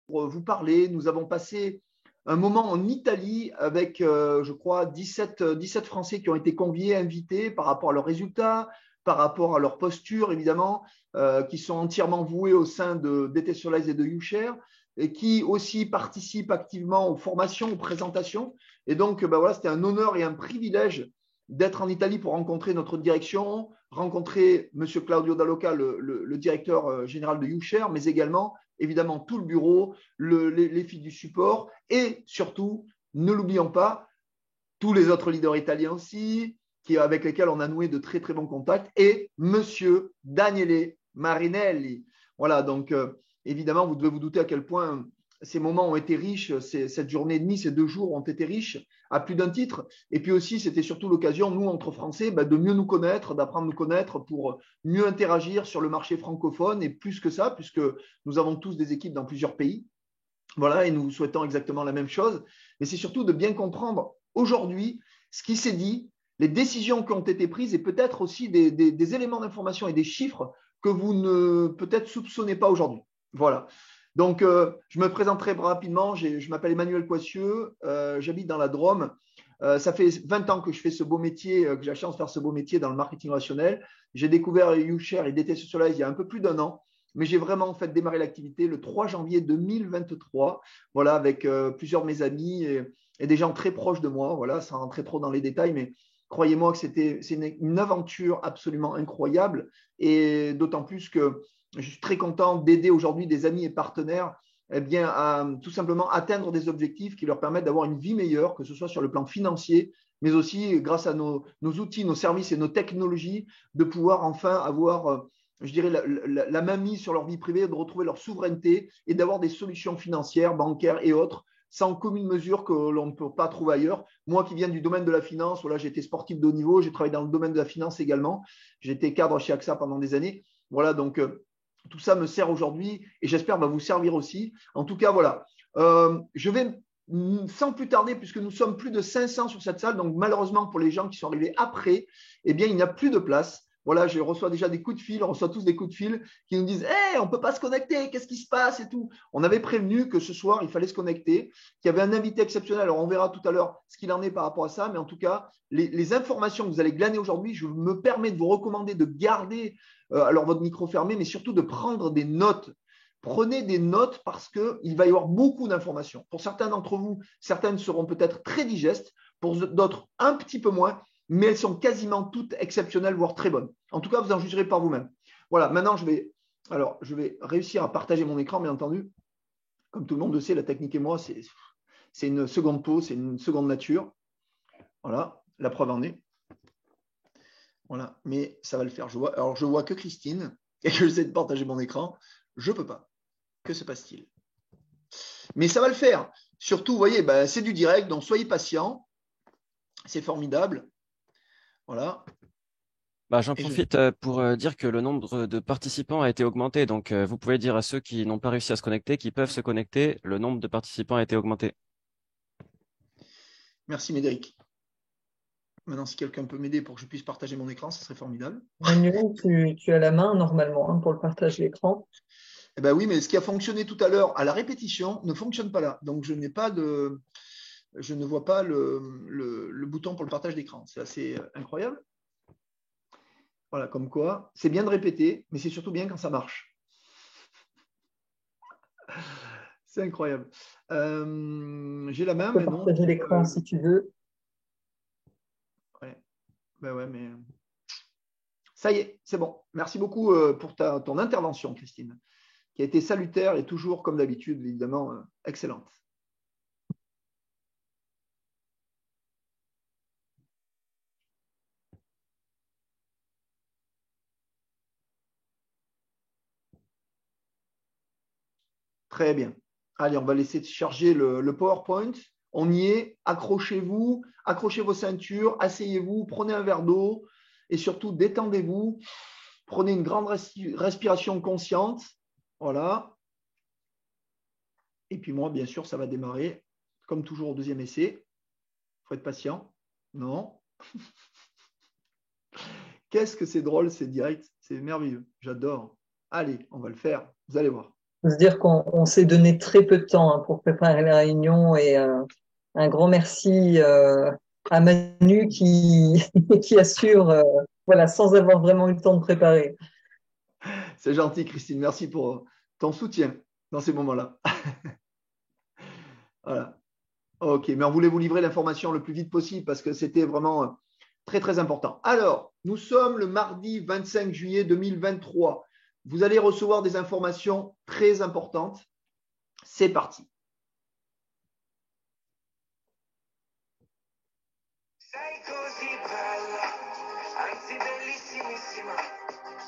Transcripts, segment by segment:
pour vous parler. Nous avons passé un moment en Italie avec, je crois, 17 Français qui ont été conviés, invités par rapport à leurs résultats, par rapport à leur posture, évidemment, qui sont entièrement voués au sein de DT Solace et de YouShare et qui aussi participent activement aux formations, aux présentations. Et donc, voilà, c'était un honneur et un privilège d'être en Italie pour rencontrer notre direction, rencontrer M. Claudio Dallocca, le directeur général de YouShare, mais également, évidemment, tout le bureau, les filles du support et surtout, ne l'oublions pas, tous les autres leaders italiens aussi, avec lesquels on a noué de très, très bons contacts, et M. Daniele Marinelli. Voilà, donc évidemment, vous devez vous douter à quel point ces moments ont été riches, cette journée et demie, ces 2 jours ont été riches à plus d'un titre. Et puis aussi, c'était surtout l'occasion, nous, entre Français, de mieux nous connaître, d'apprendre à nous connaître pour mieux interagir sur le marché francophone et plus que ça, puisque nous avons tous des équipes dans plusieurs pays. Voilà, et nous souhaitons exactement la même chose. Mais c'est surtout de bien comprendre aujourd'hui ce qui s'est dit, les décisions qui ont été prises et peut-être aussi des éléments d'information et des chiffres que vous ne peut-être soupçonnez pas aujourd'hui. Voilà. Donc, je me présenterai rapidement. Je m'appelle Emmanuel Coissieux, j'habite dans la Drôme. Ça fait 20 ans que je fais ce beau métier, que j'ai la chance de faire ce beau métier dans le marketing relationnel. J'ai découvert YouShare et DT Solace il y a un peu plus d'1 an. Mais j'ai vraiment en fait démarré l'activité le 3 janvier 2023, voilà, avec plusieurs de mes amis et des gens très proches de moi, voilà, sans rentrer trop dans les détails, mais croyez-moi que c'est une aventure absolument incroyable et d'autant plus que je suis très content d'aider aujourd'hui des amis et partenaires eh bien, à tout simplement atteindre des objectifs qui leur permettent d'avoir une vie meilleure, que ce soit sur le plan financier, mais aussi grâce à nos outils, nos services et nos technologies, de pouvoir enfin avoir je dirais, la main mise sur leur vie privée, de retrouver leur souveraineté et d'avoir des solutions financières, bancaires et autres, sans commune mesure que l'on ne peut pas trouver ailleurs. Moi qui viens du domaine de la finance, voilà, j'ai été sportif de haut niveau, j'ai travaillé dans le domaine de la finance également, j'ai été cadre chez AXA pendant des années. Voilà, donc tout ça me sert aujourd'hui et j'espère vous servir aussi. En tout cas, voilà. Je vais sans plus tarder, puisque nous sommes plus de 500 sur cette salle, donc malheureusement pour les gens qui sont arrivés après, eh bien, il n'y a plus de place. Voilà, je reçois déjà des coups de fil, on reçoit tous des coups de fil qui nous disent hey, on ne peut pas se connecter, qu'est-ce qui se passe et tout. On avait prévenu que ce soir, il fallait se connecter, qu'il y avait un invité exceptionnel. Alors, on verra tout à l'heure ce qu'il en est par rapport à ça, mais en tout cas, les informations que vous allez glaner aujourd'hui, je me permets de vous recommander de garder alors votre micro fermé, mais surtout de prendre des notes. Prenez des notes parce qu'il va y avoir beaucoup d'informations. Pour certains d'entre vous, certaines seront peut-être très digestes, pour d'autres un petit peu moins, mais elles sont quasiment toutes exceptionnelles, voire très bonnes. En tout cas, vous en jugerez par vous-même. Voilà, maintenant, je vais réussir à partager mon écran, bien entendu. Comme tout le monde le sait, la technique et moi, c'est une seconde peau, c'est une seconde nature. Voilà, la preuve en est. Voilà, mais ça va le faire. Alors, je vois que Christine et que j'essaie de partager mon écran. Je ne peux pas. Que se passe-t-il? Mais ça va le faire. Surtout, vous voyez, c'est du direct, donc soyez patients. C'est formidable. Voilà. J'en profite pour dire que le nombre de participants a été augmenté. Donc, vous pouvez dire à ceux qui n'ont pas réussi à se connecter, qui peuvent se connecter, le nombre de participants a été augmenté. Merci, Médéric. Maintenant, si quelqu'un peut m'aider pour que je puisse partager mon écran, ce serait formidable. Manuel, tu as la main normalement pour le partage d'écran. Eh ben oui, mais ce qui a fonctionné tout à l'heure à la répétition ne fonctionne pas là. Donc, je ne vois pas le bouton pour le partage d'écran. C'est assez incroyable. Voilà, comme quoi, c'est bien de répéter, mais c'est surtout bien quand ça marche. C'est incroyable. J'ai la main Tu peux maintenant. partager l'écran si tu veux. Ouais. Ouais, mais ça y est, c'est bon. Merci beaucoup pour ton intervention, Christine, qui a été salutaire et toujours, comme d'habitude, évidemment, excellente. Très bien. Allez, on va laisser charger le PowerPoint. On y est. Accrochez-vous, accrochez vos ceintures, asseyez-vous, prenez un verre d'eau et surtout détendez-vous. Prenez une grande respiration consciente. Voilà. Et puis moi, bien sûr, ça va démarrer comme toujours au deuxième essai. Il faut être patient. Non. Qu'est-ce que c'est drôle, c'est direct. C'est merveilleux. J'adore. Allez, on va le faire. Vous allez voir. faut se dire qu'on s'est donné très peu de temps pour préparer la réunion et un grand merci à Manu qui, qui assure, voilà, sans avoir vraiment eu le temps de préparer. C'est gentil, Christine. Merci pour ton soutien dans ces moments-là. Voilà. OK, mais on voulait vous livrer l'information le plus vite possible parce que c'était vraiment très, très important. Alors, nous sommes le mardi 25 juillet 2023. Vous allez recevoir des informations très importantes. C'est parti. Sei così bella, anzi bellissimissima.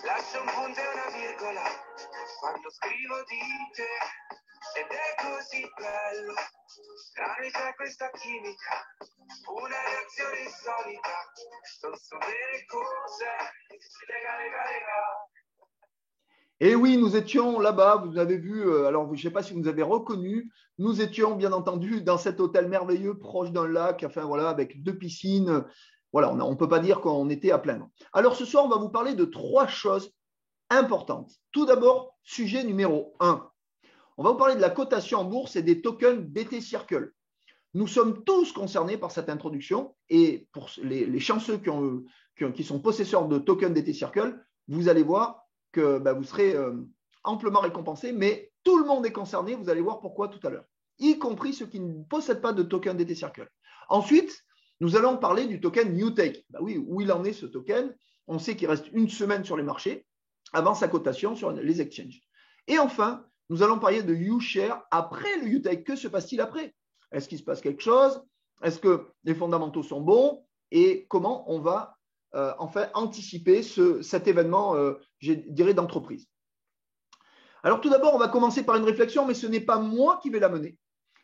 Lascio un punto e una virgola quando scrivo di te. Ed è così bello, tra noi c'è questa chimica, una reazione insolita. Non so bene cos'è, lega. Et oui, nous étions là-bas, vous avez vu, alors je ne sais pas si vous nous avez reconnus, nous étions bien entendu dans cet hôtel merveilleux proche d'un lac, enfin voilà, avec 2 piscines. Voilà, on ne peut pas dire qu'on était à plaindre. Alors ce soir, on va vous parler de 3 choses importantes. Tout d'abord, sujet numéro 1. On va vous parler de la cotation en bourse et des tokens BT Circle. Nous sommes tous concernés par cette introduction et pour les chanceux qui sont possesseurs de tokens BT Circle, vous allez voir que vous serez amplement récompensés, mais tout le monde est concerné, vous allez voir pourquoi tout à l'heure, y compris ceux qui ne possèdent pas de token DT Circle. Ensuite, nous allons parler du token NewTake. Oui, où il en est ce token? On sait qu'il reste une semaine sur les marchés avant sa cotation sur les exchanges. Et enfin, nous allons parler de YouShare après le UTake. Que se passe-t-il après? Est-ce qu'il se passe quelque chose? Est-ce que les fondamentaux sont bons? Et comment on va enfin anticiper cet événement, je dirais, d'entreprise. Alors tout d'abord, on va commencer par une réflexion, mais ce n'est pas moi qui vais la mener.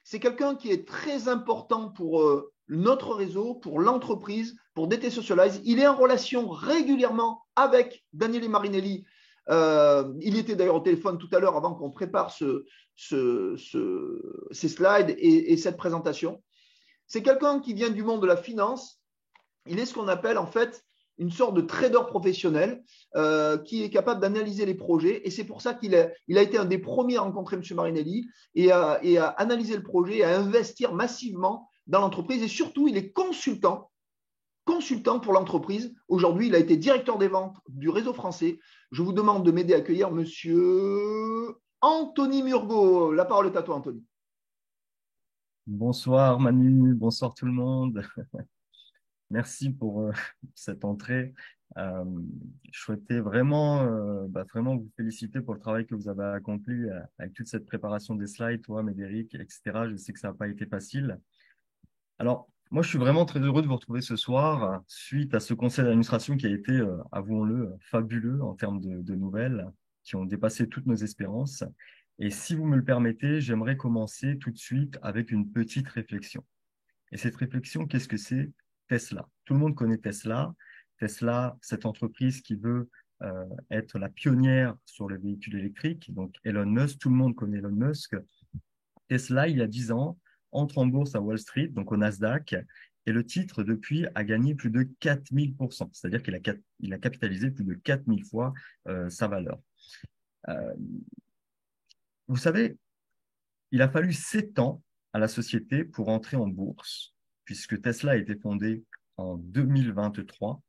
C'est quelqu'un qui est très important pour notre réseau, pour l'entreprise, pour DT Socialize. Il est en relation régulièrement avec Daniele Marinelli. Il était d'ailleurs au téléphone tout à l'heure avant qu'on prépare ces slides et cette présentation. C'est quelqu'un qui vient du monde de la finance. Il est ce qu'on appelle en fait une sorte de trader professionnel qui est capable d'analyser les projets. Et c'est pour ça qu'il a été un des premiers à rencontrer M. Marinelli et à analyser le projet, à investir massivement dans l'entreprise. Et surtout, il est consultant pour l'entreprise. Aujourd'hui, il a été directeur des ventes du réseau français. Je vous demande de m'aider à accueillir M. Anthony Murgot. La parole est à toi, Anthony. Bonsoir Manu, bonsoir tout le monde. Merci pour cette entrée. Je souhaitais vraiment vous féliciter pour le travail que vous avez accompli avec toute cette préparation des slides, toi, Médéric, etc. Je sais que ça n'a pas été facile. Alors, moi, je suis vraiment très heureux de vous retrouver ce soir suite à ce conseil d'administration qui a été, avouons-le, fabuleux en termes de nouvelles qui ont dépassé toutes nos espérances. Et si vous me le permettez, j'aimerais commencer tout de suite avec une petite réflexion. Et cette réflexion, qu'est-ce que c'est? Tesla. Tout le monde connaît Tesla. Tesla, cette entreprise qui veut être la pionnière sur le véhicule électrique. Donc, Elon Musk, tout le monde connaît Elon Musk. Tesla, il y a 10 ans, entre en bourse à Wall Street, donc au Nasdaq, et le titre, depuis, a gagné plus de 4000%. C'est-à-dire qu'il a capitalisé plus de 4000 fois sa valeur. Vous savez, il a fallu 7 ans à la société pour entrer en bourse, puisque Tesla a été fondée en 2003,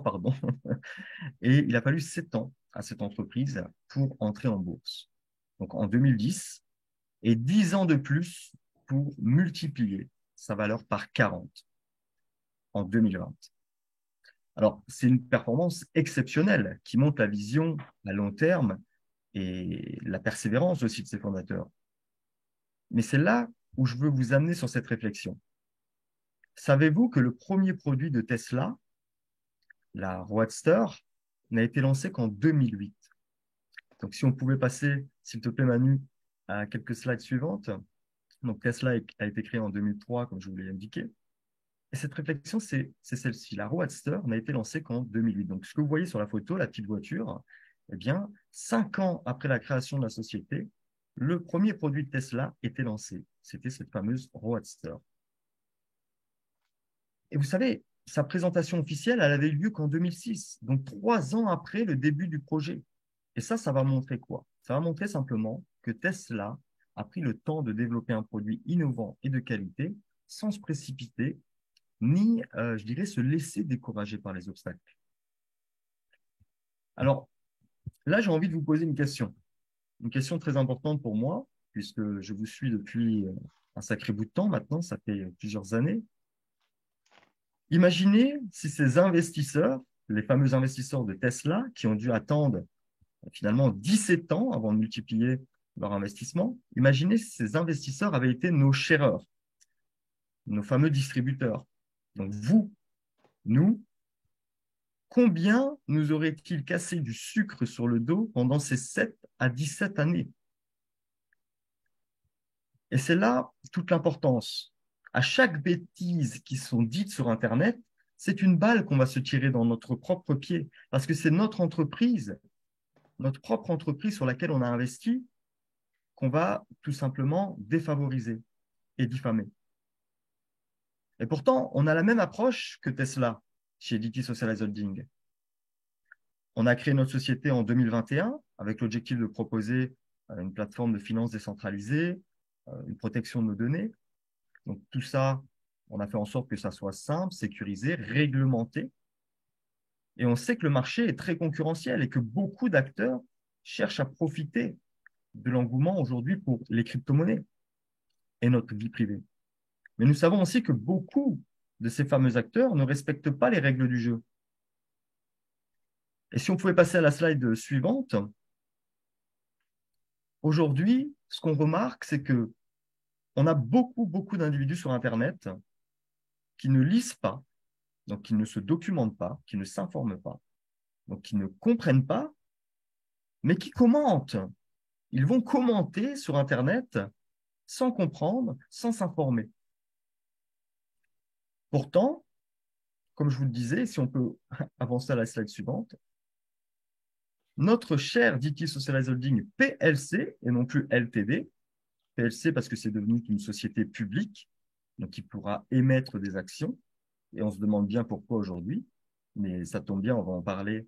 pardon, et il a fallu 7 ans à cette entreprise pour entrer en bourse. Donc en 2010, et 10 ans de plus pour multiplier sa valeur par 40 en 2020. Alors, c'est une performance exceptionnelle qui montre la vision à long terme et la persévérance aussi de ses fondateurs. Mais c'est là où je veux vous amener sur cette réflexion. Savez-vous que le premier produit de Tesla, la Roadster, n'a été lancé qu'en 2008? Donc, si on pouvait passer, s'il te plaît, Manu, à quelques slides suivantes. Donc, Tesla a été créé en 2003, comme je vous l'ai indiqué. Et cette réflexion, c'est celle-ci. La Roadster n'a été lancée qu'en 2008. Donc, ce que vous voyez sur la photo, la petite voiture, eh bien, 5 ans après la création de la société, le premier produit de Tesla était lancé. C'était cette fameuse Roadster. Et vous savez, sa présentation officielle, elle avait eu lieu qu'en 2006, donc 3 ans après le début du projet. Et ça va montrer quoi? Ça va montrer simplement que Tesla a pris le temps de développer un produit innovant et de qualité sans se précipiter, ni, je dirais, se laisser décourager par les obstacles. Alors, là, j'ai envie de vous poser une question très importante pour moi, puisque je vous suis depuis un sacré bout de temps maintenant, ça fait plusieurs années. Imaginez si ces investisseurs, les fameux investisseurs de Tesla, qui ont dû attendre finalement 17 ans avant de multiplier leur investissement, imaginez si ces investisseurs avaient été nos sharers, nos fameux distributeurs. Donc vous, nous, combien nous aurait-il cassé du sucre sur le dos pendant ces 7 à 17 années? Et c'est là toute l'importance. À chaque bêtise qui sont dites sur Internet, c'est une balle qu'on va se tirer dans notre propre pied, parce que c'est notre entreprise, notre propre entreprise sur laquelle on a investi, qu'on va tout simplement défavoriser et diffamer. Et pourtant, on a la même approche que Tesla chez DT Socialized Holding. On a créé notre société en 2021 avec l'objectif de proposer une plateforme de finances décentralisée, une protection de nos données. Donc tout ça, on a fait en sorte que ça soit simple, sécurisé, réglementé. Et on sait que le marché est très concurrentiel et que beaucoup d'acteurs cherchent à profiter de l'engouement aujourd'hui pour les crypto-monnaies et notre vie privée. Mais nous savons aussi que beaucoup de ces fameux acteurs ne respectent pas les règles du jeu. Et si on pouvait passer à la slide suivante, aujourd'hui, ce qu'on remarque, c'est que on a beaucoup d'individus sur Internet qui ne lisent pas, donc qui ne se documentent pas, qui ne s'informent pas, donc qui ne comprennent pas, mais qui commentent. Ils vont commenter sur Internet sans comprendre, sans s'informer. Pourtant, comme je vous le disais, si on peut avancer à la slide suivante, notre cher DT Socialized Holding PLC et non plus LTD, PLC parce que c'est devenu une société publique, donc qui pourra émettre des actions, et on se demande bien pourquoi aujourd'hui, mais ça tombe bien, on va en parler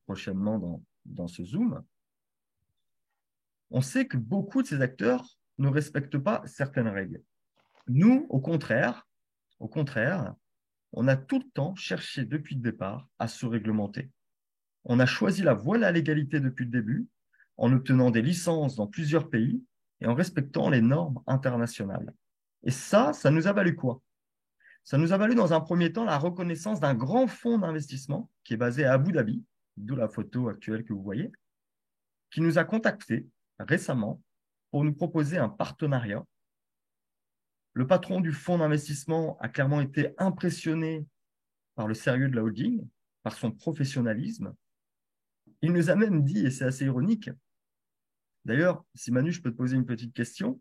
prochainement dans ce Zoom. On sait que beaucoup de ces acteurs ne respectent pas certaines règles. Nous, au contraire, on a tout le temps cherché depuis le départ à se réglementer. On a choisi la voie de la légalité depuis le début, en obtenant des licences dans plusieurs pays et en respectant les normes internationales. Et ça nous a valu quoi? Ça nous a valu dans un premier temps la reconnaissance d'un grand fonds d'investissement qui est basé à Abu Dhabi, d'où la photo actuelle que vous voyez, qui nous a contactés récemment pour nous proposer un partenariat. Le patron du fonds d'investissement a clairement été impressionné par le sérieux de la holding, par son professionnalisme. Il nous a même dit, et c'est assez ironique, d'ailleurs, si Manu, je peux te poser une petite question,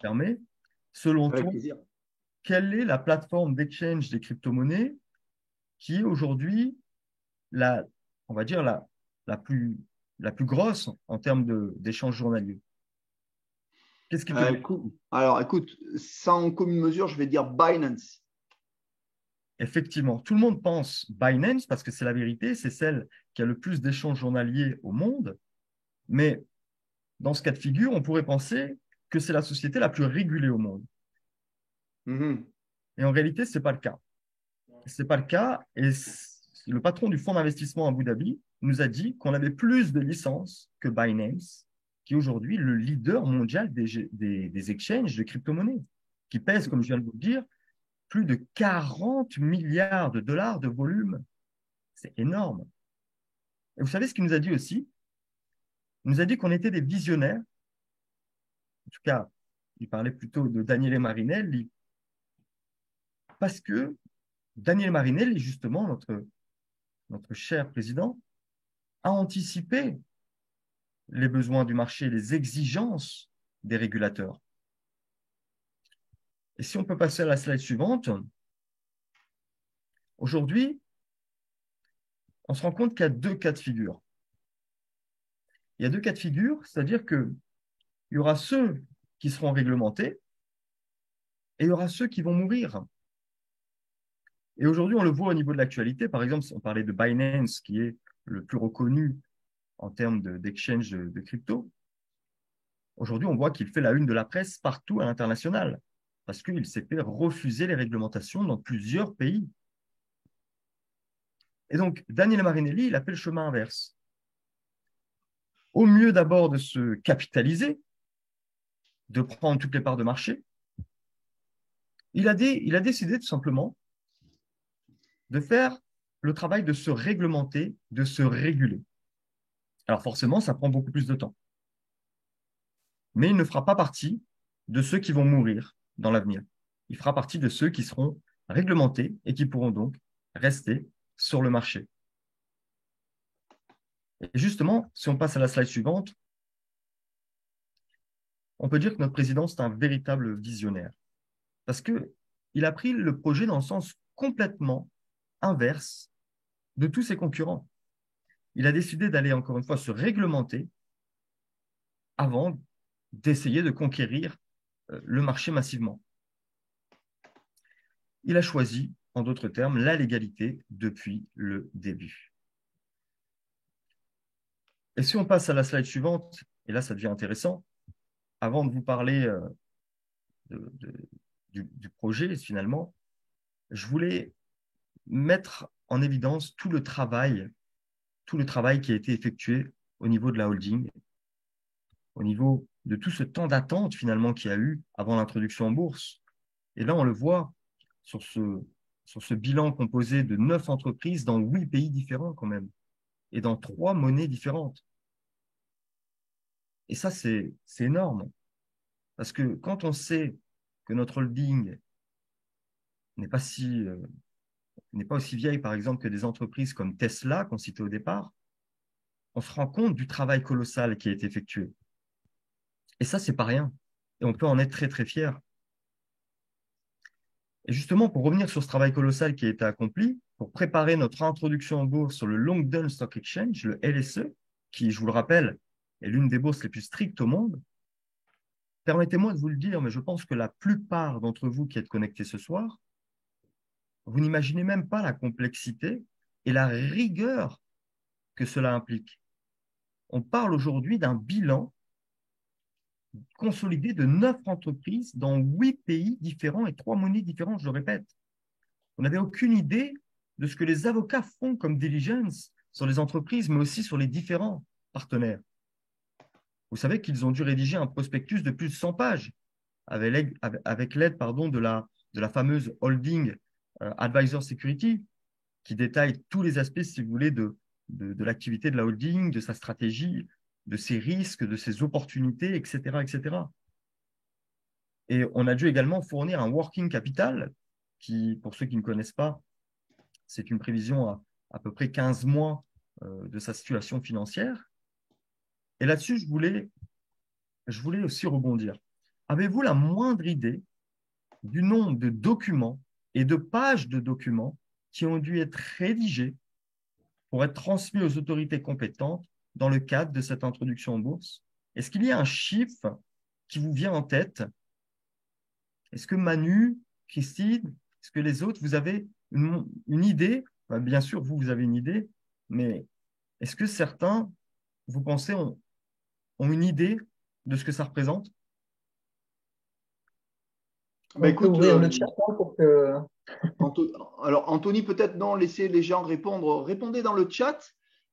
permet, selon Avec toi, plaisir. quelle est la plateforme d'exchange des crypto-monnaies qui est aujourd'hui on va dire la plus grosse en termes d'échanges journaliers? Qu'est-ce qui te vient? Alors, écoute, sans commune mesure, je vais dire Binance. Effectivement, tout le monde pense Binance parce que c'est la vérité, c'est celle qui a le plus d'échanges journaliers au monde. Mais dans ce cas de figure, on pourrait penser que c'est la société la plus régulée au monde. Et en réalité, ce n'est pas le cas. Ce n'est pas le cas. Et le patron du fonds d'investissement Abu Dhabi nous a dit qu'on avait plus de licences que Binance, qui est aujourd'hui le leader mondial des exchanges de crypto-monnaies, qui pèse, comme je viens de vous le dire, plus de 40 milliards de dollars de volume. C'est énorme. Et vous savez ce qu'il nous a dit aussi? Il nous a dit qu'on était des visionnaires. En tout cas, il parlait plutôt de Daniele Marinelli, parce que Daniele Marinelli, justement, notre cher président, a anticipé les besoins du marché, les exigences des régulateurs. Et si on peut passer à la slide suivante, aujourd'hui, on se rend compte qu'il y a deux cas de figure. Il y a deux cas de figure, c'est-à-dire qu'il y aura ceux qui seront réglementés et il y aura ceux qui vont mourir. Et aujourd'hui, on le voit au niveau de l'actualité. Par exemple, on parlait de Binance, qui est le plus reconnu en termes d'exchange de crypto. Aujourd'hui, on voit qu'il fait la une de la presse partout à l'international parce qu'il s'est fait refuser les réglementations dans plusieurs pays. Et donc, Daniele Marinelli, il a fait le chemin inverse. Au mieux d'abord de se capitaliser, de prendre toutes les parts de marché, il a décidé tout simplement de faire le travail de se réglementer, de se réguler. Alors forcément, ça prend beaucoup plus de temps. Mais il ne fera pas partie de ceux qui vont mourir dans l'avenir. Il fera partie de ceux qui seront réglementés et qui pourront donc rester sur le marché. Et justement, si on passe à la slide suivante, on peut dire que notre président, c'est un véritable visionnaire. Parce qu'il a pris le projet dans le sens complètement inverse de tous ses concurrents. Il a décidé d'aller, encore une fois, se réglementer avant d'essayer de conquérir le marché massivement. Il a choisi, en d'autres termes, la légalité depuis le début. Et si on passe à la slide suivante, et là ça devient intéressant, avant de vous parler du projet finalement, je voulais mettre en évidence tout le travail qui a été effectué au niveau de la holding, au niveau de tout ce temps d'attente finalement qu'il y a eu avant l'introduction en bourse. Et là, on le voit sur ce bilan composé de 9 entreprises dans 8 pays différents quand même, et dans 3 monnaies différentes. Et ça, c'est énorme. Parce que quand on sait que notre holding n'est pas aussi vieille, par exemple, que des entreprises comme Tesla, qu'on citait au départ, on se rend compte du travail colossal qui a été effectué. Et ça, c'est pas rien. Et on peut en être très, très fier. Et justement, pour revenir sur ce travail colossal qui a été accompli, pour préparer notre introduction en bourse sur le London Stock Exchange, le LSE, qui, je vous le rappelle, est l'une des bourses les plus strictes au monde, permettez-moi de vous le dire, mais je pense que la plupart d'entre vous qui êtes connectés ce soir, vous n'imaginez même pas la complexité et la rigueur que cela implique. On parle aujourd'hui d'un bilan consolidé de 9 entreprises dans 8 pays différents et 3 monnaies différentes, je le répète. On n'avait aucune idée de ce que les avocats font comme diligence sur les entreprises, mais aussi sur les différents partenaires. Vous savez qu'ils ont dû rédiger un prospectus de plus de 100 pages avec l'aide de la fameuse holding Advisor Security, qui détaille tous les aspects, si vous voulez, de l'activité de la holding, de sa stratégie, de ses risques, de ses opportunités, etc., etc. Et on a dû également fournir un working capital qui, pour ceux qui ne connaissent pas, c'est une prévision à peu près 15 mois de sa situation financière. Et là-dessus, je voulais aussi rebondir. Avez-vous la moindre idée du nombre de documents et de pages de documents qui ont dû être rédigés pour être transmis aux autorités compétentes dans le cadre de cette introduction en bourse? Est-ce qu'il y a un chiffre qui vous vient en tête? Est-ce que Manu, Christine, est-ce que les autres, vous avez une idée? Bien sûr, vous avez une idée, mais est-ce que certains, vous pensez, ont une idée de ce que ça représente? On peut ouvrir le chat pour que… Alors, Anthony, peut-être non, laissez les gens répondre. Répondez dans le chat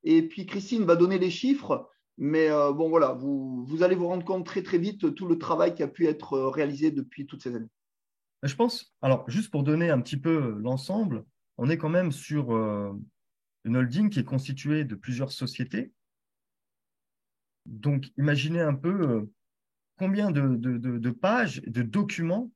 et puis Christine va donner les chiffres. Mais bon, voilà, vous allez vous rendre compte très, très vite de tout le travail qui a pu être réalisé depuis toutes ces années. Je pense, alors juste pour donner un petit peu l'ensemble, on est quand même sur une holding qui est constituée de plusieurs sociétés. Donc, imaginez un peu combien de pages, de documents.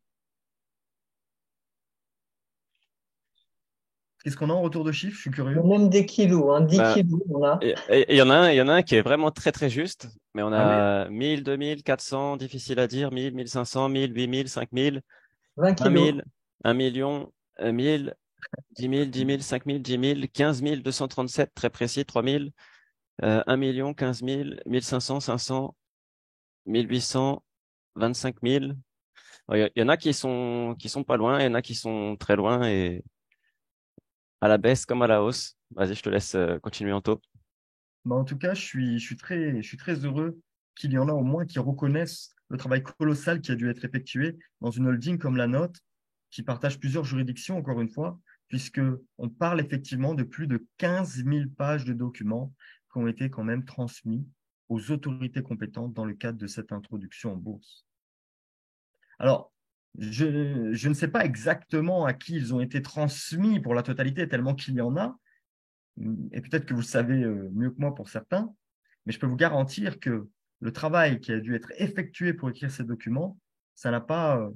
Qu'est-ce qu'on a en retour de chiffres? Je suis curieux. Même des kilos, 10 kilos, on a. Et il y en a un qui est vraiment très, très juste, mais on a 1000, 2000, 400, difficile à dire, 1000, 1500, 1000, 8000, 5000, 20 1 kilos. 000, 1 million, 1000, 10 000, 10 000, 5000, 10 000, 15 237, très précis, 3000, 1 million, 15 000, 1500, 500, 1800, 25 000. Il y en a qui sont pas loin, il y en a qui sont très loin et à la baisse comme à la hausse. Vas-y, je te laisse continuer, Anto. Mais en tout cas, je suis très heureux qu'il y en a au moins qui reconnaissent le travail colossal qui a dû être effectué dans une holding comme la nôtre, qui partage plusieurs juridictions, encore une fois, puisque on parle effectivement de plus de 15 000 pages de documents qui ont été quand même transmis aux autorités compétentes dans le cadre de cette introduction en bourse. Alors, je ne sais pas exactement à qui ils ont été transmis pour la totalité, tellement qu'il y en a, et peut-être que vous le savez mieux que moi pour certains, mais je peux vous garantir que le travail qui a dû être effectué pour écrire ces documents, ça n'a pas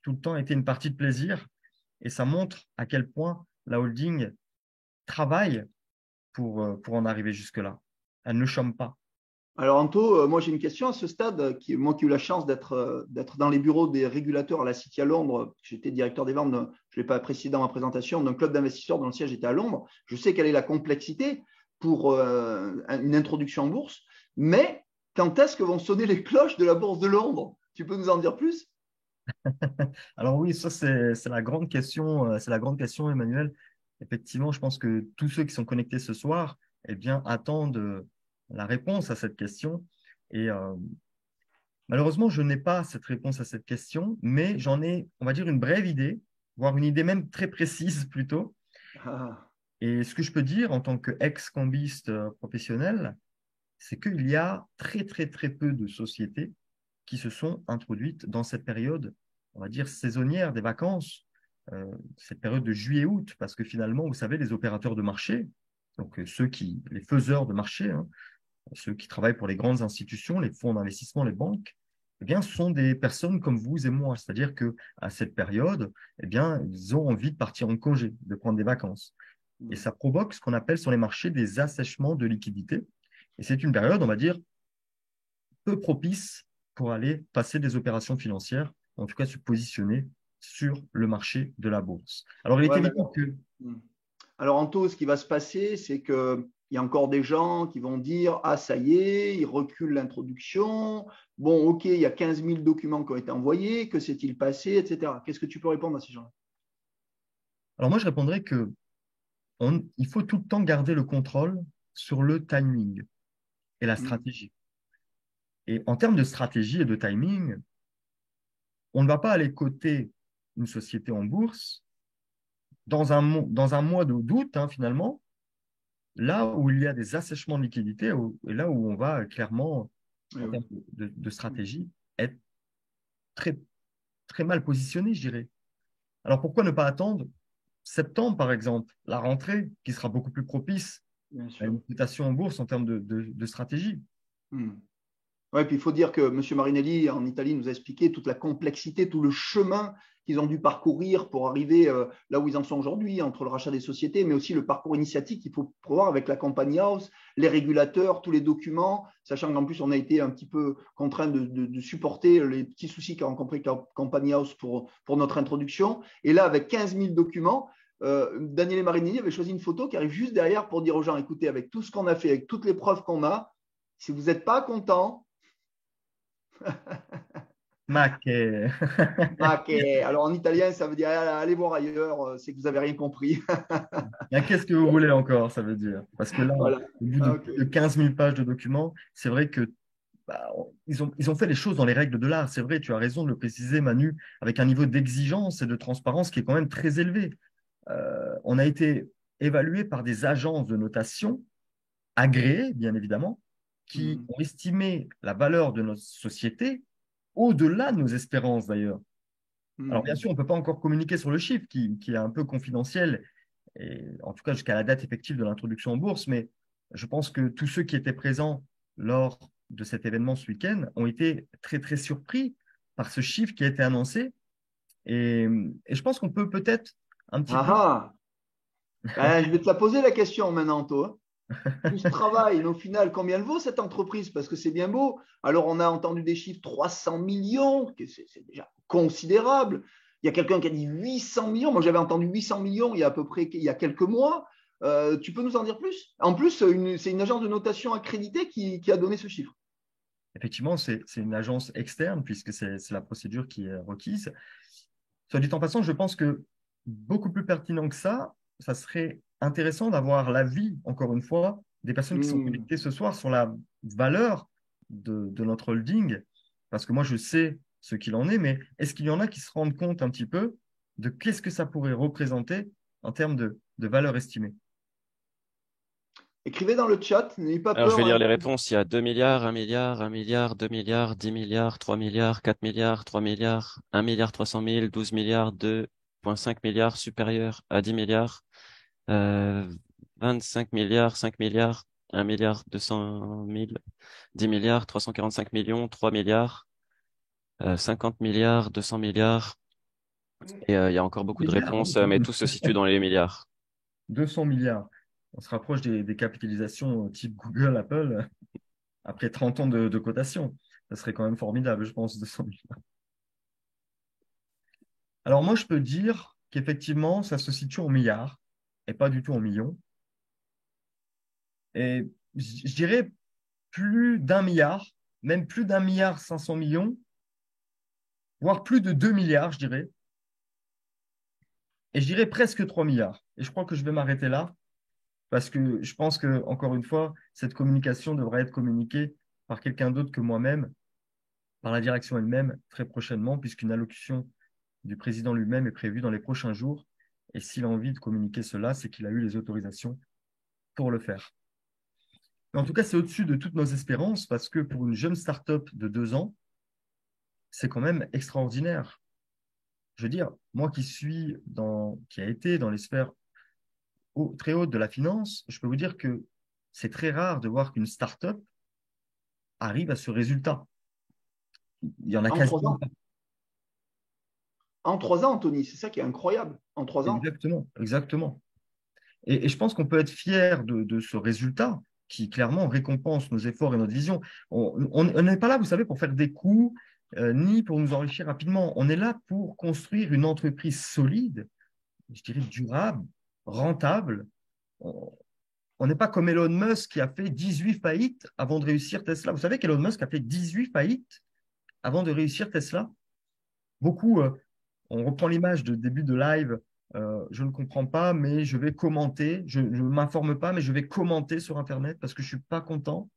tout le temps été une partie de plaisir, et ça montre à quel point la holding travaille pour en arriver jusque-là. Elle ne chôme pas. Alors, Anto, moi j'ai une question à ce stade. Moi qui ai eu la chance d'être dans les bureaux des régulateurs à la City à Londres, j'étais directeur des ventes, je ne l'ai pas précisé dans ma présentation, d'un club d'investisseurs dont le siège était à Londres. Je sais quelle est la complexité pour une introduction en bourse, mais quand est-ce que vont sonner les cloches de la bourse de Londres? Tu peux nous en dire plus? Alors oui, ça c'est la grande question, c'est la grande question, Emmanuel. Effectivement, je pense que tous ceux qui sont connectés ce soir, eh bien, attendent la réponse à cette question. Et malheureusement, je n'ai pas cette réponse à cette question, mais j'en ai, on va dire, une brève idée, voire une idée même très précise plutôt. Ah, Et ce que je peux dire en tant qu'ex-cambiste professionnel, c'est qu'il y a très, très, très peu de sociétés qui se sont introduites dans cette période, on va dire, saisonnière des vacances, cette période de juillet-août, parce que finalement, vous savez, les opérateurs de marché, donc les faiseurs de marché, hein, ceux qui travaillent pour les grandes institutions, les fonds d'investissement, les banques, eh bien, ce sont des personnes comme vous et moi. C'est-à-dire que à cette période, eh bien, ils ont envie de partir en congé, de prendre des vacances. Et ça provoque ce qu'on appelle sur les marchés des assèchements de liquidités. Et c'est une période, on va dire, peu propice pour aller passer des opérations financières, en tout cas se positionner sur le marché de la bourse. Alors, il est ouais, mais évident que… alors, Anto, ce qui va se passer, c'est qu'il y a encore des gens qui vont dire: ah, ça y est, ils reculent l'introduction. Bon, OK, il y a 15 000 documents qui ont été envoyés. Que s'est-il passé, etc. Qu'est-ce que tu peux répondre à ces gens-là? Alors, moi, je répondrais que il faut tout le temps garder le contrôle sur le timing et la stratégie. Et en termes de stratégie et de timing, on ne va pas aller coter une société en bourse dans un mois d'août, hein, finalement, là où il y a des assèchements de liquidités et là où on va clairement, Oui, en oui. termes de stratégie, être très, très mal positionné, je dirais. Alors pourquoi ne pas attendre septembre, par exemple, la rentrée, qui sera beaucoup plus propice Bien à sûr. une cotation en bourse en termes de stratégie? Ouais, puis il faut dire que M. Marinelli en Italie nous a expliqué toute la complexité, tout le chemin qu'ils ont dû parcourir pour arriver là où ils en sont aujourd'hui, entre le rachat des sociétés, mais aussi le parcours initiatique qu'il faut prévoir avec la Company House, les régulateurs, tous les documents, sachant qu'en plus on a été un petit peu contraint de supporter les petits soucis qu'a rencontré Company House pour notre introduction. Et là, avec 15 000 documents, Daniele Marinelli avait choisi une photo qui arrive juste derrière pour dire aux gens: écoutez, avec tout ce qu'on a fait, avec toutes les preuves qu'on a, si vous n'êtes pas content, Mac, ok. Alors en italien, ça veut dire allez voir ailleurs, c'est que vous n'avez rien compris. qu'est-ce que vous voulez encore, ça veut dire? Parce que là, Voilà. au bout de Ok. plus de 15 000 pages de documents, c'est vrai que ils ont fait les choses dans les règles de l'art. C'est vrai, tu as raison de le préciser, Manu, avec un niveau d'exigence et de transparence qui est quand même très élevé. On a été évalué par des agences de notation agréées, bien évidemment, qui Mm. ont estimé la valeur de notre société au-delà de nos espérances d'ailleurs. Alors bien Mm. sûr, on ne peut pas encore communiquer sur le chiffre qui est un peu confidentiel, et, en tout cas jusqu'à la date effective de l'introduction en bourse, mais je pense que tous ceux qui étaient présents lors de cet événement ce week-end ont été très très surpris par ce chiffre qui a été annoncé. Et je pense qu'on peut peut-être un petit Ah peu… ah. Ben, je vais te la poser la question maintenant, toi. Tout ce travail, mais au final, combien elle vaut cette entreprise? Parce que c'est bien beau. Alors, on a entendu des chiffres 300 millions, que c'est déjà considérable. Il y a quelqu'un qui a dit 800 millions. Moi, j'avais entendu 800 millions il y a à peu près il y a quelques mois. Tu peux nous en dire plus? En plus, c'est une agence de notation accréditée qui a donné ce chiffre. Effectivement, c'est une agence externe puisque c'est la procédure qui est requise. Soit dit en passant, je pense que beaucoup plus pertinent que ça serait intéressant d'avoir l'avis, encore une fois, des personnes qui sont Hmm. connectées ce soir sur la valeur de notre holding, parce que moi, je sais ce qu'il en est, mais est-ce qu'il y en a qui se rendent compte un petit peu de qu'est-ce que ça pourrait représenter en termes de valeur estimée? Écrivez dans le chat, n'ayez pas Alors, je vais peur, lire hein. les réponses. Il y a 2 milliards, 1 milliard, 1 milliard, 2 milliards, 10 milliards, 3 milliards, 4 milliards, 3 milliards, 1 milliard 300 000, 12 milliards, 2,5 milliards, supérieur à 10 milliards, euh, 25 milliards, 5 milliards, 1 milliard 200 000, 10 milliards, 345 millions, 3 milliards, 50 milliards, 200 milliards. Et il y a encore beaucoup de Milliards, hein, réponses, quand mais même. tout se situe dans les milliards. 200 milliards. On se rapproche des capitalisations type Google, Apple, après 30 ans de cotation. Ça serait quand même formidable, je pense, 200 milliards. Alors moi, je peux dire qu'effectivement, ça se situe en milliards et pas du tout en millions. Et je dirais plus d'un milliard, même plus d'un milliard 500 millions, voire plus de 2 milliards, je dirais. Et je dirais presque 3 milliards. Et je crois que je vais m'arrêter là parce que je pense que, encore une fois, cette communication devrait être communiquée par quelqu'un d'autre que moi-même, par la direction elle-même, très prochainement, puisqu'une allocution du président lui-même est prévue dans les prochains jours. Et s'il a envie de communiquer cela, c'est qu'il a eu les autorisations pour le faire. Mais en tout cas, c'est au-dessus de toutes nos espérances parce que pour une jeune start-up de 2 ans, c'est quand même extraordinaire. Je veux dire, moi qui a été dans les sphères très hautes de la finance, je peux vous dire que c'est très rare de voir qu'une start-up arrive à ce résultat. Il y en a En 3 ans. quasiment pas. En 3 ans, Anthony, c'est ça qui est incroyable. En 3 ans. Exactement, exactement. Et je pense qu'on peut être fier de ce résultat qui clairement récompense nos efforts et notre vision. On n'est pas là, vous savez, pour faire des coups, ni pour nous enrichir rapidement. On est là pour construire une entreprise solide, je dirais durable, rentable. On n'est pas comme Elon Musk qui a fait 18 faillites avant de réussir Tesla. Vous savez qu'Elon Musk a fait 18 faillites avant de réussir Tesla. Beaucoup, on reprend l'image de début de live, je ne comprends pas, mais je vais commenter. Je ne m'informe pas, mais je vais commenter sur Internet parce que je ne suis pas content.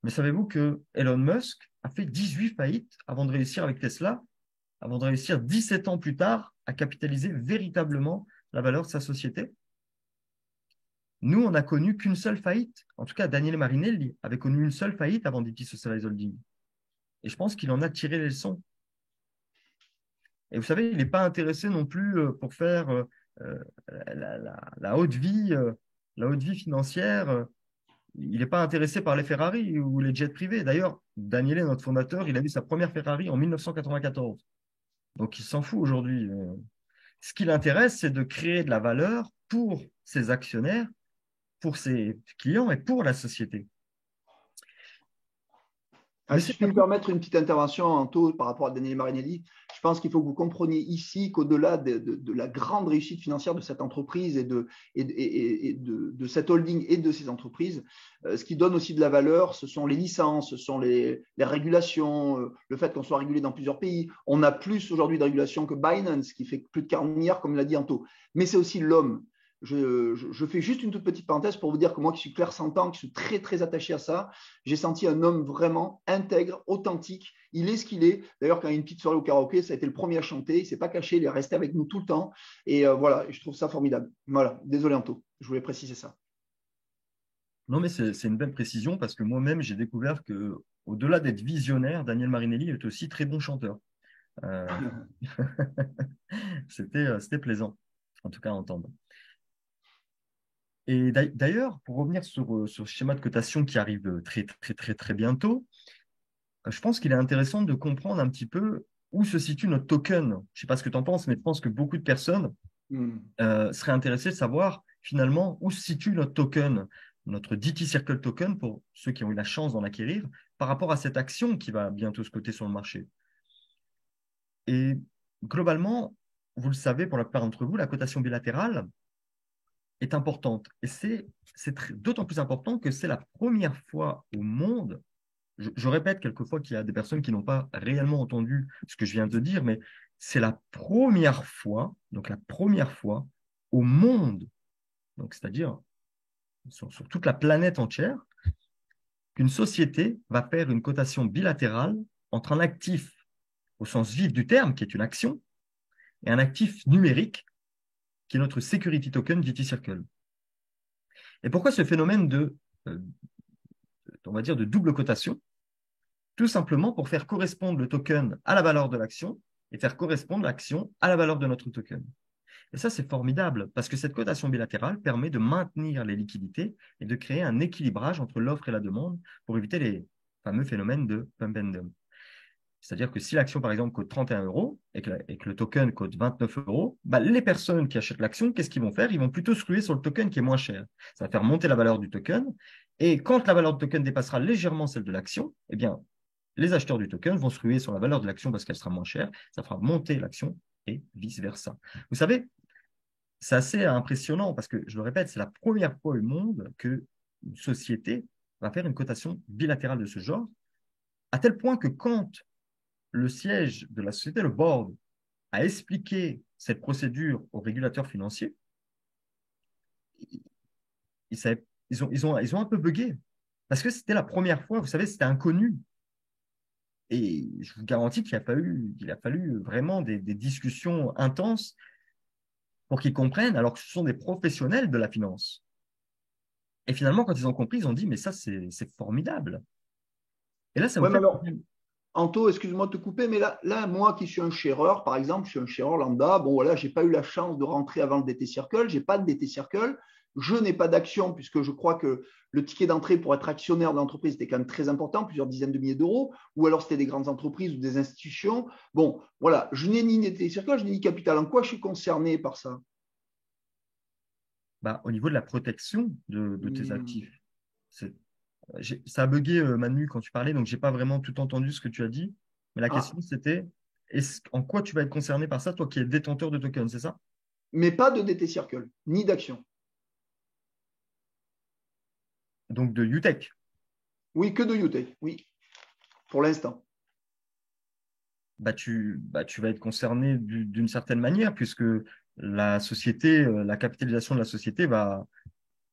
Mais savez-vous que Elon Musk a fait 18 faillites avant de réussir avec Tesla, avant de réussir 17 ans plus tard à capitaliser véritablement la valeur de sa société? Nous, on n'a connu qu'une seule faillite. En tout cas, Daniele Marinelli avait connu une seule faillite avant DT Socialized Holding. Et je pense qu'il en a tiré les leçons. Et vous savez, il n'est pas intéressé non plus pour faire euh, la haute vie financière. Il n'est pas intéressé par les Ferrari ou les jets privés. D'ailleurs, Daniele, notre fondateur, il a eu sa première Ferrari en 1994. Donc, il s'en fout aujourd'hui. Ce qui l'intéresse, c'est de créer de la valeur pour ses actionnaires, pour ses clients et pour la société. Ah, Mais si c'est je puis pas me tout. permettre une petite intervention en taux par rapport à Daniel Marinelli, je pense qu'il faut que vous compreniez ici qu'au-delà de la grande réussite financière de cette entreprise et de cette holding et de ces entreprises, ce qui donne aussi de la valeur, ce sont les licences, ce sont les régulations, le fait qu'on soit régulé dans plusieurs pays. On a plus aujourd'hui de régulation que Binance, qui fait plus de 40 milliards, comme l'a dit Anto. Mais c'est aussi l'homme. Je fais juste une toute petite parenthèse pour vous dire que moi qui suis clair sentant, qui suis très très attaché à ça, j'ai senti un homme vraiment intègre, authentique. Il est ce qu'il est. D'ailleurs, quand il y a une petite soirée au karaoké, ça a été le premier à chanter. Il ne s'est pas caché, il est resté avec nous tout le temps. Et voilà, je trouve ça formidable. Voilà, désolé Anto, je voulais préciser ça. Non, mais c'est une belle précision parce que moi-même, j'ai découvert que, au-delà d'être visionnaire, Daniel Marinelli est aussi très bon chanteur. Euh, c'était plaisant, en tout cas à entendre. Et d'ailleurs, pour revenir sur ce schéma de cotation qui arrive très, très, très, très bientôt, je pense qu'il est intéressant de comprendre un petit peu où se situe notre token. Je ne sais pas ce que tu en penses, mais je pense que beaucoup de personnes seraient intéressées de savoir finalement où se situe notre token, notre DT Circle token, pour ceux qui ont eu la chance d'en acquérir, par rapport à cette action qui va bientôt se coter sur le marché. Et globalement, vous le savez, pour la plupart d'entre vous, la cotation bilatérale est importante. Et c'est d'autant plus important que c'est la première fois au monde. Je répète quelquefois qu'il y a des personnes qui n'ont pas réellement entendu ce que je viens de dire, mais c'est la première fois, donc la première fois au monde, donc c'est-à-dire sur toute la planète entière, qu'une société va faire une cotation bilatérale entre un actif au sens vif du terme, qui est une action, et un actif numérique, qui est notre security token DT Circle. Et pourquoi ce phénomène on va dire, de double cotation? Tout simplement pour faire correspondre le token à la valeur de l'action et faire correspondre l'action à la valeur de notre token. Et ça, c'est formidable parce que cette cotation bilatérale permet de maintenir les liquidités et de créer un équilibrage entre l'offre et la demande pour éviter les fameux phénomènes de pump and dump. C'est-à-dire que si l'action, par exemple, coûte 31 euros et que le token coûte 29 euros, bah, les personnes qui achètent l'action, qu'est-ce qu'ils vont faire? Ils vont plutôt se ruer sur le token qui est moins cher. Ça va faire monter la valeur du token. Et quand la valeur du token dépassera légèrement celle de l'action, eh bien, les acheteurs du token vont se ruer sur la valeur de l'action parce qu'elle sera moins chère. Ça fera monter l'action et vice-versa. Vous savez, c'est assez impressionnant parce que, je le répète, c'est la première fois au monde qu'une société va faire une cotation bilatérale de ce genre, à tel point que quand le siège de la société, le board, a expliqué cette procédure aux régulateurs financiers, ils ont un peu bugué. Parce que c'était la première fois, vous savez, c'était inconnu. Et je vous garantis qu'il a fallu vraiment des discussions intenses pour qu'ils comprennent, alors que ce sont des professionnels de la finance. Et finalement, quand ils ont compris, ils ont dit, mais ça, c'est formidable. Et là, ça vous Ouais, mais fait... alors, Anto, excuse-moi de te couper, mais là, moi qui suis un shareur, par exemple, je suis un shareur lambda, bon voilà, j'ai pas eu la chance de rentrer avant le DT Circle, j'ai pas de DT Circle, je n'ai pas d'action puisque je crois que le ticket d'entrée pour être actionnaire de l'entreprise était quand même très important, plusieurs dizaines de milliers d'euros, ou alors c'était des grandes entreprises ou des institutions. Bon, voilà, je n'ai ni DT Circle, je n'ai ni capital. En quoi je suis concerné par ça? Bah, au niveau de la protection de tes Hmm. actifs. Ça a bugué, Manu, quand tu parlais, donc j'ai pas vraiment tout entendu ce que tu as dit. Mais la Ah, question, c'était en quoi tu vas être concerné par ça, toi qui es détenteur de tokens, c'est ça? mais pas de DT Circle, ni d'action. Donc de UTech. Oui, que de UTech, oui, pour l'instant. Tu vas être concerné d'une certaine manière, puisque la société, la capitalisation de la société va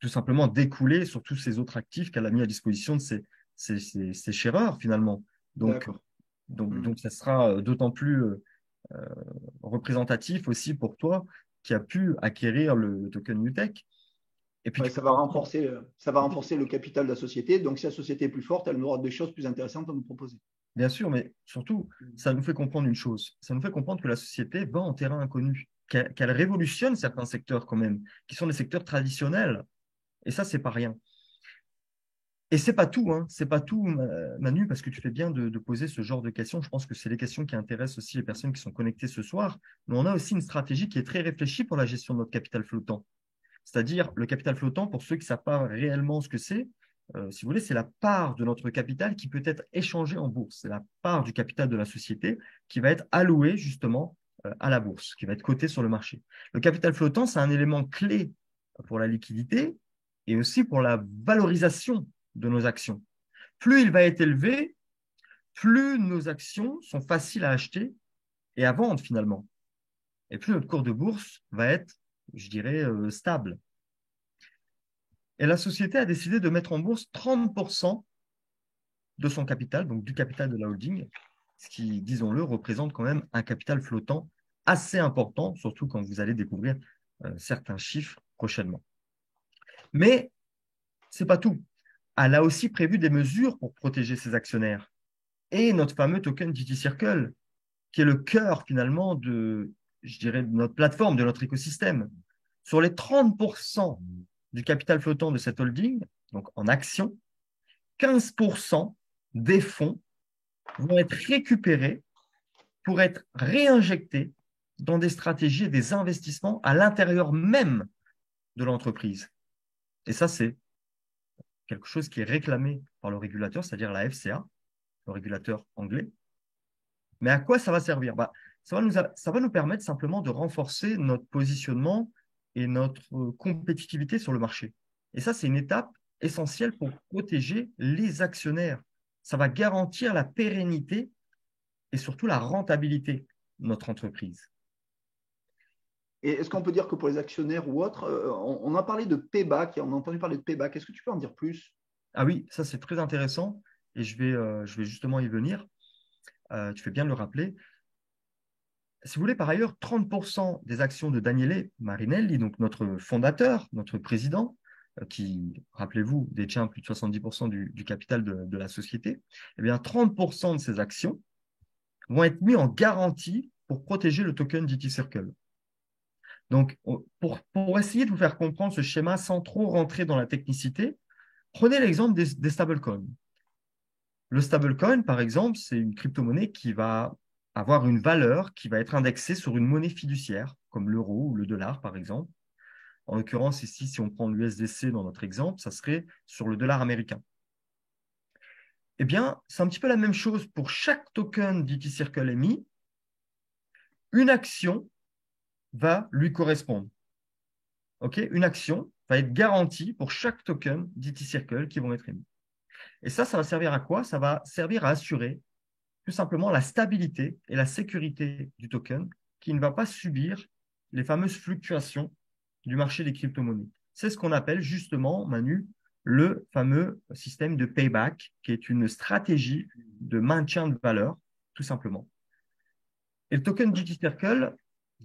tout simplement découler sur tous ces autres actifs qu'elle a mis à disposition de ses sharers, finalement. Donc, D'accord. donc ça sera d'autant plus représentatif aussi pour toi qui a pu acquérir le token UTech. Et puis Ouais, tu pourras aussi, ça va renforcer le capital de la société. Donc, si la société est plus forte, elle aura des choses plus intéressantes à nous proposer. bien sûr, mais surtout, ça nous fait comprendre une chose. Ça nous fait comprendre que la société va en terrain inconnu, qu'elle révolutionne certains secteurs quand même, qui sont des secteurs traditionnels. Et ça, c'est pas rien. Et c'est pas tout, hein. C'est pas tout, Manu, parce que tu fais bien de poser ce genre de questions. Je pense que c'est les questions qui intéressent aussi les personnes qui sont connectées ce soir. Mais on a aussi une stratégie qui est très réfléchie pour la gestion de notre capital flottant. C'est-à-dire, le capital flottant, pour ceux qui ne savent pas réellement ce que c'est, si vous voulez, c'est la part de notre capital qui peut être échangée en bourse. C'est la part du capital de la société qui va être allouée justement à la bourse, qui va être cotée sur le marché. Le capital flottant, c'est un élément clé pour la liquidité et aussi pour la valorisation de nos actions. Plus il va être élevé, plus nos actions sont faciles à acheter et à vendre finalement. Et plus notre cours de bourse va être, je dirais, stable. Et la société a décidé de mettre en bourse 30% de son capital, donc du capital de la holding, ce qui, disons-le, représente quand même un capital flottant assez important, surtout quand vous allez découvrir certains chiffres prochainement. Mais ce n'est pas tout. Elle a aussi prévu des mesures pour protéger ses actionnaires. Et notre fameux token DT Circle, qui est le cœur finalement je dirais, de notre plateforme, de notre écosystème. Sur les 30% du capital flottant de cette holding, donc en actions, 15% des fonds vont être récupérés pour être réinjectés dans des stratégies et des investissements à l'intérieur même de l'entreprise. Et ça, c'est quelque chose qui est réclamé par le régulateur, c'est-à-dire la FCA, le régulateur anglais. Mais à quoi ça va servir? Ça va nous permettre simplement de renforcer notre positionnement et notre compétitivité sur le marché. Et ça, c'est une étape essentielle pour protéger les actionnaires. Ça va garantir la pérennité et surtout la rentabilité de notre entreprise. Et est-ce qu'on peut dire que pour les actionnaires ou autres, on a parlé de payback, on a entendu parler de payback. Est-ce que tu peux en dire plus? Ah oui, ça c'est très intéressant et je vais justement y venir. Tu fais bien de le rappeler. Si vous voulez, par ailleurs, 30% des actions de Daniele Marinelli, donc notre fondateur, notre président, qui, rappelez-vous, détient plus de 70% du capital de la société, eh bien, 30% de ces actions vont être mis en garantie pour protéger le token DT Circle. Donc, pour essayer de vous faire comprendre ce schéma sans trop rentrer dans la technicité, prenez l'exemple des stablecoins. Le stablecoin, par exemple, c'est une crypto-monnaie qui va avoir une valeur qui va être indexée sur une monnaie fiduciaire, comme l'euro ou le dollar, par exemple. En l'occurrence, ici, si on prend l'USDC dans notre exemple, ça serait sur le dollar américain. Eh bien, c'est un petit peu la même chose pour chaque token DT Circle émis. Une action va lui correspondre. Okay, une action va être garantie pour chaque token DT Circle qui vont être émis. Et ça va servir à quoi? Ça va servir à assurer tout simplement la stabilité et la sécurité du token qui ne va pas subir les fameuses fluctuations du marché des crypto-monnaies. C'est ce qu'on appelle justement, Manu, le fameux système de payback, qui est une stratégie de maintien de valeur, tout simplement. Et le token DT Circle,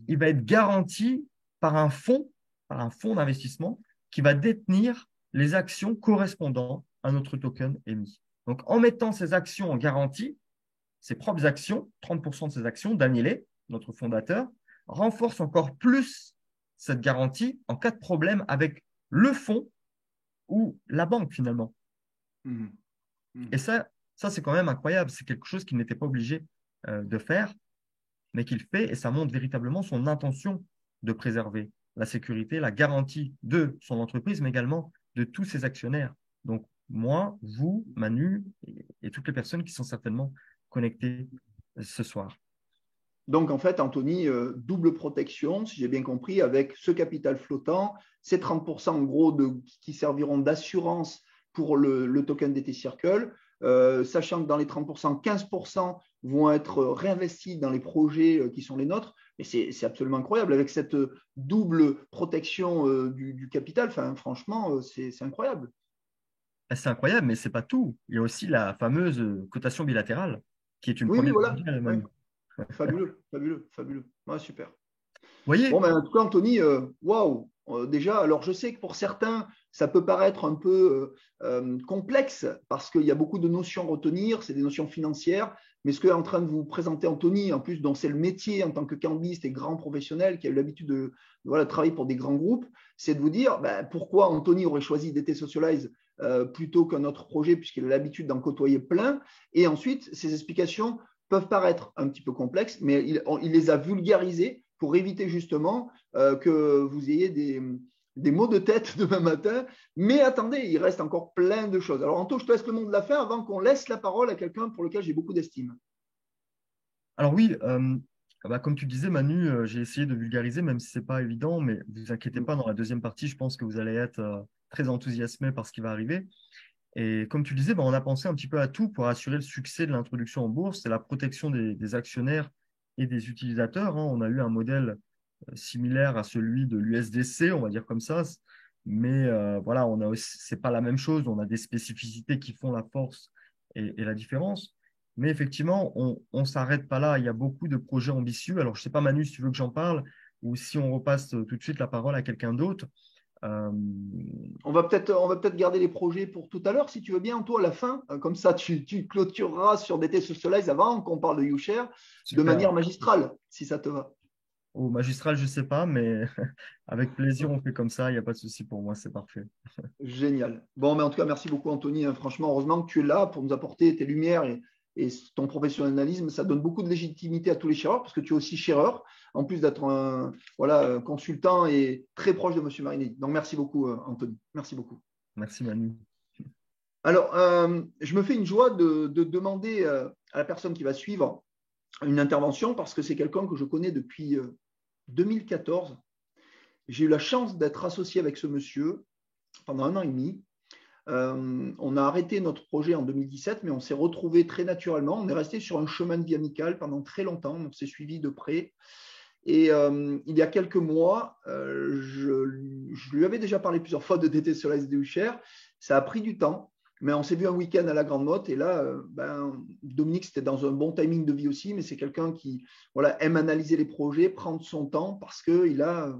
il va être garanti par un fonds d'investissement qui va détenir les actions correspondant à notre token émis. Donc, en mettant ces actions en garantie, ses propres actions, 30% de ses actions, Daniele, notre fondateur, renforce encore plus cette garantie en cas de problème avec le fonds ou la banque finalement. Mmh. Mmh. Et ça c'est quand même incroyable. C'est quelque chose qu'il n'était pas obligé de faire, mais qu'il fait, et ça montre véritablement son intention de préserver la sécurité, la garantie de son entreprise, mais également de tous ses actionnaires. Donc, moi, vous, Manu, et toutes les personnes qui sont certainement connectées ce soir. Donc, en fait, Anthony, double protection, si j'ai bien compris, avec ce capital flottant, ces 30% en gros qui serviront d'assurance pour le token DT Circle, sachant que dans les 30%, 15% vont être réinvestis dans les projets qui sont les nôtres. Et c'est absolument incroyable. Avec cette double protection du capital, franchement, c'est incroyable. C'est incroyable, mais ce n'est pas tout. Il y a aussi la fameuse cotation bilatérale, qui est une Oui, première voilà. mondiale, Ouais. Manu. Fabuleux. Ouais, super. Vous voyez, Bon, en tout cas, Anthony, waouh, déjà, alors je sais que pour certains, ça peut paraître un peu complexe parce qu'il y a beaucoup de notions à retenir, c'est des notions financières, mais ce que est en train de vous présenter Anthony, en plus, dont c'est le métier en tant que cambiste et grand professionnel qui a eu l'habitude de travailler pour des grands groupes, c'est de vous dire pourquoi Anthony aurait choisi DT Socialize plutôt qu'un autre projet, puisqu'il a l'habitude d'en côtoyer plein. Et ensuite, ces explications peuvent paraître un petit peu complexes, mais il les a vulgarisées pour éviter justement que vous ayez des maux de tête demain matin. Mais attendez, il reste encore plein de choses. Alors, Anto, je te laisse le mot de la fin avant qu'on laisse la parole à quelqu'un pour lequel j'ai beaucoup d'estime. alors oui, comme tu disais, Manu, j'ai essayé de vulgariser, même si ce n'est pas évident, mais ne vous inquiétez pas, dans la deuxième partie, je pense que vous allez être très enthousiasmés par ce qui va arriver. Et comme tu disais, on a pensé un petit peu à tout pour assurer le succès de l'introduction en bourse. C'est la protection des actionnaires et des utilisateurs. On a eu un modèle similaire à celui de l'USDC, on va dire comme ça. Mais voilà, c'est pas la même chose. On a des spécificités qui font la force et la différence. Mais effectivement, on ne s'arrête pas là. Il y a beaucoup de projets ambitieux. Alors, je ne sais pas, Manu, si tu veux que j'en parle ou si on repasse tout de suite la parole à quelqu'un d'autre. On va peut-être garder les projets pour tout à l'heure, si tu veux bien, Anto, à la fin. Comme ça, tu clôtureras sur DT Socialize avant qu'on parle de YouShare de manière magistrale, si ça te va. Au magistral, je ne sais pas, mais avec plaisir, on fait comme ça. Il n'y a pas de souci pour moi, c'est parfait. Génial. Bon, mais en tout cas, merci beaucoup, Anthony. Franchement, heureusement que tu es là pour nous apporter tes lumières et ton professionnalisme. Ça donne beaucoup de légitimité à tous les shareurs parce que tu es aussi shareur, en plus d'être un consultant et très proche de M. Marinelli. Donc, merci beaucoup, Anthony. Merci beaucoup. Merci, Manu. Alors, je me fais une joie de demander à la personne qui va suivre une intervention parce que c'est quelqu'un que je connais depuis 2014. J'ai eu la chance d'être associé avec ce monsieur pendant 1 an et demi. On a arrêté notre projet en 2017, mais on s'est retrouvés très naturellement. On est resté sur un chemin de vie amical pendant très longtemps. On s'est suivi de près. Et il y a quelques mois, je lui avais déjà parlé plusieurs fois de DT sur la SDU Share. Ça a pris du temps, mais on s'est vu un week-end à la Grande Motte. Et là, Dominique, c'était dans un bon timing de vie aussi, mais c'est quelqu'un qui aime analyser les projets, prendre son temps parce qu'il a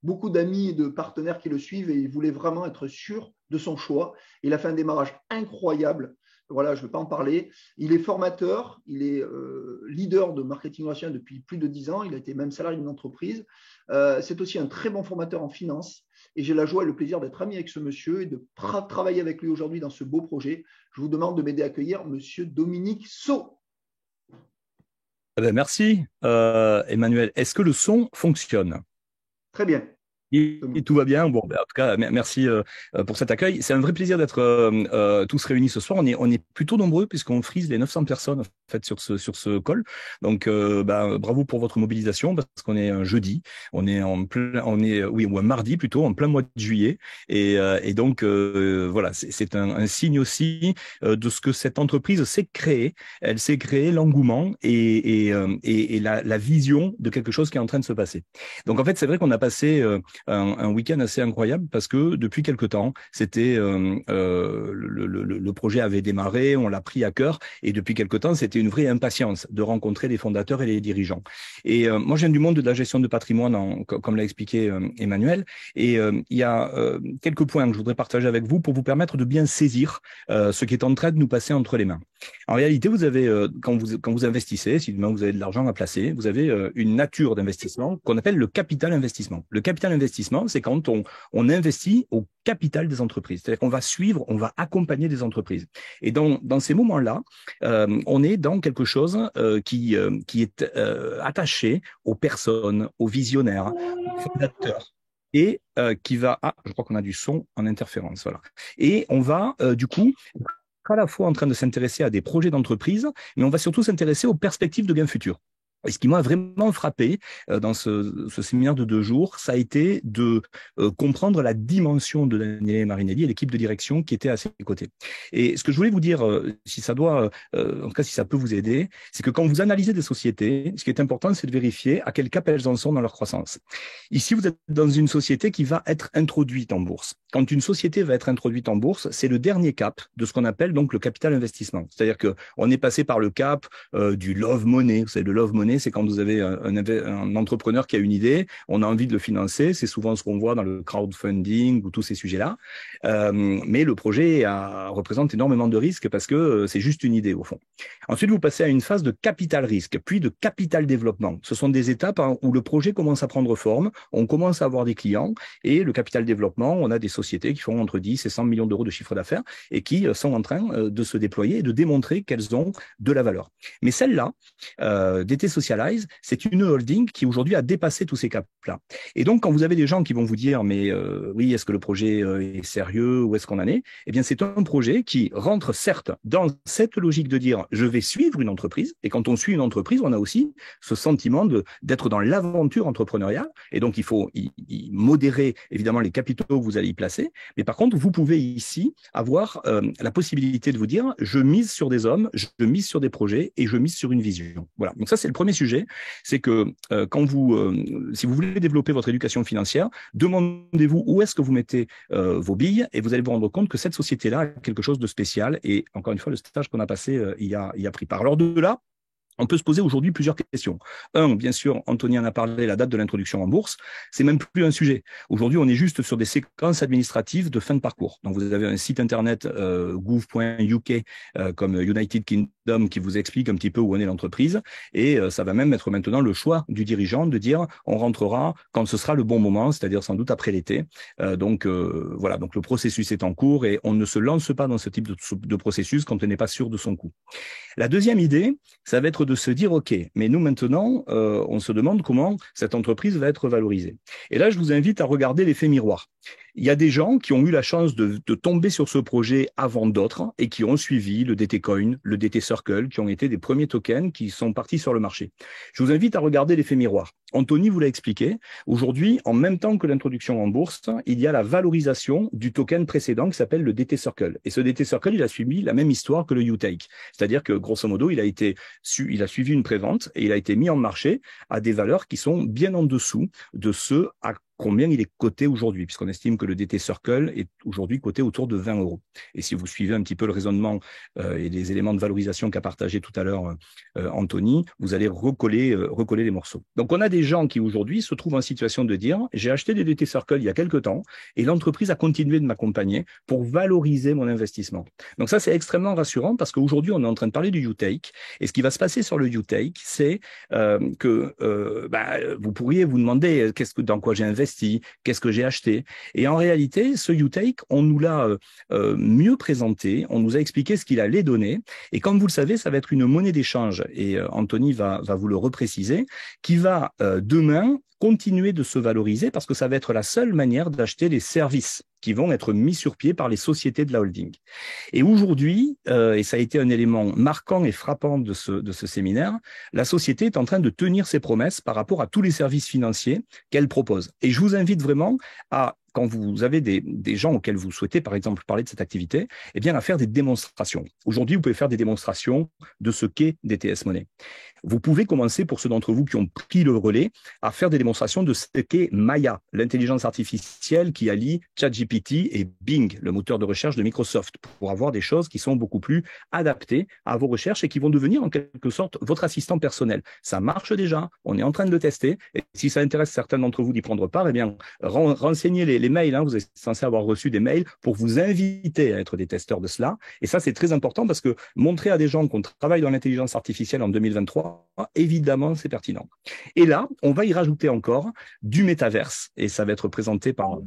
beaucoup d'amis et de partenaires qui le suivent et il voulait vraiment être sûr de son choix. Il a fait un démarrage incroyable. Voilà, je ne vais pas en parler. Il est formateur, il est leader de marketing relationnel depuis plus de 10 ans. Il a été même salarié d'une entreprise. C'est aussi un très bon formateur en finance. Et j'ai la joie et le plaisir d'être ami avec ce monsieur et de travailler avec lui aujourd'hui dans ce beau projet. Je vous demande de m'aider à accueillir monsieur Dominique Saut. Eh bien, merci, Emmanuel. Est-ce que le son fonctionne? Très bien. Et tout va bien. Bon, en tout cas, merci pour cet accueil. C'est un vrai plaisir d'être tous réunis ce soir. On est plutôt nombreux puisqu'on frise les 900 personnes en fait sur ce call. Donc, bravo pour votre mobilisation parce qu'on est un jeudi, ou un mardi plutôt, en plein mois de juillet. Et donc, voilà, c'est un signe aussi de ce que cette entreprise s'est créée. Elle s'est créée l'engouement et la vision de quelque chose qui est en train de se passer. Donc, en fait, c'est vrai qu'on a passé un week-end assez incroyable parce que depuis quelque temps, c'était le projet avait démarré, on l'a pris à cœur et depuis quelque temps, c'était une vraie impatience de rencontrer les fondateurs et les dirigeants. Et moi, je viens du monde de la gestion de patrimoine, comme l'a expliqué Emmanuel, et il y a quelques points que je voudrais partager avec vous pour vous permettre de bien saisir ce qui est en train de nous passer entre les mains. En réalité, vous avez quand vous investissez, si demain vous avez de l'argent à placer, vous avez une nature d'investissement qu'on appelle le capital investissement. Le capital investissement, c'est quand on investit au capital des entreprises. C'est-à-dire qu'on va suivre, on va accompagner des entreprises. Et dans ces moments-là, on est dans quelque chose qui est attaché aux personnes, aux visionnaires, aux fondateurs. Et qui va... Ah, je crois qu'on a du son en interférence. Voilà. Et on va, du coup, à la fois en train de s'intéresser à des projets d'entreprise, mais on va surtout s'intéresser aux perspectives de gains futurs. Et ce qui m'a vraiment frappé dans ce séminaire de 2 jours, ça a été de comprendre la dimension de Daniele Marinelli et l'équipe de direction qui était à ses côtés. Et ce que je voulais vous dire, si ça doit, en tout cas si ça peut vous aider, c'est que quand vous analysez des sociétés, ce qui est important, c'est de vérifier à quel cap elles en sont dans leur croissance. Ici, vous êtes dans une société qui va être introduite en bourse. Quand une société va être introduite en bourse, c'est le dernier cap de ce qu'on appelle donc le capital investissement. C'est-à-dire que on est passé par le cap du love money. Vous savez, le love money, c'est quand vous avez un entrepreneur qui a une idée, on a envie de le financer, c'est souvent ce qu'on voit dans le crowdfunding ou tous ces sujets-là, mais le projet représente énormément de risques parce que c'est juste une idée au fond. Ensuite, vous passez à une phase de capital risque, puis de capital développement. Ce sont des étapes où le projet commence à prendre forme, on commence à avoir des clients, et le capital développement, on a des sociétés qui font entre 10 et 100 millions d'euros de chiffre d'affaires et qui sont en train de se déployer et de démontrer qu'elles ont de la valeur. Mais celle-là, DT Socialize, c'est une holding qui aujourd'hui a dépassé tous ces caps-là. Et donc, quand vous avez des gens qui vont vous dire, mais oui, est-ce que le projet est sérieux, où est-ce qu'on en est? Eh bien, c'est un projet qui rentre certes dans cette logique de dire, je vais suivre une entreprise. Et quand on suit une entreprise, on a aussi ce sentiment d'être dans l'aventure entrepreneuriale. Et donc, il faut y modérer évidemment les capitaux que vous allez y placer. Mais par contre, vous pouvez ici avoir la possibilité de vous dire, je mise sur des hommes, je mise sur des projets et je mise sur une vision. Voilà. Donc ça, c'est le premier sujet. C'est que si vous voulez développer votre éducation financière, demandez-vous où est-ce que vous mettez vos billes et vous allez vous rendre compte que cette société-là a quelque chose de spécial. Et encore une fois, le stage qu'on a passé y a pris part. Alors de là, on peut se poser aujourd'hui plusieurs questions. Bien sûr, Anthony en a parlé, la date de l'introduction en bourse, c'est même plus un sujet. Aujourd'hui, on est juste sur des séquences administratives de fin de parcours. Donc, vous avez un site internet gouv.uk comme United Kingdom qui vous explique un petit peu où en est l'entreprise. Et ça va même être maintenant le choix du dirigeant de dire on rentrera quand ce sera le bon moment, c'est-à-dire sans doute après l'été. Donc, voilà. Donc, le processus est en cours et on ne se lance pas dans ce type de processus quand on n'est pas sûr de son coût. La deuxième idée, ça va être de se dire, OK, mais nous maintenant, on se demande comment cette entreprise va être valorisée. Et là, je vous invite à regarder l'effet miroir. il y a des gens qui ont eu la chance de tomber sur ce projet avant d'autres et qui ont suivi le DT Coin, le DT Circle, qui ont été des premiers tokens qui sont partis sur le marché. Je vous invite à regarder l'effet miroir. Anthony vous l'a expliqué. Aujourd'hui, en même temps que l'introduction en bourse, il y a la valorisation du token précédent qui s'appelle le DT Circle. Et ce DT Circle, il a suivi la même histoire que le UTake. C'est-à-dire que, grosso modo, il a suivi une prévente et il a été mis en marché à des valeurs qui sont bien en dessous de ce à combien il est coté aujourd'hui, puisqu'on estime que le DT Circle est aujourd'hui coté autour de 20 euros. Et si vous suivez un petit peu le raisonnement et les éléments de valorisation qu'a partagé tout à l'heure Anthony, vous allez recoller les morceaux. Donc, on a des gens qui aujourd'hui se trouvent en situation de dire, j'ai acheté des DT Circle il y a quelques temps et l'entreprise a continué de m'accompagner pour valoriser mon investissement. Donc ça, c'est extrêmement rassurant parce qu'aujourd'hui, on est en train de parler du UTake. Et ce qui va se passer sur le UTake, c'est que vous pourriez vous demander dans quoi j'ai investi, qu'est-ce que j'ai acheté. Et en réalité, ce UTake, on nous l'a mieux présenté, on nous a expliqué ce qu'il allait donner. Et comme vous le savez, ça va être une monnaie d'échange. Et Anthony va vous le repréciser, qui va demain continuer de se valoriser parce que ça va être la seule manière d'acheter les services qui vont être mis sur pied par les sociétés de la holding. Et aujourd'hui, et ça a été un élément marquant et frappant de ce séminaire, la société est en train de tenir ses promesses par rapport à tous les services financiers qu'elle propose. Et je vous invite vraiment à, quand vous avez des gens auxquels vous souhaitez, par exemple, parler de cette activité, eh bien, à faire des démonstrations. Aujourd'hui, vous pouvez faire des démonstrations de ce qu'est DTS Money. Vous pouvez commencer, pour ceux d'entre vous qui ont pris le relais, à faire des démonstrations de ce qu'est Maya, l'intelligence artificielle qui allie ChatGPT et Bing, le moteur de recherche de Microsoft, pour avoir des choses qui sont beaucoup plus adaptées à vos recherches et qui vont devenir en quelque sorte votre assistant personnel. Ça marche déjà, on est en train de le tester, et si ça intéresse certains d'entre vous d'y prendre part, eh bien, renseignez les mails, vous êtes censé avoir reçu des mails pour vous inviter à être des testeurs de cela, et ça c'est très important parce que montrer à des gens qu'on travaille dans l'intelligence artificielle en 2023, évidemment, c'est pertinent. Et là, on va y rajouter encore du métaverse, et ça va être présenté par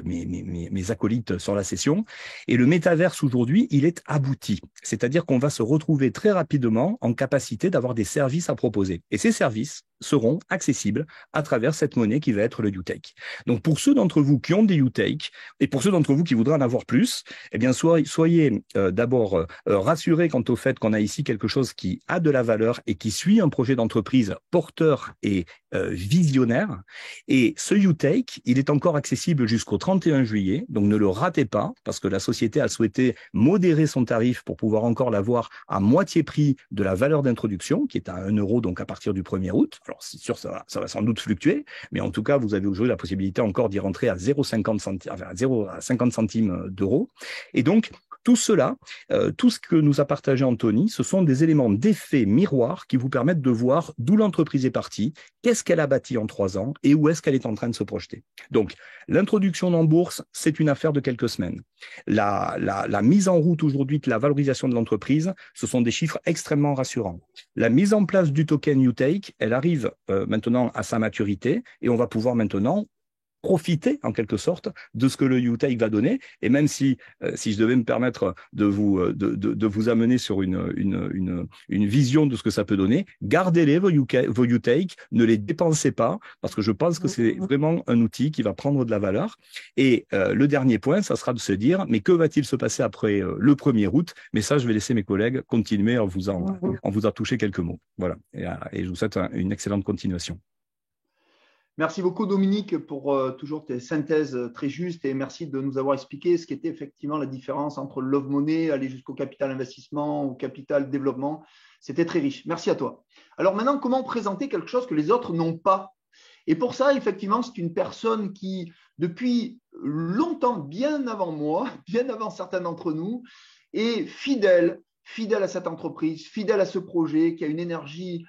mes acolytes sur la session. Et le métaverse aujourd'hui, il est abouti. C'est-à-dire qu'on va se retrouver très rapidement en capacité d'avoir des services à proposer. Et ces services seront accessibles à travers cette monnaie qui va être le UTake. Donc, pour ceux d'entre vous qui ont des UTake et pour ceux d'entre vous qui voudraient en avoir plus, eh bien, soyez d'abord rassurés quant au fait qu'on a ici quelque chose qui a de la valeur et qui suit un projet d'entreprise porteur et visionnaire. Et ce UTake, il est encore accessible jusqu'au 31 juillet, donc ne le ratez pas, parce que la société a souhaité modérer son tarif pour pouvoir encore l'avoir à moitié prix de la valeur d'introduction, qui est à 1 euro, donc à partir du 1er août. Alors, c'est sûr, ça va sans doute fluctuer, mais en tout cas, vous avez aujourd'hui la possibilité encore d'y rentrer à 0,50 centimes, enfin, à 0,50 centimes d'euros. Et donc, tout cela, tout ce que nous a partagé Anthony, ce sont des éléments d'effet miroir qui vous permettent de voir d'où l'entreprise est partie, qu'est-ce qu'elle a bâti en 3 ans et où est-ce qu'elle est en train de se projeter. Donc, l'introduction en bourse, c'est une affaire de quelques semaines. La mise en route aujourd'hui de la valorisation de l'entreprise, ce sont des chiffres extrêmement rassurants. La mise en place du token UTake, elle arrive maintenant à sa maturité et on va pouvoir maintenant profiter en quelque sorte de ce que le UTake va donner. Et même si je devais me permettre de vous amener sur une vision de ce que ça peut donner, gardez-les vos UTake, ne les dépensez pas, parce que je pense que c'est vraiment un outil qui va prendre de la valeur. Et le dernier point, ça sera de se dire, mais que va-t-il se passer après le 1er août? Mais ça, je vais laisser mes collègues continuer en vous a touché quelques mots. Voilà. Et je vous souhaite une excellente continuation. Merci beaucoup Dominique pour toujours tes synthèses très justes et merci de nous avoir expliqué ce qu'était effectivement la différence entre le love money, aller jusqu'au capital investissement, au capital développement. C'était très riche. Merci à toi. Alors maintenant, comment présenter quelque chose que les autres n'ont pas? Et pour ça, effectivement, c'est une personne qui, depuis longtemps, bien avant moi, bien avant certains d'entre nous, est fidèle à cette entreprise, fidèle à ce projet, qui a une énergie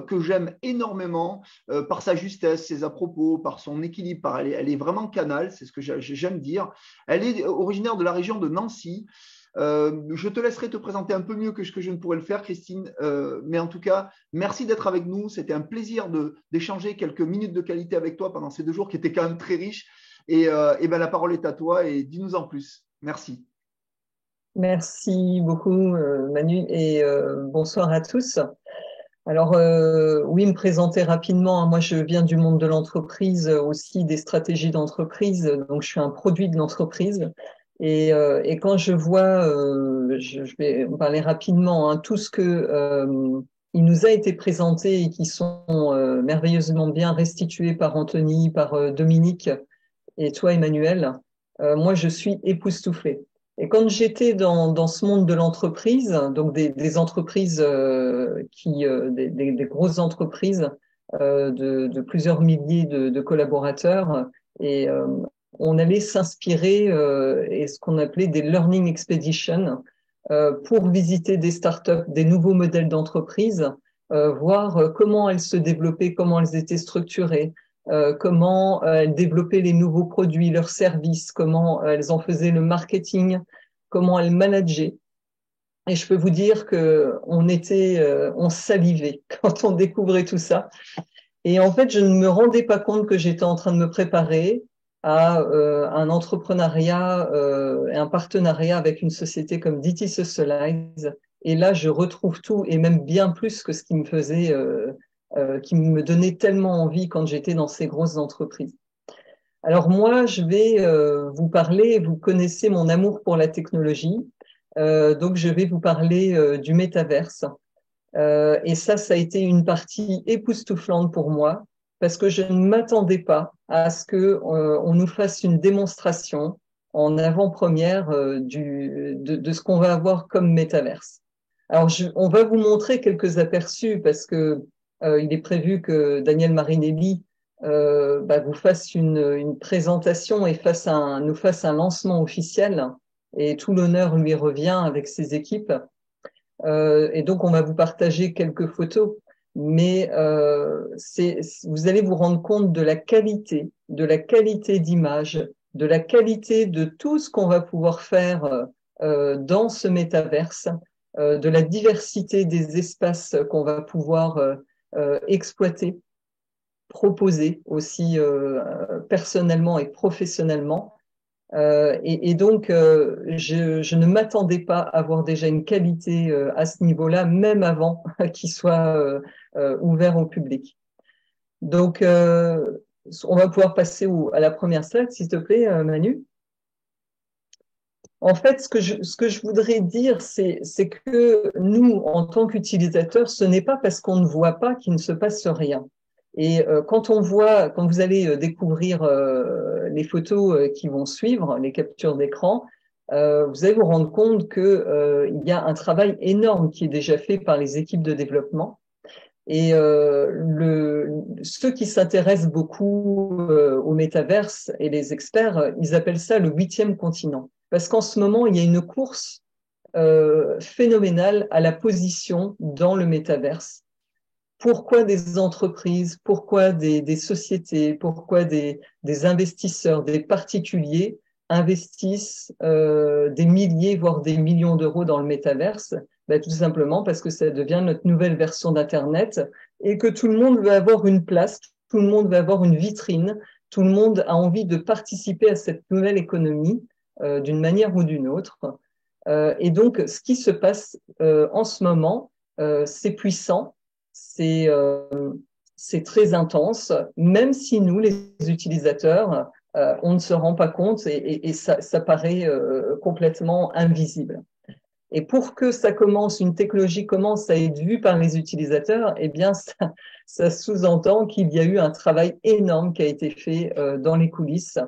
que j'aime énormément par sa justesse, ses à-propos, par son équilibre. Elle est vraiment canal, c'est ce que j'aime dire. Elle est originaire de la région de Nancy. Je te laisserai te présenter un peu mieux que ce que je ne pourrais le faire, Christine. Mais en tout cas, merci d'être avec nous. C'était un plaisir d'échanger quelques minutes de qualité avec toi pendant ces 2 jours qui étaient quand même très riches. Et ben, la parole est à toi et dis-nous en plus. Merci. Merci beaucoup, Manu, et bonsoir à tous. Alors, oui, me présenter rapidement. Moi, je viens du monde de l'entreprise, aussi des stratégies d'entreprise. Donc, je suis un produit de l'entreprise. Et quand je vois, je vais en parler rapidement, hein, tout ce que il nous a été présenté et qui sont merveilleusement bien restitués par Anthony, par Dominique et toi, Emmanuel, moi, je suis époustouflée. Et quand j'étais dans ce monde de l'entreprise, donc des entreprises des grosses entreprises de plusieurs milliers de collaborateurs, et on allait s'inspirer et ce qu'on appelait des learning expeditions pour visiter des startups, des nouveaux modèles d'entreprise, voir comment elles se développaient, comment elles étaient structurées, comment elles développaient les nouveaux produits, leurs services, comment elles en faisaient le marketing, comment elles manageaient. Et je peux vous dire que on salivait quand on découvrait tout ça. Et en fait, je ne me rendais pas compte que j'étais en train de me préparer à un entrepreneuriat, un partenariat avec une société comme DT Socialize. Et là, je retrouve tout, et même bien plus que ce qui me faisait, qui me donnait tellement envie quand j'étais dans ces grosses entreprises. Alors moi, je vais vous parler, vous connaissez mon amour pour la technologie, donc je vais vous parler du métaverse. Et ça a été une partie époustouflante pour moi, parce que je ne m'attendais pas à ce que on nous fasse une démonstration en avant-première de ce qu'on va avoir comme métaverse. Alors, on va vous montrer quelques aperçus parce que il est prévu que Daniel Marinelli vous fasse une présentation et nous fasse un lancement officiel. Et tout l'honneur lui revient avec ses équipes. Et donc, on va vous partager quelques photos. Mais vous allez vous rendre compte de la qualité d'image, de la qualité de tout ce qu'on va pouvoir faire dans ce métaverse, de la diversité des espaces qu'on va pouvoir exploiter, proposer aussi personnellement et professionnellement. Et donc, je ne m'attendais pas à avoir déjà une qualité à ce niveau-là, même avant qu'il soit ouvert au public. Donc, on va pouvoir passer à la première slide, s'il te plaît, Manu. En fait, ce que je voudrais dire, c'est que nous, en tant qu'utilisateurs, ce n'est pas parce qu'on ne voit pas qu'il ne se passe rien. Et quand vous allez découvrir les photos qui vont suivre, les captures d'écran, vous allez vous rendre compte que il y a un travail énorme qui est déjà fait par les équipes de développement. Et ceux qui s'intéressent beaucoup au métaverse et les experts, ils appellent ça le 8e continent. Parce qu'en ce moment, il y a une course phénoménale à la position dans le métaverse. Pourquoi des entreprises, pourquoi des sociétés, pourquoi des investisseurs, des particuliers investissent des milliers, voire des millions d'euros dans le métaverse? Tout simplement parce que ça devient notre nouvelle version d'Internet et que tout le monde veut avoir une place, tout le monde veut avoir une vitrine, tout le monde a envie de participer à cette nouvelle économie d'une manière ou d'une autre. Et donc, ce qui se passe en ce moment, c'est puissant. C'est très intense, même si nous, les utilisateurs, on ne se rend pas compte et ça paraît complètement invisible. Et pour que une technologie commence à être vue par les utilisateurs, eh bien, ça sous-entend qu'il y a eu un travail énorme qui a été fait dans les coulisses,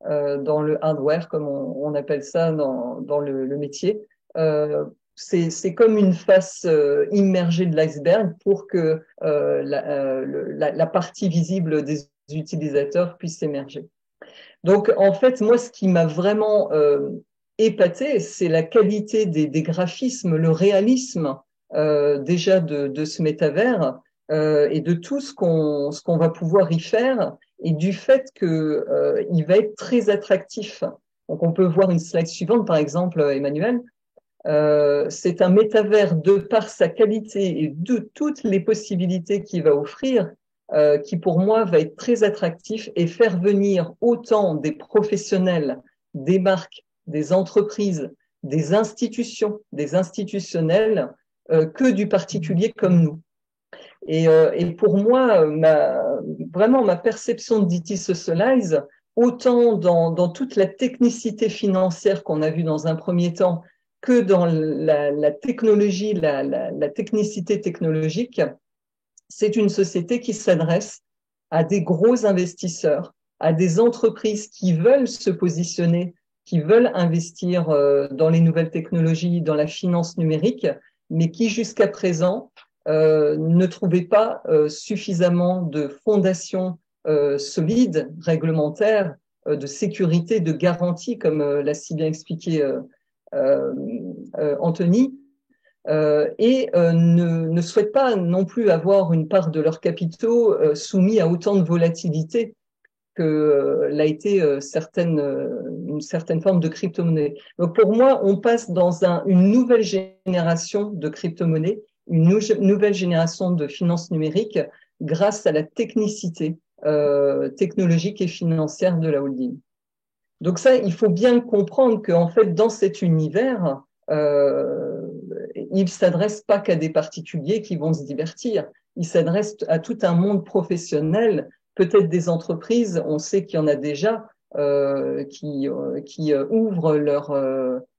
dans le hardware, comme on appelle ça dans le métier. C'est comme une face immergée de l'iceberg pour que la partie visible des utilisateurs puisse émerger. Donc, en fait, moi, ce qui m'a vraiment épaté, c'est la qualité des graphismes, le réalisme déjà de ce métavers et de tout ce qu'on va pouvoir y faire et du fait que il va être très attractif. Donc, on peut voir une slide suivante, par exemple, Emmanuel. C'est un métavers de par sa qualité et de toutes les possibilités qu'il va offrir, qui pour moi va être très attractif et faire venir autant des professionnels, des marques, des entreprises, des institutions, des institutionnels, que du particulier comme nous. Et pour moi, vraiment ma perception d'It Socialize, autant dans toute la technicité financière qu'on a vue dans un premier temps, que dans la technologie, la technicité technologique, c'est une société qui s'adresse à des gros investisseurs, à des entreprises qui veulent se positionner, qui veulent investir dans les nouvelles technologies, dans la finance numérique, mais qui jusqu'à présent ne trouvaient pas suffisamment de fondations solides, réglementaires, de sécurité, de garantie, comme l'a si bien expliqué Anthony, ne souhaitent pas non plus avoir une part de leurs capitaux soumis à autant de volatilité que l'a été une certaine forme de crypto-monnaie. Donc pour moi, on passe dans une nouvelle génération de crypto-monnaies, une nouvelle génération de finances numériques grâce à la technicité technologique et financière de la holding. Donc ça, il faut bien comprendre qu'en fait, dans cet univers, il ne s'adresse pas qu'à des particuliers qui vont se divertir. Il s'adresse à tout un monde professionnel, peut-être des entreprises. On sait qu'il y en a déjà qui ouvrent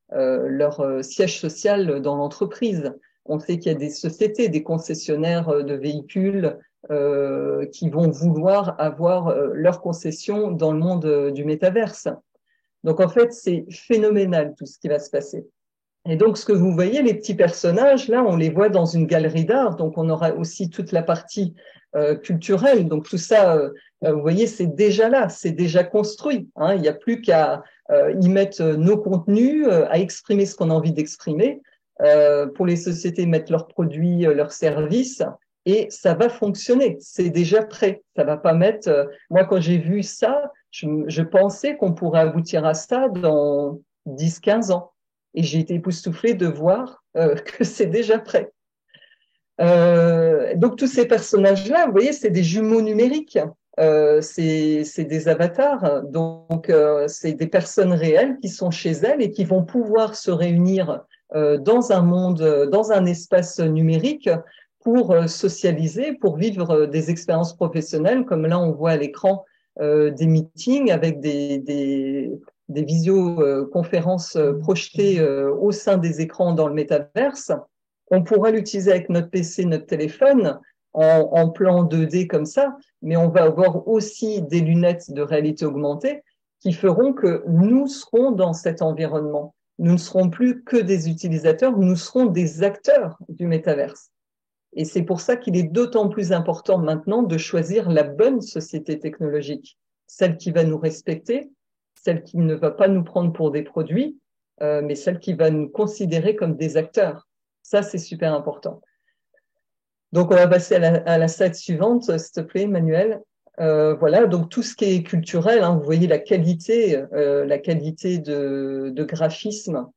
leur siège social dans l'entreprise. On sait qu'il y a des sociétés, des concessionnaires de véhicules qui vont vouloir avoir leur concession dans le monde du métaverse. Donc en fait, c'est phénoménal tout ce qui va se passer. Et donc, ce que vous voyez, les petits personnages, là, on les voit dans une galerie d'art. Donc, on aura aussi toute la partie culturelle. Donc, tout ça, vous voyez, c'est déjà là, c'est déjà construit. Hein. Il n'y a plus qu'à y mettre nos contenus, à exprimer ce qu'on a envie d'exprimer. Pour les sociétés, mettre leurs produits, leurs services, et ça va fonctionner. C'est déjà prêt. Ça va pas mettre. Moi, quand j'ai vu ça, je pensais qu'on pourrait aboutir à ça dans 10-15 ans. Et j'ai été époustouflée de voir que c'est déjà prêt. Donc tous ces personnages-là, vous voyez, c'est des jumeaux numériques, c'est des avatars, donc c'est des personnes réelles qui sont chez elles et qui vont pouvoir se réunir dans un monde, dans un espace numérique pour socialiser, pour vivre des expériences professionnelles, comme là on voit à l'écran des meetings avec des visioconférences projetées au sein des écrans dans le métaverse. On pourra l'utiliser avec notre PC, notre téléphone, en plan 2D comme ça, mais on va avoir aussi des lunettes de réalité augmentée qui feront que nous serons dans cet environnement. Nous ne serons plus que des utilisateurs, nous serons des acteurs du métaverse. Et c'est pour ça qu'il est d'autant plus important maintenant de choisir la bonne société technologique, celle qui va nous respecter, celle qui ne va pas nous prendre pour des produits, mais celle qui va nous considérer comme des acteurs. Ça, c'est super important. Donc, on va passer à la slide suivante, s'il te plaît, Manuel. Voilà, donc tout ce qui est culturel, hein, vous voyez la qualité de graphisme.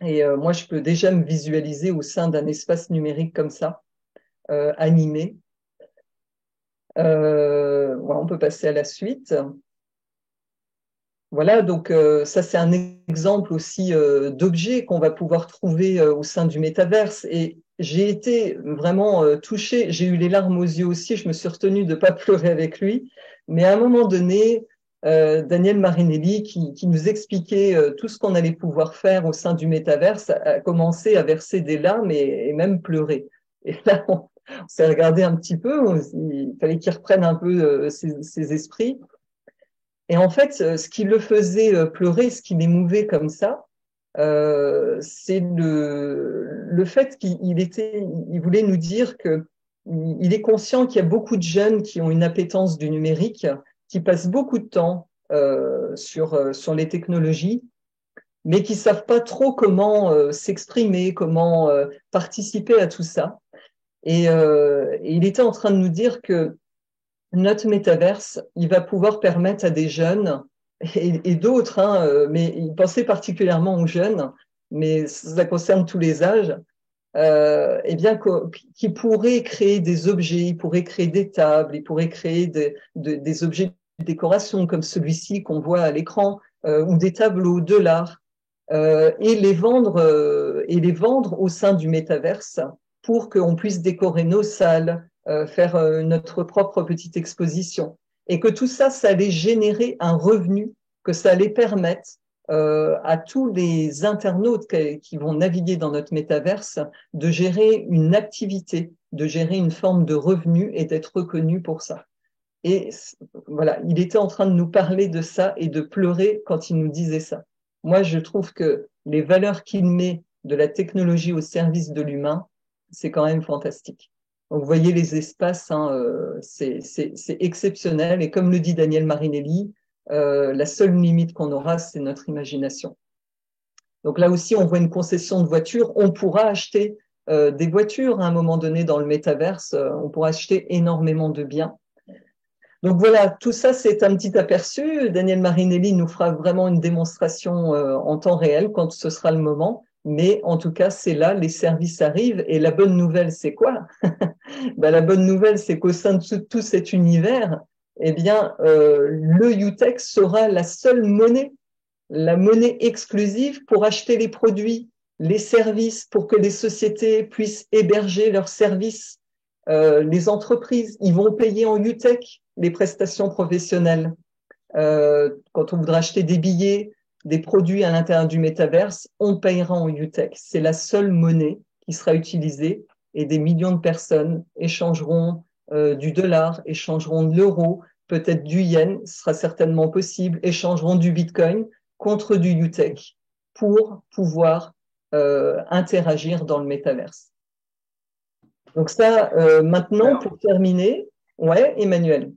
Et moi, je peux déjà me visualiser au sein d'un espace numérique comme ça, animé. Voilà, on peut passer à la suite. Voilà, donc ça c'est un exemple aussi d'objets qu'on va pouvoir trouver au sein du métaverse. Et j'ai été vraiment touchée, j'ai eu les larmes aux yeux aussi, je me suis retenue de ne pas pleurer avec lui. Mais à un moment donné, Daniel Marinelli, qui nous expliquait tout ce qu'on allait pouvoir faire au sein du métaverse, a commencé à verser des larmes et même pleurer. Et là, on s'est regardé un petit peu, il fallait qu'il reprenne un peu ses esprits. Et en fait, ce qui le faisait pleurer, ce qui l'émouvait comme ça, c'est le fait il voulait nous dire que il est conscient qu'il y a beaucoup de jeunes qui ont une appétence du numérique, qui passent beaucoup de temps sur les technologies, mais qui savent pas trop comment s'exprimer, comment participer à tout ça. Et il était en train de nous dire que notre métaverse, il va pouvoir permettre à des jeunes et d'autres, hein, mais il pensait particulièrement aux jeunes, mais ça concerne tous les âges, eh bien, qui pourraient créer des objets, ils pourraient créer des tables, ils pourraient créer des objets de décoration comme celui-ci qu'on voit à l'écran, ou des tableaux de l'art, et les vendre au sein du métaverse pour qu'on puisse décorer nos salles, faire notre propre petite exposition. Et que tout ça, ça allait générer un revenu, que ça allait permettre à tous les internautes qui vont naviguer dans notre métaverse de gérer une activité, de gérer une forme de revenu et d'être reconnu pour ça. Et voilà, il était en train de nous parler de ça et de pleurer quand il nous disait ça. Moi, je trouve que les valeurs qu'il met de la technologie au service de l'humain, c'est quand même fantastique. Donc, vous voyez les espaces, hein, c'est exceptionnel. Et comme le dit Daniel Marinelli, la seule limite qu'on aura, c'est notre imagination. Donc là aussi, on voit une concession de voitures. On pourra acheter des voitures à un moment donné dans le métaverse. On pourra acheter énormément de biens. Donc voilà, tout ça, c'est un petit aperçu. Daniel Marinelli nous fera vraiment une démonstration en temps réel quand ce sera le moment. Mais en tout cas, c'est là, les services arrivent. Et la bonne nouvelle, c'est quoi? Ben, la bonne nouvelle, c'est qu'au sein de tout cet univers, eh bien, le UTech sera la seule monnaie, la monnaie exclusive pour acheter les produits, les services, pour que les sociétés puissent héberger leurs services. Les entreprises, ils vont payer en UTech les prestations professionnelles. Quand on voudra acheter des billets, des produits à l'intérieur du métaverse, on payera en UTech. C'est la seule monnaie qui sera utilisée et des millions de personnes échangeront du dollar, échangeront de l'euro, peut-être du yen, ce sera certainement possible, échangeront du bitcoin contre du UTech pour pouvoir interagir dans le métaverse. Donc ça, maintenant, pour terminer, ouais, Emmanuel.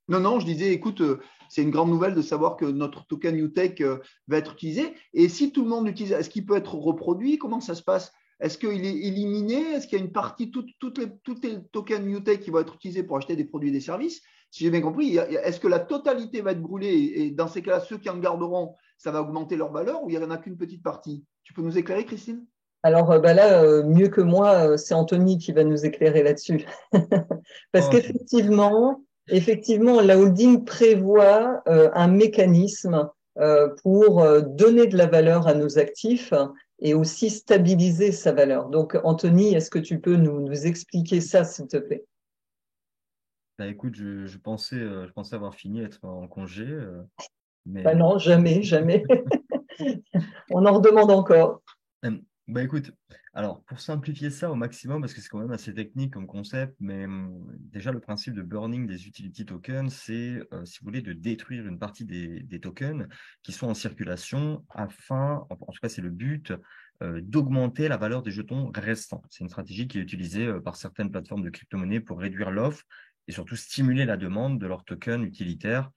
Non, je disais, écoute, c'est une grande nouvelle de savoir que notre token UTech va être utilisé. Et si tout le monde l'utilise, est-ce qu'il peut être reproduit? Comment ça se passe? Est-ce qu'il est éliminé? Est-ce qu'il y a une partie, toutes les tokens UTech qui vont être utilisés pour acheter des produits et des services? Si j'ai bien compris, est-ce que la totalité va être brûlée? Et dans ces cas-là, ceux qui en garderont, ça va augmenter leur valeur ou il n'y en a qu'une petite partie? Tu peux nous éclairer, Christine? Alors là, mieux que moi, c'est Anthony qui va nous éclairer là-dessus. Parce qu'effectivement, la holding prévoit un mécanisme pour donner de la valeur à nos actifs et aussi stabiliser sa valeur. Donc, Anthony, est-ce que tu peux nous expliquer ça, s'il te plaît? Bah, écoute, je pensais avoir fini, être en congé, mais Bah non, jamais, jamais. On en redemande encore. bah écoute, alors pour simplifier ça au maximum, parce que c'est quand même assez technique comme concept, mais déjà le principe de burning des utility tokens, c'est, si vous voulez, de détruire une partie des tokens qui sont en circulation afin, en tout cas c'est le but, d'augmenter la valeur des jetons restants. C'est une stratégie qui est utilisée par certaines plateformes de crypto-monnaie pour réduire l'offre et surtout stimuler la demande de leurs tokens utilitaires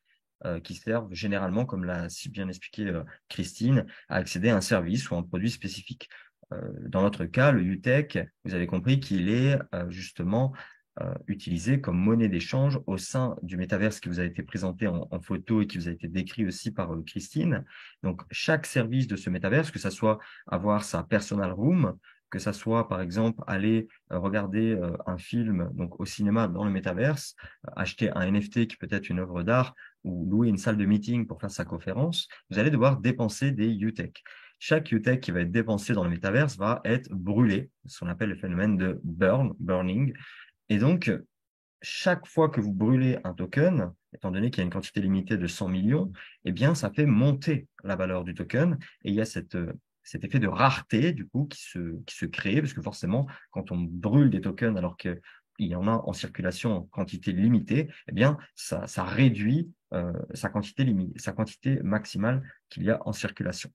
qui servent généralement, comme l'a si bien expliqué Christine, à accéder à un service ou à un produit spécifique. Dans notre cas, le UTech, vous avez compris qu'il est justement utilisé comme monnaie d'échange au sein du métaverse qui vous a été présenté en photo et qui vous a été décrit aussi par Christine. Donc, chaque service de ce métaverse, que ce soit avoir sa personal room, que ça soit, par exemple, aller regarder un film donc au cinéma dans le métaverse, acheter un NFT qui peut être une œuvre d'art ou louer une salle de meeting pour faire sa conférence, vous allez devoir dépenser des UTech. Chaque UTech qui va être dépensé dans le métaverse va être brûlé, ce qu'on appelle le phénomène de burning. Et donc, chaque fois que vous brûlez un token, étant donné qu'il y a une quantité limitée de 100 millions, eh bien, ça fait monter la valeur du token. Et il y a cet effet de rareté, du coup, qui se crée, parce que forcément, quand on brûle des tokens alors qu'il y en a en circulation en quantité limitée, eh bien, ça réduit sa quantité maximale qu'il y a en circulation.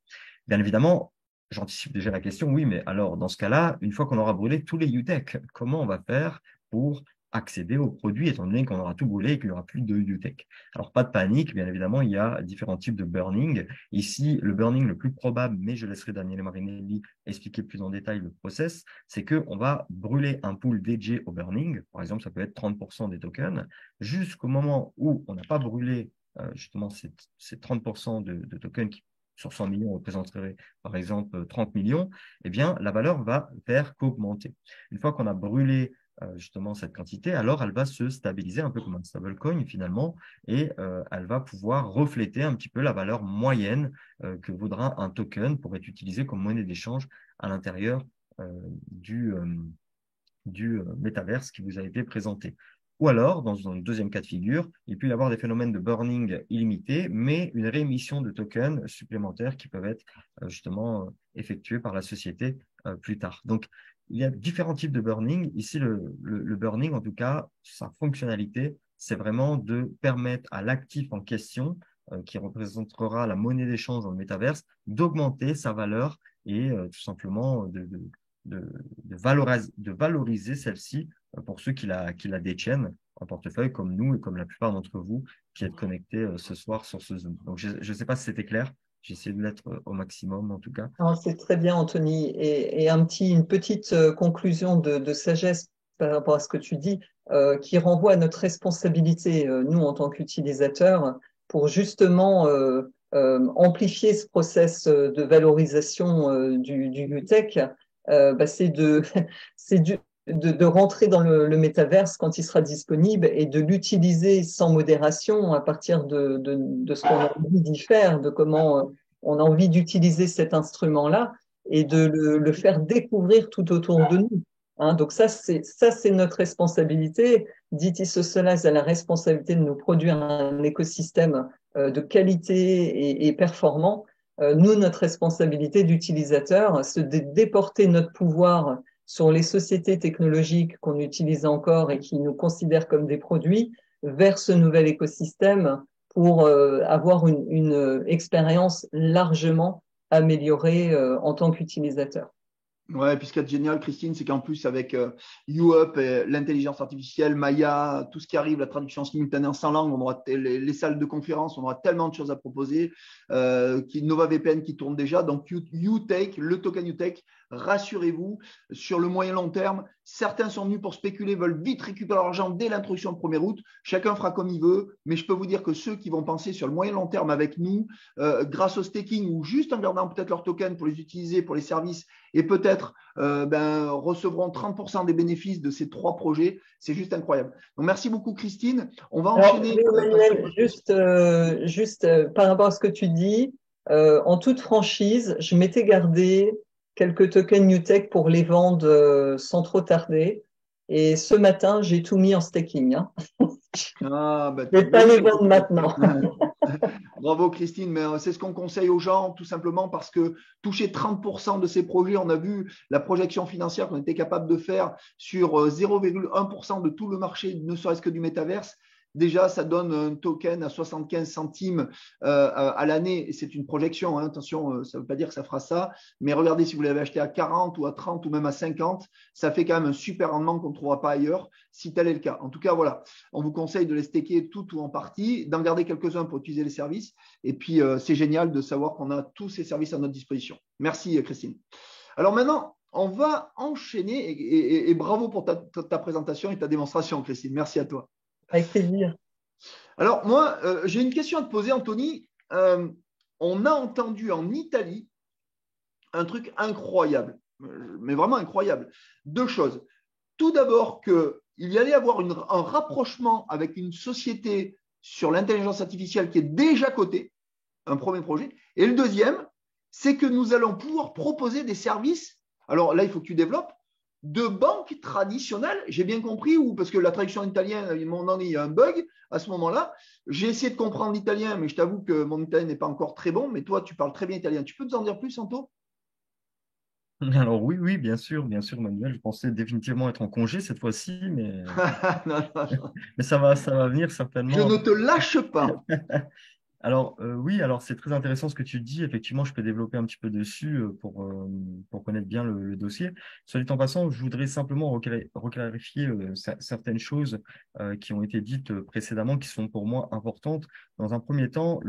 Bien évidemment, j'anticipe déjà la question, oui, mais alors dans ce cas-là, une fois qu'on aura brûlé tous les UTech, comment on va faire pour accéder aux produits, étant donné qu'on aura tout brûlé et qu'il n'y aura plus de UTech? Alors, pas de panique, bien évidemment, il y a différents types de burning. Ici, le burning le plus probable, mais je laisserai Daniele Marinelli expliquer plus en détail le process, c'est qu'on va brûler un pool dédié au burning. Par exemple, ça peut être 30% des tokens, jusqu'au moment où on n'a pas brûlé justement ces 30% de tokens qui sur 100 millions représenterait par exemple 30 millions, eh bien, la valeur va faire qu'augmenter. Une fois qu'on a brûlé justement cette quantité, alors elle va se stabiliser un peu comme un stablecoin finalement, et elle va pouvoir refléter un petit peu la valeur moyenne que vaudra un token pour être utilisé comme monnaie d'échange à l'intérieur du métaverse qui vous a été présenté. Ou alors, dans un deuxième cas de figure, il peut y avoir des phénomènes de burning illimités, mais une réémission de tokens supplémentaires qui peuvent être justement effectués par la société plus tard. Donc, il y a différents types de burning. Ici, le burning, en tout cas, sa fonctionnalité, c'est vraiment de permettre à l'actif en question, qui représentera la monnaie d'échange dans le métaverse, d'augmenter sa valeur et tout simplement de valoriser celle-ci pour ceux qui la détiennent en portefeuille, comme nous et comme la plupart d'entre vous qui êtes connectés ce soir sur ce Zoom. Donc, je ne sais pas si c'était clair. J'ai essayé de l'être au maximum, en tout cas. Non, c'est très bien, Anthony. Et une petite conclusion de sagesse par rapport à ce que tu dis, qui renvoie à notre responsabilité, nous, en tant qu'utilisateurs, pour justement amplifier ce process de valorisation du UTech, c'est c'est de rentrer dans le métaverse quand il sera disponible et de l'utiliser sans modération à partir de ce qu'on a envie d'y faire, de comment on a envie d'utiliser cet instrument-là et de le faire découvrir tout autour de nous. Hein, donc ça, c'est notre responsabilité. Diti Socialize a la responsabilité de nous produire un écosystème de qualité et performant. Nous, notre responsabilité d'utilisateur, c'est de déporter notre pouvoir sur les sociétés technologiques qu'on utilise encore et qui nous considèrent comme des produits vers ce nouvel écosystème pour avoir une expérience largement améliorée en tant qu'utilisateur. Ouais, puis ce qui est génial, Christine, c'est qu'en plus, avec YouUp, l'intelligence artificielle, Maya, tout ce qui arrive, la traduction simultanée en 100 langues, on aura les salles de conférence, on aura tellement de choses à proposer. Nova VPN qui tourne déjà. Donc, UTech, le token UTech, rassurez-vous, sur le moyen long terme, certains sont venus pour spéculer, veulent vite récupérer leur argent dès l'introduction de 1er août. Chacun fera comme il veut, mais je peux vous dire que ceux qui vont penser sur le moyen long terme avec nous, grâce au staking ou juste en gardant peut-être leurs tokens pour les utiliser pour les services et peut-être recevront 30% des bénéfices de ces 3 projets. C'est juste incroyable. Donc, merci beaucoup, Christine. On va enchaîner. Emmanuel, juste par rapport à ce que tu dis, en toute franchise, je m'étais gardé quelques tokens NewTek pour les vendre sans trop tarder. Et ce matin, j'ai tout mis en staking. Hein. Je vais pas les vendre maintenant. Bravo Christine, mais c'est ce qu'on conseille aux gens tout simplement parce que toucher 30% de ces projets, on a vu la projection financière qu'on était capable de faire sur 0,1% de tout le marché, ne serait-ce que du métaverse. Déjà, ça donne un token à 75 centimes à l'année. C'est une projection, hein. Attention, ça ne veut pas dire que ça fera ça. Mais regardez, si vous l'avez acheté à 40 ou à 30 ou même à 50, ça fait quand même un super rendement qu'on ne trouvera pas ailleurs, si tel est le cas. En tout cas, voilà, on vous conseille de les staker tout ou en partie, d'en garder quelques-uns pour utiliser les services. Et puis, c'est génial de savoir qu'on a tous ces services à notre disposition. Merci, Christine. Alors maintenant, on va enchaîner et bravo pour ta présentation et ta démonstration, Christine. Merci à toi. Avec plaisir. Alors, moi, j'ai une question à te poser, Anthony. On a entendu en Italie un truc incroyable, mais vraiment incroyable. 2 choses. Tout d'abord, qu'il y allait avoir un rapprochement avec une société sur l'intelligence artificielle qui est déjà cotée, un premier projet. Et le deuxième, c'est que nous allons pouvoir proposer des services. Alors là, il faut que tu développes. De banques traditionnelles, j'ai bien compris, ou parce que la traduction en italien, il y a un bug à ce moment-là. J'ai essayé de comprendre l'italien, mais je t'avoue que mon italien n'est pas encore très bon. Mais toi, tu parles très bien italien. Tu peux nous en dire plus, Anto? Alors oui, bien sûr, Manuel. Je pensais définitivement être en congé cette fois-ci, mais, Non, non. mais ça va venir certainement. Je ne te lâche pas. Alors oui, alors c'est très intéressant ce que tu dis. Effectivement, je peux développer un petit peu dessus pour connaître bien le dossier. Soit dit en passant, je voudrais simplement reclarifier certaines choses qui ont été dites précédemment, qui sont pour moi importantes. Dans un premier temps,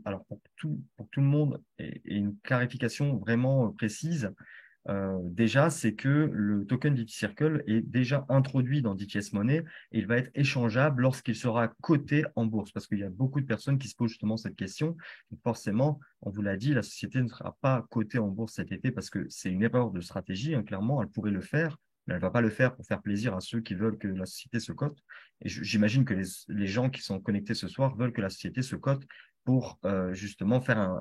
alors pour tout le monde et une clarification vraiment précise. Déjà, c'est que le token DT Circle est déjà introduit dans DTS Money et il va être échangeable lorsqu'il sera coté en bourse parce qu'il y a beaucoup de personnes qui se posent justement cette question. Donc forcément, on vous l'a dit, la société ne sera pas cotée en bourse cet été parce que c'est une erreur de stratégie, hein, clairement, elle pourrait le faire, mais elle ne va pas le faire pour faire plaisir à ceux qui veulent que la société se cote. Et j'imagine que les gens qui sont connectés ce soir veulent que la société se cote pour justement faire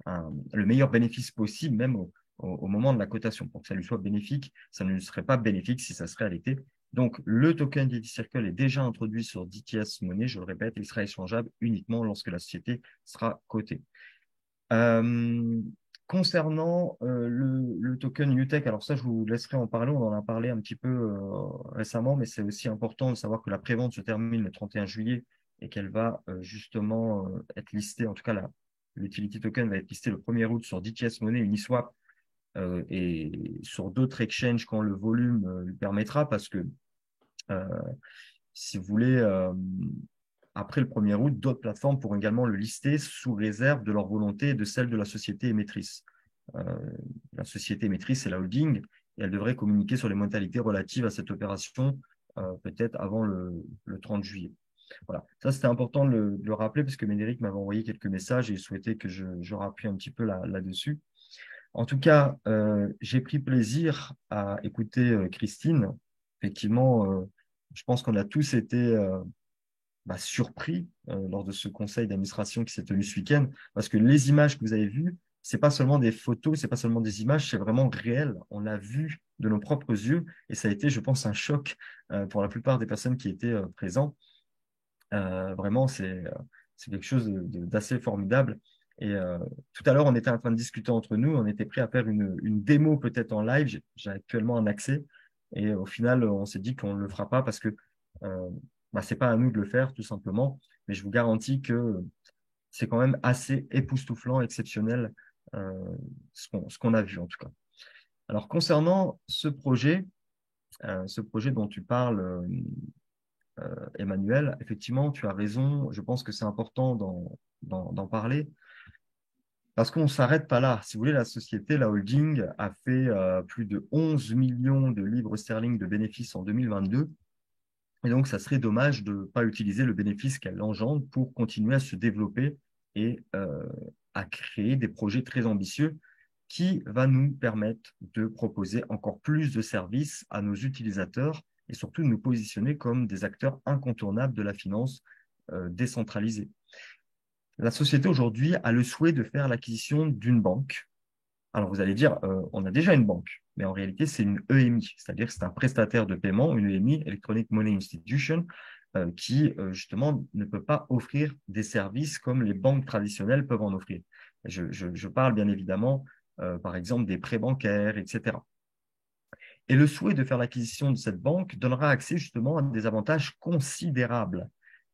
le meilleur bénéfice possible, même au moment de la cotation. Pour que ça lui soit bénéfique, ça ne lui serait pas bénéfique si ça serait à l'été. Donc, le token DT Circle est déjà introduit sur DTS Money. Je le répète, il sera échangeable uniquement lorsque la société sera cotée. Concernant le token UTech, alors ça, je vous laisserai en parler. On en a parlé un petit peu récemment, mais c'est aussi important de savoir que la prévente se termine le 31 juillet et qu'elle va justement être listée. En tout cas, l'utility token va être listée le 1er août sur DTS Money, Uniswap et sur d'autres exchanges quand le volume lui permettra, parce que si vous voulez, après le 1er août, d'autres plateformes pourront également le lister sous réserve de leur volonté et de celle de la société émettrice. La société émettrice, c'est la holding, et elle devrait communiquer sur les modalités relatives à cette opération peut-être avant le 30 juillet. Voilà, ça c'était important de le rappeler parce que Médéric m'avait envoyé quelques messages et il souhaitait que je rappuie un petit peu là-dessus. En tout cas, j'ai pris plaisir à écouter Christine. Effectivement, je pense qu'on a tous été surpris lors de ce conseil d'administration qui s'est tenu ce week-end, parce que les images que vous avez vues, c'est pas seulement des photos, c'est pas seulement des images, c'est vraiment réel. On l'a vu de nos propres yeux et ça a été, je pense, un choc pour la plupart des personnes qui étaient présentes. Vraiment, c'est quelque chose d'assez formidable. Et tout à l'heure, on était en train de discuter entre nous, on était prêt à faire une démo peut-être en live. J'ai actuellement un accès et au final, on s'est dit qu'on ne le fera pas parce que c'est pas à nous de le faire, tout simplement. Mais je vous garantis que c'est quand même assez époustouflant, exceptionnel, ce qu'on a vu en tout cas. Alors, concernant ce projet dont tu parles, Emmanuel, effectivement, tu as raison. Je pense que c'est important d'en parler parce qu'on ne s'arrête pas là. Si vous voulez, la société, la holding, a fait plus de 11 millions de livres sterling de bénéfices en 2022. Et donc, ça serait dommage de ne pas utiliser le bénéfice qu'elle engendre pour continuer à se développer et à créer des projets très ambitieux qui va nous permettre de proposer encore plus de services à nos utilisateurs et surtout de nous positionner comme des acteurs incontournables de la finance décentralisée. La société aujourd'hui a le souhait de faire l'acquisition d'une banque. Alors vous allez dire, on a déjà une banque, mais en réalité c'est une EMI, c'est-à-dire que c'est un prestataire de paiement, une EMI, Electronic Money Institution, qui justement ne peut pas offrir des services comme les banques traditionnelles peuvent en offrir. Je parle bien évidemment, par exemple, des prêts bancaires, etc. Et le souhait de faire l'acquisition de cette banque donnera accès justement à des avantages considérables.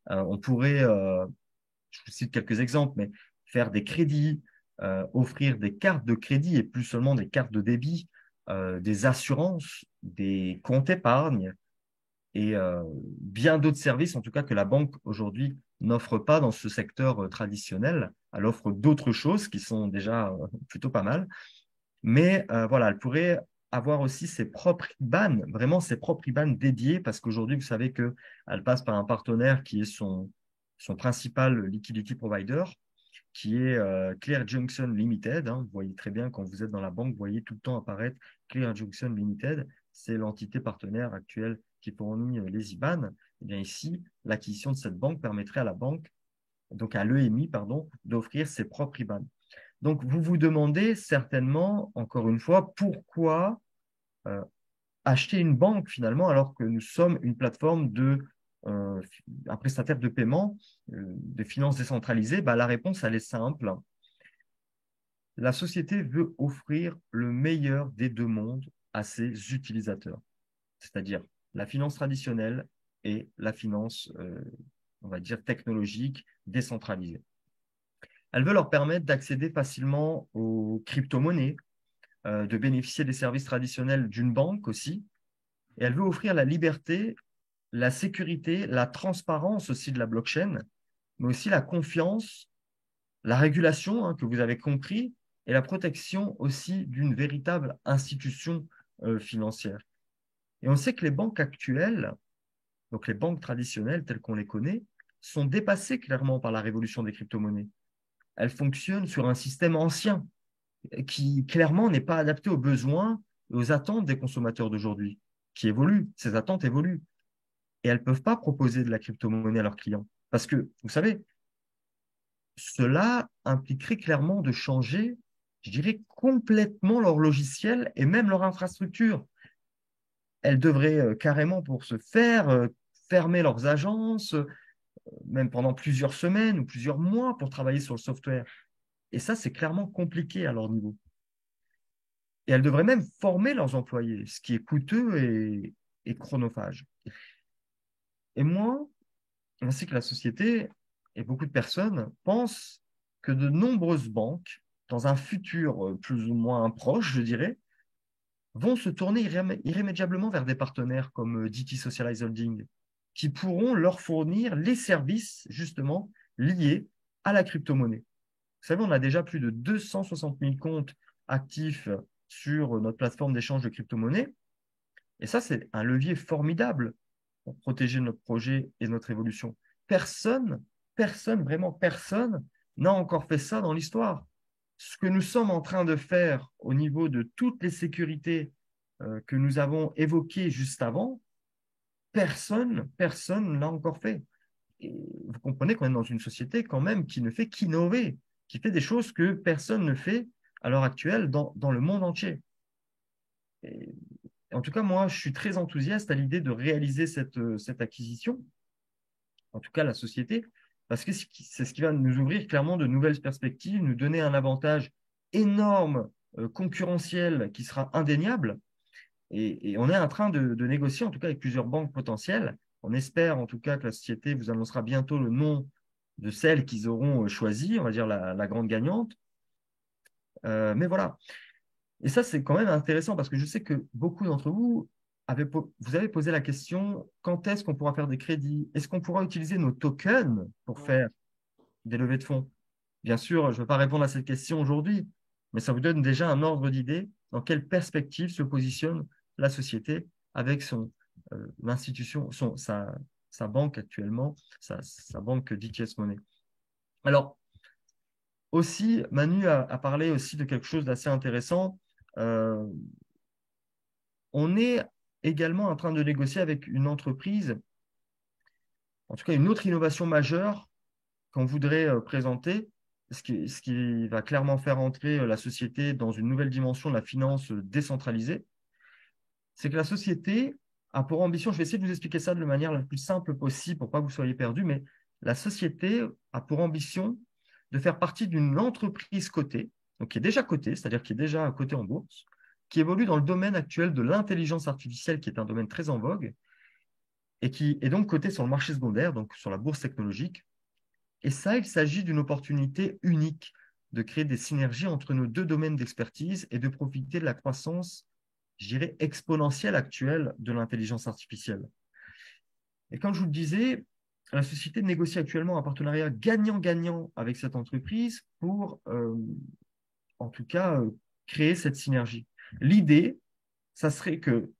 On pourrait, je vous cite quelques exemples, mais faire des crédits, offrir des cartes de crédit et plus seulement des cartes de débit, des assurances, des comptes épargne et bien d'autres services, en tout cas que la banque aujourd'hui n'offre pas dans ce secteur traditionnel. Elle offre d'autres choses qui sont déjà plutôt pas mal. Mais voilà, elle pourrait avoir aussi ses propres IBAN, vraiment ses propres IBAN dédiés, parce qu'aujourd'hui, vous savez qu'elle passe par un partenaire qui est son principal liquidity provider, qui est Clear Junction Limited. Vous voyez très bien quand vous êtes dans la banque, vous voyez tout le temps apparaître Clear Junction Limited. C'est l'entité partenaire actuelle qui fournit les IBAN. Et bien ici, l'acquisition de cette banque permettrait à la banque, donc à l'EMI, pardon, d'offrir ses propres IBAN. Donc, vous vous demandez certainement, encore une fois, pourquoi acheter une banque finalement alors que nous sommes une plateforme un prestataire de paiement, de finances décentralisées. La réponse, elle est simple. La société veut offrir le meilleur des deux mondes à ses utilisateurs, c'est-à-dire la finance traditionnelle et la finance, on va dire, technologique, décentralisée. Elle veut leur permettre d'accéder facilement aux crypto-monnaies, de bénéficier des services traditionnels d'une banque aussi. Et elle veut offrir la liberté, la sécurité, la transparence aussi de la blockchain, mais aussi la confiance, la régulation, que vous avez compris, et la protection aussi d'une véritable institution financière. Et on sait que les banques actuelles, donc les banques traditionnelles telles qu'on les connaît, sont dépassées clairement par la révolution des crypto-monnaies. Elles fonctionnent sur un système ancien qui clairement n'est pas adapté aux besoins et aux attentes des consommateurs d'aujourd'hui, qui évoluent, ces attentes évoluent. Et elles ne peuvent pas proposer de la crypto-monnaie à leurs clients. Parce que, vous savez, cela impliquerait clairement de changer je dirais, complètement leur logiciel et même leur infrastructure. Elles devraient carrément, pour ce faire, fermer leurs agences, même pendant plusieurs semaines ou plusieurs mois pour travailler sur le software. Et ça, c'est clairement compliqué à leur niveau. Et elles devraient même former leurs employés, ce qui est coûteux et chronophage. Et moi, ainsi que la société et beaucoup de personnes, pensent que de nombreuses banques, dans un futur plus ou moins proche, je dirais, vont se tourner irrémédiablement vers des partenaires comme DT Socialize Holding, qui pourront leur fournir les services justement liés à la crypto-monnaie. Vous savez, on a déjà plus de 260 000 comptes actifs sur notre plateforme d'échange de crypto-monnaies. Et ça, c'est un levier formidable pour protéger notre projet et notre évolution. Personne, vraiment personne n'a encore fait ça dans l'histoire. Ce que nous sommes en train de faire au niveau de toutes les sécurités que nous avons évoquées juste avant, personne ne l'a encore fait. Et vous comprenez qu'on est dans une société quand même qui ne fait qu'innover, qui fait des choses que personne ne fait à l'heure actuelle dans le monde entier. Et en tout cas, moi, je suis très enthousiaste à l'idée de réaliser cette acquisition, en tout cas la société, parce que c'est ce qui va nous ouvrir clairement de nouvelles perspectives, nous donner un avantage énorme, concurrentiel, qui sera indéniable. Et on est en train de négocier, en tout cas avec plusieurs banques potentielles. On espère en tout cas que la société vous annoncera bientôt le nom de celle qu'ils auront choisie, on va dire la grande gagnante. Mais voilà. Et ça, c'est quand même intéressant parce que je sais que beaucoup d'entre vous vous avez posé la question, quand est-ce qu'on pourra faire des crédits? Est-ce qu'on pourra utiliser nos tokens pour faire des levées de fonds? Bien sûr, je ne vais pas répondre à cette question aujourd'hui, mais ça vous donne déjà un ordre d'idée dans quelle perspective se positionne la société avec l'institution, sa banque actuellement, sa banque DTS Money. Alors, aussi, Manu a parlé aussi de quelque chose d'assez intéressant. On est également en train de négocier avec une entreprise, en tout cas une autre innovation majeure qu'on voudrait présenter, ce qui va clairement faire entrer la société dans une nouvelle dimension de la finance décentralisée. C'est que la société a pour ambition, je vais essayer de vous expliquer ça de la manière la plus simple possible pour pas que vous soyez perdus, mais la société a pour ambition de faire partie d'une entreprise cotée, donc qui est déjà cotée, c'est-à-dire qui est déjà cotée en bourse, qui évolue dans le domaine actuel de l'intelligence artificielle, qui est un domaine très en vogue, et qui est donc cotée sur le marché secondaire, donc sur la bourse technologique. Et ça, il s'agit d'une opportunité unique de créer des synergies entre nos deux domaines d'expertise et de profiter de la croissance, je dirais, exponentielle actuelle de l'intelligence artificielle. Et comme je vous le disais, la société négocie actuellement un partenariat gagnant-gagnant avec cette entreprise pour, en tout cas, créer cette synergie. L'idée, ça serait que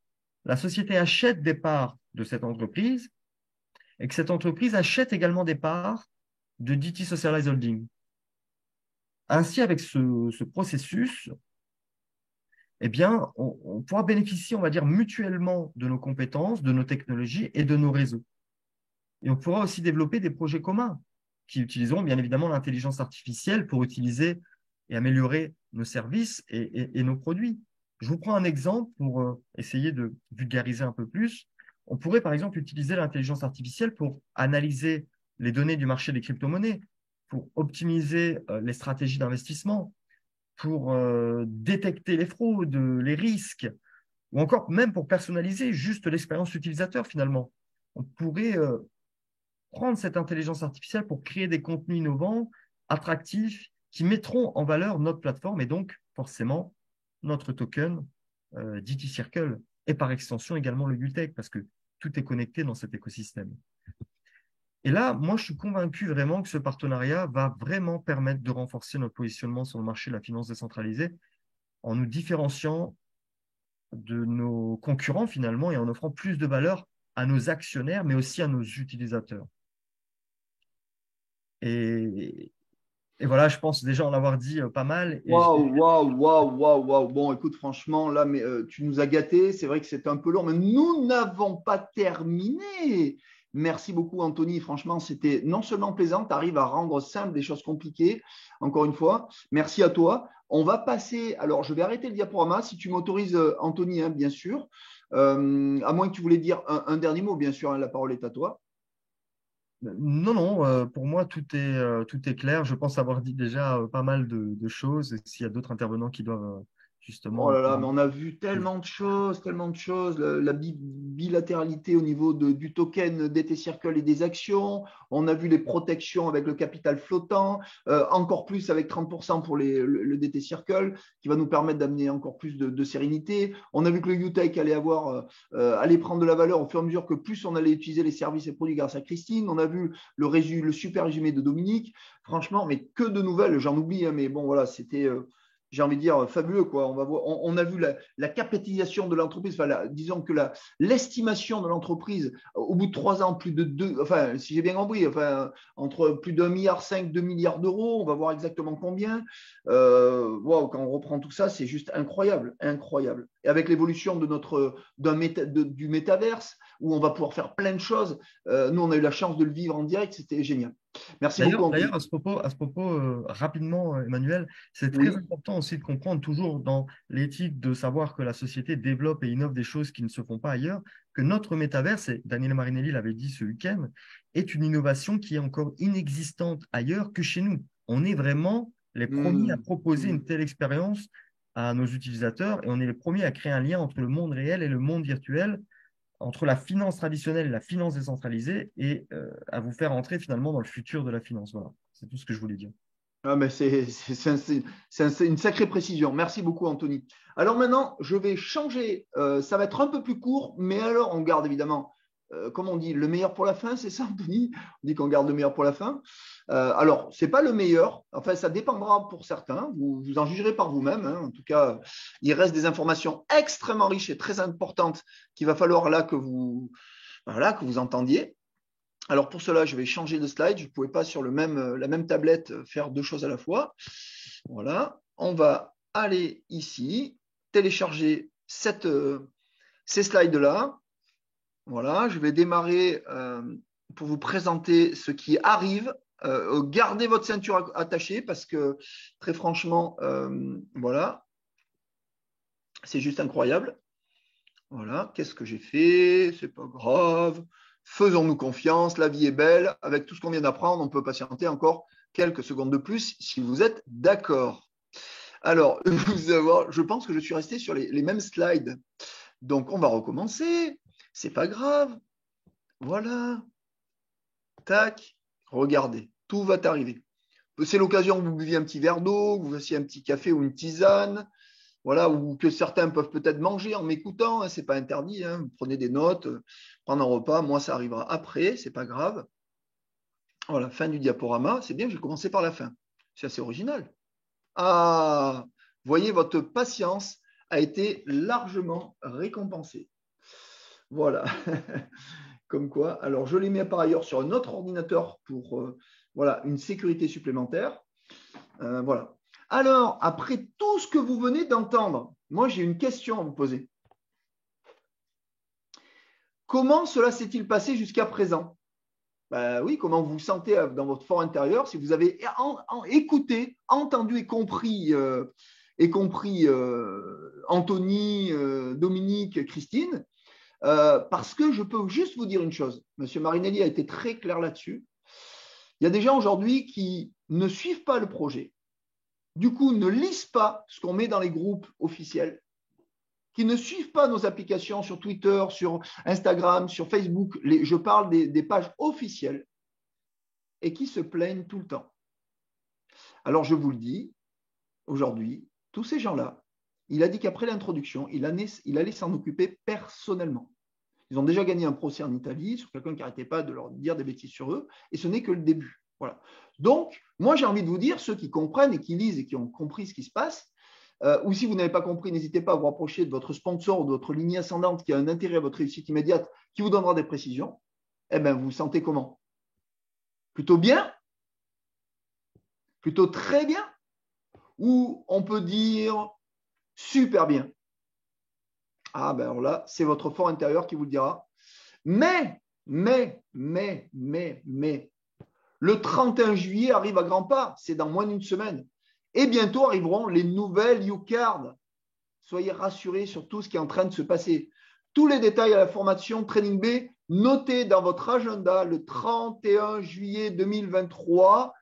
la société achète des parts de cette entreprise et que cette entreprise achète également des parts de DT Socialize Holding. Ainsi, avec ce processus, eh bien, on pourra bénéficier, on va dire, mutuellement de nos compétences, de nos technologies et de nos réseaux. Et on pourra aussi développer des projets communs qui utiliseront bien évidemment l'intelligence artificielle pour utiliser et améliorer nos services et nos produits. Je vous prends un exemple pour essayer de vulgariser un peu plus. On pourrait par exemple utiliser l'intelligence artificielle pour analyser les données du marché des crypto-monnaies, pour optimiser les stratégies d'investissement, pour détecter les fraudes, les risques, ou encore même pour personnaliser juste l'expérience utilisateur finalement. On pourrait prendre cette intelligence artificielle pour créer des contenus innovants, attractifs, qui mettront en valeur notre plateforme et donc forcément notre token DT Circle et par extension également le Gultech parce que tout est connecté dans cet écosystème. Et là, moi, je suis convaincu vraiment que ce partenariat va vraiment permettre de renforcer notre positionnement sur le marché de la finance décentralisée en nous différenciant de nos concurrents finalement et en offrant plus de valeur à nos actionnaires, mais aussi à nos utilisateurs. Et voilà, je pense déjà en avoir dit pas mal. Waouh. Bon, écoute, franchement, là, mais, tu nous as gâtés. C'est vrai que c'était un peu long, mais nous n'avons pas terminé. Merci beaucoup, Anthony. Franchement, c'était non seulement plaisant, tu arrives à rendre simple des choses compliquées. Encore une fois, merci à toi. On va passer. Alors, je vais arrêter le diaporama si tu m'autorises, Anthony, hein, bien sûr. À moins que tu voulais dire un dernier mot, bien sûr, hein, la parole est à toi. Non, non, pour moi, tout est clair. Je pense avoir dit déjà pas mal de choses. Et s'il y a d'autres intervenants qui doivent Oh justement… là là, mais on a vu tellement de choses, tellement de choses. La bilatéralité au niveau du token DT Circle et des actions. On a vu les protections avec le capital flottant, encore plus avec 30% pour le DT Circle, qui va nous permettre d'amener encore plus de sérénité. On a vu que le UTech allait prendre de la valeur au fur et à mesure que plus on allait utiliser les services et produits grâce à Christine. On a vu le super résumé de Dominique. Franchement, mais que de nouvelles, j'en oublie, hein, mais bon, voilà, c'était… j'ai envie de dire, fabuleux, quoi. On a vu la capitalisation de l'entreprise, enfin, disons que l'estimation de l'entreprise, au bout de 3 ans, plus de 2, enfin, si j'ai bien compris, enfin, entre plus d'1,5 milliard, 2 milliards d'euros, on va voir exactement combien. Wow, quand on reprend tout ça, c'est juste incroyable, incroyable. Et avec l'évolution du métaverse, où on va pouvoir faire plein de choses, nous, on a eu la chance de le vivre en direct, c'était génial. Merci beaucoup, Anthony. D'ailleurs, à ce propos rapidement, Emmanuel, c'est très Oui. important aussi de comprendre toujours dans l'éthique de savoir que la société développe et innove des choses qui ne se font pas ailleurs, que notre métaverse, et Daniele Marinelli l'avait dit ce week-end, est une innovation qui est encore inexistante ailleurs que chez nous. On est vraiment les premiers à proposer une telle expérience à nos utilisateurs et on est les premiers à créer un lien entre le monde réel et le monde virtuel, entre la finance traditionnelle et la finance décentralisée et à vous faire entrer finalement dans le futur de la finance. Voilà, c'est tout ce que je voulais dire. Ah, mais c'est une sacrée précision. Merci beaucoup, Anthony. Alors maintenant, je vais changer. Ça va être un peu plus court, mais alors on garde évidemment, comme on dit, le meilleur pour la fin, c'est ça, Anthony? On dit qu'on garde le meilleur pour la fin. Alors, ce n'est pas le meilleur. Enfin, ça dépendra pour certains. Vous en jugerez par vous-même, hein. En tout cas, il reste des informations extrêmement riches et très importantes qu'il va falloir là voilà, que vous entendiez. Alors pour cela, je vais changer de slide. Je ne pouvais pas sur la même tablette faire deux choses à la fois. Voilà. On va aller ici, télécharger ces slides-là. Voilà. Je vais démarrer pour vous présenter ce qui arrive. Gardez votre ceinture attachée parce que très franchement, voilà, c'est juste incroyable. Voilà. Qu'est-ce que j'ai fait? C'est pas grave. Faisons-nous confiance, la vie est belle. Avec tout ce qu'on vient d'apprendre, on peut patienter encore quelques secondes de plus si vous êtes d'accord. Alors, je pense que je suis resté sur les mêmes slides. Donc, on va recommencer. C'est pas grave. Voilà. Tac. Regardez. Tout va arriver. C'est l'occasion que vous buviez un petit verre d'eau, que vous fassiez un petit café ou une tisane. Voilà, ou que certains peuvent peut-être manger en m'écoutant, hein, ce n'est pas interdit, hein, vous prenez des notes, prendre un repas, moi ça arrivera après, ce n'est pas grave. Voilà, fin du diaporama, c'est bien, je vais commencer par la fin. C'est assez original. Ah, voyez, votre patience a été largement récompensée. Voilà, comme quoi. Alors, je les mets par ailleurs sur un autre ordinateur pour voilà, une sécurité supplémentaire. Voilà. Alors, après tout ce que vous venez d'entendre, moi j'ai une question à vous poser. Comment cela s'est-il passé jusqu'à présent? Oui, comment vous vous sentez dans votre fort intérieur si vous avez écouté, entendu et compris, Anthony, Dominique, Christine, parce que je peux juste vous dire une chose. Monsieur Marinelli a été très clair là-dessus. Il y a des gens aujourd'hui qui ne suivent pas le projet. Du coup, ne lisent pas ce qu'on met dans les groupes officiels, qui ne suivent pas nos applications sur Twitter, sur Instagram, sur Facebook, je parle des pages officielles, et qui se plaignent tout le temps. Alors, je vous le dis, aujourd'hui, tous ces gens-là, il a dit qu'après l'introduction, il allait s'en occuper personnellement. Ils ont déjà gagné un procès en Italie sur quelqu'un qui n'arrêtait pas de leur dire des bêtises sur eux, et ce n'est que le début. Voilà. Donc, moi, j'ai envie de vous dire, ceux qui comprennent et qui lisent et qui ont compris ce qui se passe, ou si vous n'avez pas compris, n'hésitez pas à vous rapprocher de votre sponsor ou de votre lignée ascendante qui a un intérêt à votre réussite immédiate, qui vous donnera des précisions. Eh bien, vous vous sentez comment? Plutôt bien? Plutôt très bien? Ou on peut dire super bien? Ah ben alors là, c'est votre fort intérieur qui vous le dira. Mais Mais, le 31 juillet arrive à grands pas, c'est dans moins d'une semaine. Et bientôt arriveront les nouvelles YouCard. Soyez rassurés sur tout ce qui est en train de se passer. Tous les détails à la formation Training B, notez dans votre agenda le 31 juillet 2023.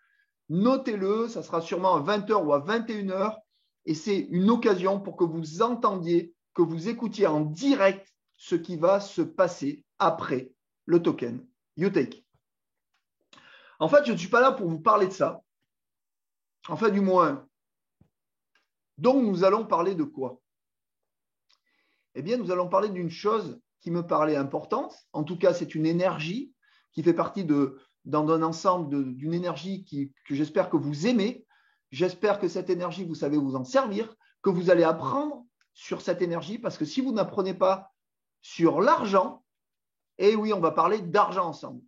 Notez-le, ça sera sûrement à 20h ou à 21h. Et c'est une occasion pour que vous entendiez, que vous écoutiez en direct ce qui va se passer après le token YouTake. En fait, je ne suis pas là pour vous parler de ça. Enfin, du moins. Donc, nous allons parler de quoi? Eh bien, nous allons parler d'une chose qui me paraît importante. En tout cas, c'est une énergie qui fait partie dans un ensemble d'une énergie que j'espère que vous aimez. J'espère que cette énergie, vous savez vous en servir, que vous allez apprendre sur cette énergie, parce que si vous n'apprenez pas sur l'argent, eh oui, on va parler d'argent ensemble.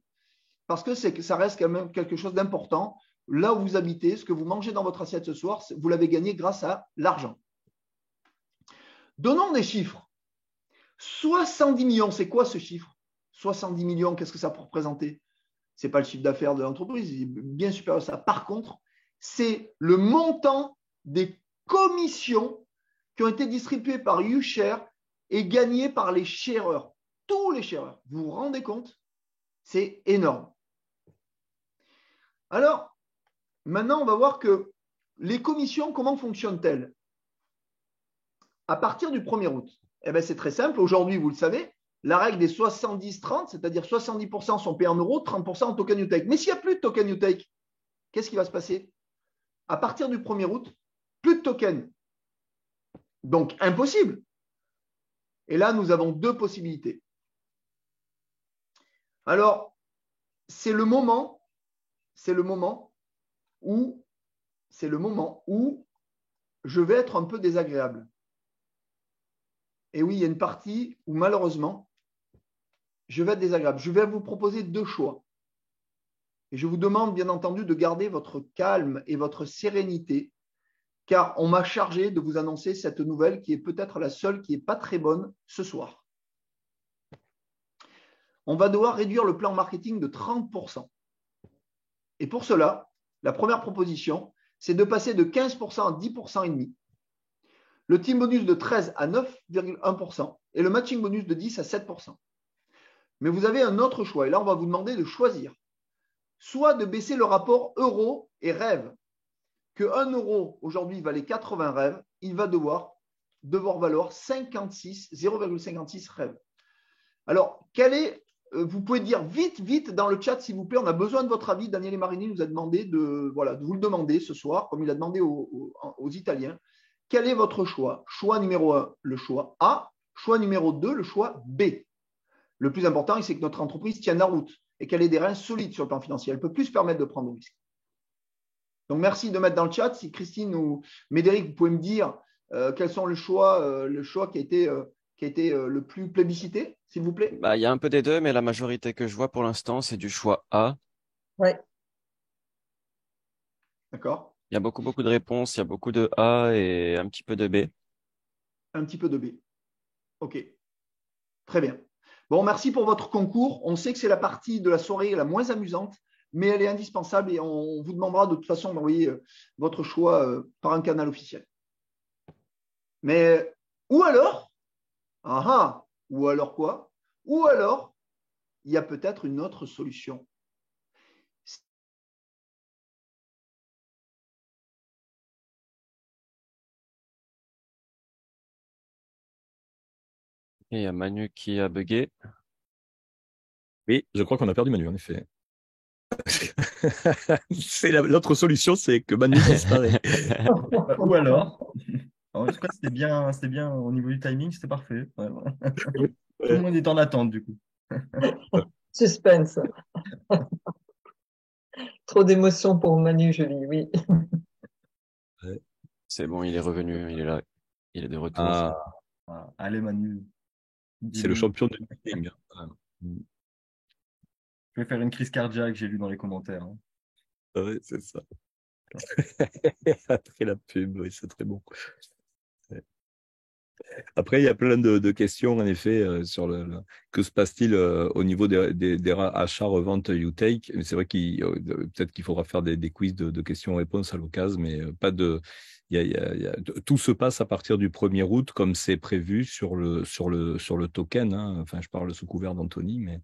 Parce que ça reste quand même quelque chose d'important. Là où vous habitez, ce que vous mangez dans votre assiette ce soir, vous l'avez gagné grâce à l'argent. Donnons des chiffres. 70 millions, c'est quoi ce chiffre? 70 millions, qu'est-ce que ça peut représenter? Ce n'est pas le chiffre d'affaires de l'entreprise, il est bien supérieur à ça. Par contre, c'est le montant des commissions qui ont été distribuées par YouShare et gagnées par les sharers. Tous les sharers. Vous vous rendez compte? C'est énorme. Alors, maintenant, on va voir que les commissions, comment fonctionnent-elles? À partir du 1er août, eh bien, c'est très simple. Aujourd'hui, vous le savez, la règle des 70-30, c'est-à-dire 70% sont payés en euros, 30% en token YouTake. Mais s'il n'y a plus de token YouTake, qu'est-ce qui va se passer? À partir du 1er août, plus de tokens. Donc, impossible. Et là, nous avons deux possibilités. Alors, c'est le moment où je vais être un peu désagréable. Et oui, il y a une partie où malheureusement, je vais être désagréable. Je vais vous proposer deux choix. Et je vous demande bien entendu de garder votre calme et votre sérénité, car on m'a chargé de vous annoncer cette nouvelle qui est peut-être la seule qui n'est pas très bonne ce soir. On va devoir réduire le plan marketing de 30%. Et pour cela, la première proposition, c'est de passer de 15% à 10% et demi. Le team bonus de 13 à 9,1% et le matching bonus de 10 à 7%. Mais vous avez un autre choix. Et là, on va vous demander de choisir. Soit de baisser le rapport euro et rêve. Que 1 euro aujourd'hui valait 80 rêves, il va devoir valoir 0,56 rêves. Alors, vous pouvez dire vite dans le chat, s'il vous plaît. On a besoin de votre avis. Daniel Marini nous a demandé de vous le demander ce soir, comme il a demandé aux Italiens. Quel est votre choix? Choix numéro 1, le choix A. Choix numéro 2, le choix B. Le plus important, c'est que notre entreprise tienne la route et qu'elle ait des reins solides sur le plan financier. Elle ne peut plus se permettre de prendre de risques. Donc, merci de mettre dans le chat. Si Christine ou Médéric, vous pouvez me dire quels sont le choix qui a été le plus plébiscité, s'il vous plaît. Il y a un peu des deux, mais la majorité que je vois pour l'instant, c'est du choix A. Oui. D'accord. Il y a beaucoup de réponses, il y a beaucoup de A et un petit peu de B. Un petit peu de B. OK. Très bien. Bon, merci pour votre concours. On sait que c'est la partie de la soirée la moins amusante, mais elle est indispensable et on vous demandera de toute façon d'envoyer votre choix par un canal officiel. Mais, ou alors, ou alors quoi? Ou alors, il y a peut-être une autre solution. Et il y a Manu qui a bugué. Oui, je crois qu'on a perdu Manu, en effet. L'autre solution, c'est que Manu disparaît. Ou alors, en tout cas, c'était bien au niveau du timing, c'était parfait. Ouais, ouais. Tout le monde est en attente, du coup. Suspense. Trop d'émotions pour Manu, je dis oui. C'est bon, il est revenu, il est là. Il est de retour. Ah, Ah, allez, Manu. c'est le champion du meeting. Je vais faire une crise cardiaque, j'ai lu dans les commentaires. Hein. Ouais, c'est ça. Après la pub, oui, c'est très bon. Après, il y a plein de questions, en effet, sur que se passe-t-il au niveau des achats, reventes UTake. Mais c'est vrai peut-être qu'il faudra faire des quiz de questions-réponses à l'occasion, mais pas de. Tout se passe à partir du 1er août, comme c'est prévu sur le token. Hein. Enfin, je parle sous couvert d'Anthony, mais